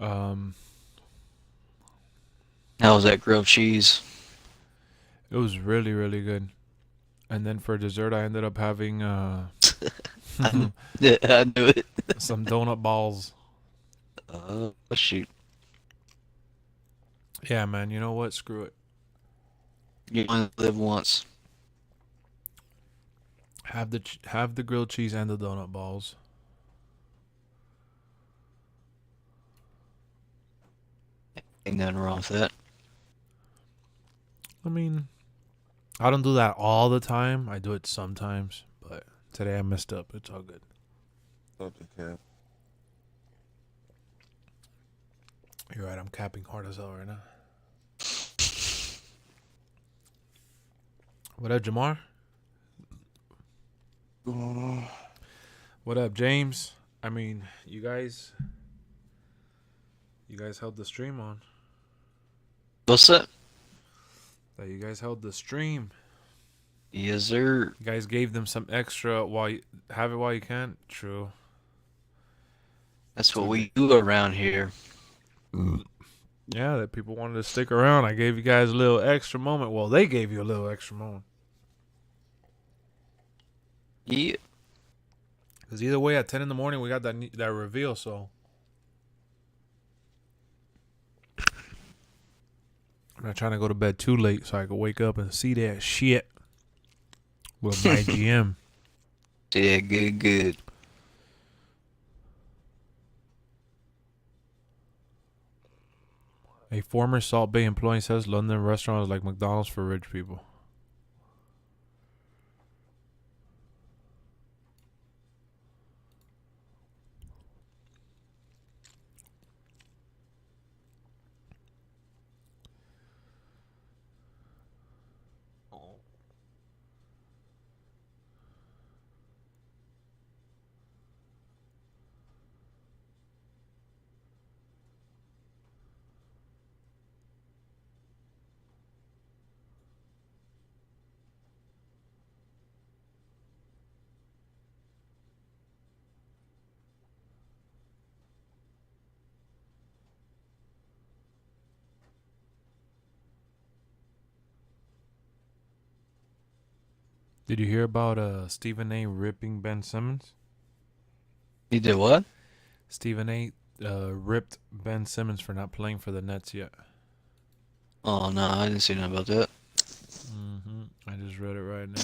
How was that grilled cheese? It was really, really good. And then for dessert, I ended up having I knew it. some donut balls. Oh, shoot. Yeah, man. You know what? Screw it. You only live once. Have the grilled cheese and the donut balls. Ain't nothing wrong with that. I mean, I don't do that all the time. I do it sometimes, but today I messed up. It's all good. Okay, Cap. You're right. I'm capping hard as hell right now. What up, Jamar? What's going on? What up, James? I mean, you guys held the stream on. What's that? That you guys held the stream. Yes, sir. You guys gave them some extra while you have it while you can. True. That's what we do around here. Yeah, that people wanted to stick around. I gave you guys a little extra moment. Well, they gave you a little extra moment. Yeah. Because either way, at 10 in the morning, we got that reveal, so. I'm not trying to go to bed too late so I can wake up and see that shit with my GM. Yeah, good. A former Salt Bay employee says London restaurant is like McDonald's for rich people. Did you hear about Stephen A. ripping Ben Simmons? He did what? Stephen A. Ripped Ben Simmons for not playing for the Nets yet. Oh, no, I didn't see nothing about that. I just read it right now.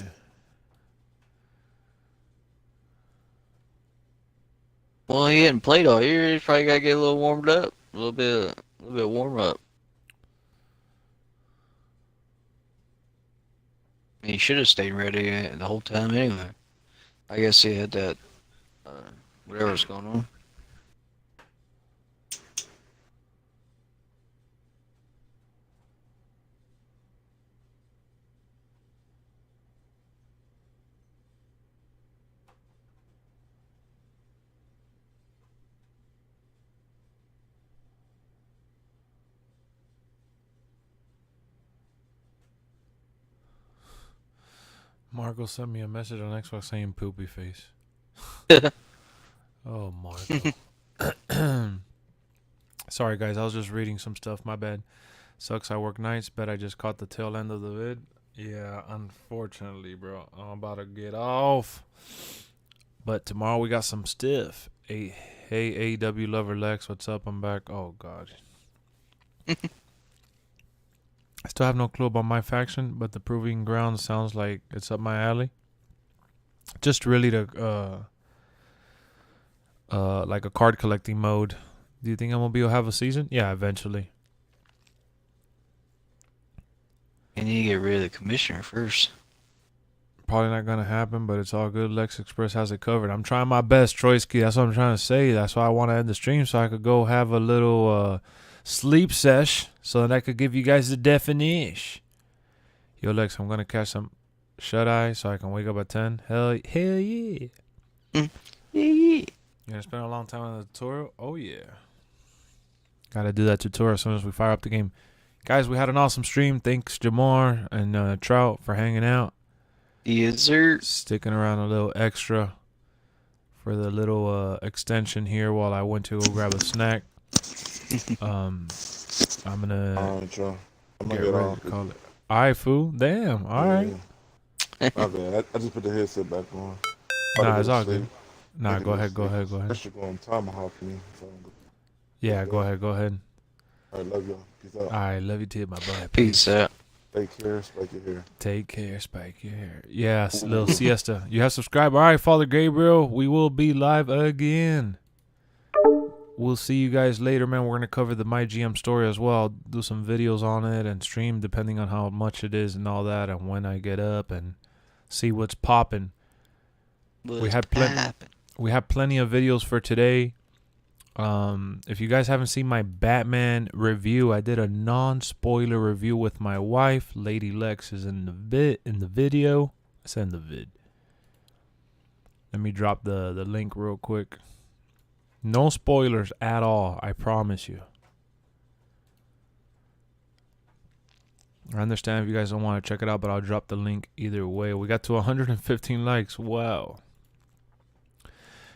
Well, he hadn't played all year. He's probably got to get a little warmed up. A little bit warm up. He should have stayed ready the whole time anyway. I guess he had that, whatever's going on. Marco sent me a message on Xbox saying poopy face. Oh, Marco. Sorry, guys. I was just reading some stuff. My bad. Sucks I work nights. Bet I just caught the tail end of the vid. Yeah, unfortunately, bro. I'm about to get off. But tomorrow we got some stiff. Hey, AEW lover Lex. What's up? I'm back. Oh, God. I still have no clue about my faction, but the Proving Ground sounds like it's up my alley. Just really to like a card collecting mode. Do you think MLB will have a season? Yeah, eventually. You need to get rid of the commissioner first. Probably not gonna happen, but it's all good. LexxExpress has it covered. I'm trying my best, Troyski. That's what I'm trying to say. That's why I want to end the stream so I could go have a little sleep sesh so that I could give you guys the definition. Yo, Lex, I'm gonna catch some shut eye so I can wake up at 10. Hell yeah. Yeah. You gonna spend a long time on the tutorial? Oh yeah. Gotta do that tutorial as soon as we fire up the game. Guys, we had an awesome stream. Thanks, Jamar and Trout, for hanging out. Yes, sir. Sticking around a little extra for the little extension here while I went to go grab a snack. I'm gonna Alright, Joe. I'm get gonna get ready off. to call it. Alright, fool. Damn. Alright. My bad. I just put the headset back on. Nah, it's all good. Nah, go ahead. That should go on tomahawk me. So Yeah, go ahead. Alright, love y'all. Peace out. Alright, love you too, my boy. Peace out. Take care, spike your hair. Take care, spike your hair. Yeah, little siesta. You have subscribed. Alright, Father Gabriel, we will be live again. We'll see you guys later, man. We're going to cover the MyGM story as well. I'll do some videos on it and stream depending on how much it is and all that and when I get up and see what's popping. We had plenty of videos for today. If you guys haven't seen my Batman review, I did a non-spoiler review with my wife. Lady Lexx is in the video. I said in the vid. Let me drop the link real quick. No spoilers at all, I promise you. I understand if you guys don't want to check it out, but I'll drop the link either way. We got to 115 likes. Wow.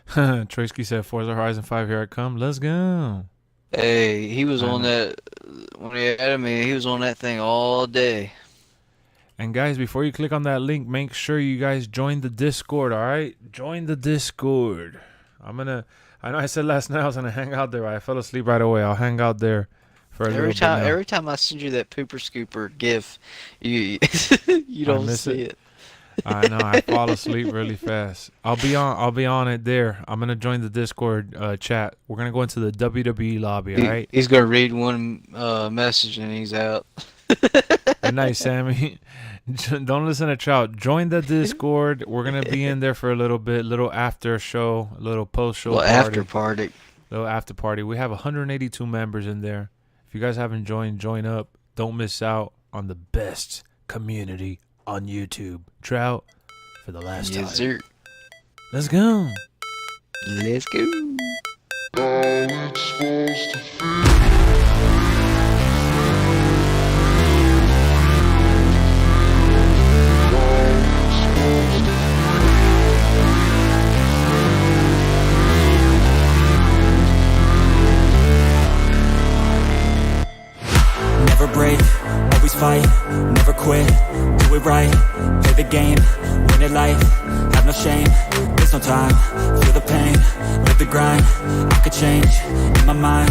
Troysky said, Forza Horizon 5, here I come. Let's go. Hey, he was on that, when he added me, he was on that thing all day. And guys, before you click on that link, make sure you guys join the Discord, all right? Join the Discord. I know I said last night I was going to hang out there. I fell asleep right away. I'll hang out there for a little bit now. Every time I send you that pooper scooper gif, you don't see it. I know, I fall asleep really fast. I'll be on it there. I'm gonna join the Discord chat. We're gonna go into the WWE lobby, all right? He's gonna read one message and he's out. Good night, Sammy. Don't listen to Trout. Join the Discord. We're gonna be in there for a little bit, little after show, little post show party. Little after party. We have 182 members in there. If you guys haven't joined, join up. Don't miss out on the best community on YouTube. Trout, for the last time. Yes, sir. Let's go. Let's go. Never break, always fight, never quit, do it right, play the game, win it life, have no shame, there's no time, feel the pain, live the grind, I could change, in my mind,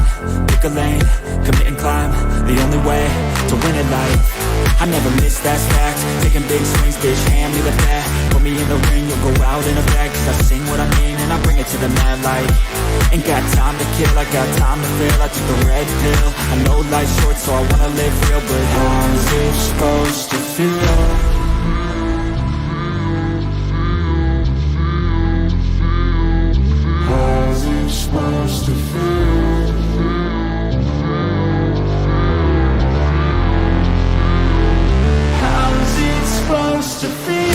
pick a lane, commit and climb, the only way to win it life. I never miss, that's fact, taking big swings, bitch, hand me the bat, put me in the ring, you'll go out in a bag, cause I sing what I mean and I bring it to the mad light. Ain't got time to kill, I got time to feel, I took the red pill, I know life's short so I wanna live real, but how's it supposed to feel? How's it supposed to feel? How's it supposed to feel?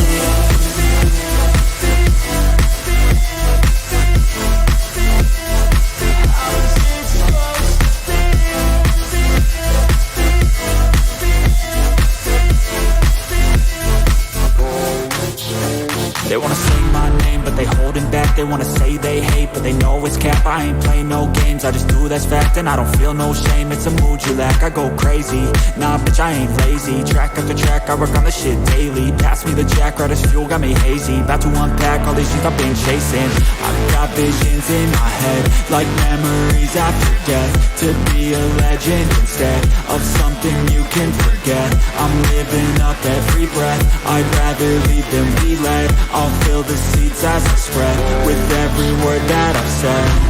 They wanna say my name, but they holding back. They wanna say they hate, but they know it's cap. I ain't play no games, I just do that's fact. And I don't feel no shame, it's a mood you lack. I go crazy, nah bitch I ain't lazy. Track after track, I work on this shit daily. Pass me the jack, right as fuel, got me hazy. About to unpack all these things I've been chasing. I've got visions in my head, like memories after death. To be a legend instead of something you can forget. I'm living up every breath, I'd rather lead than be led. I'll fill the seats as I spread with every word that I've said.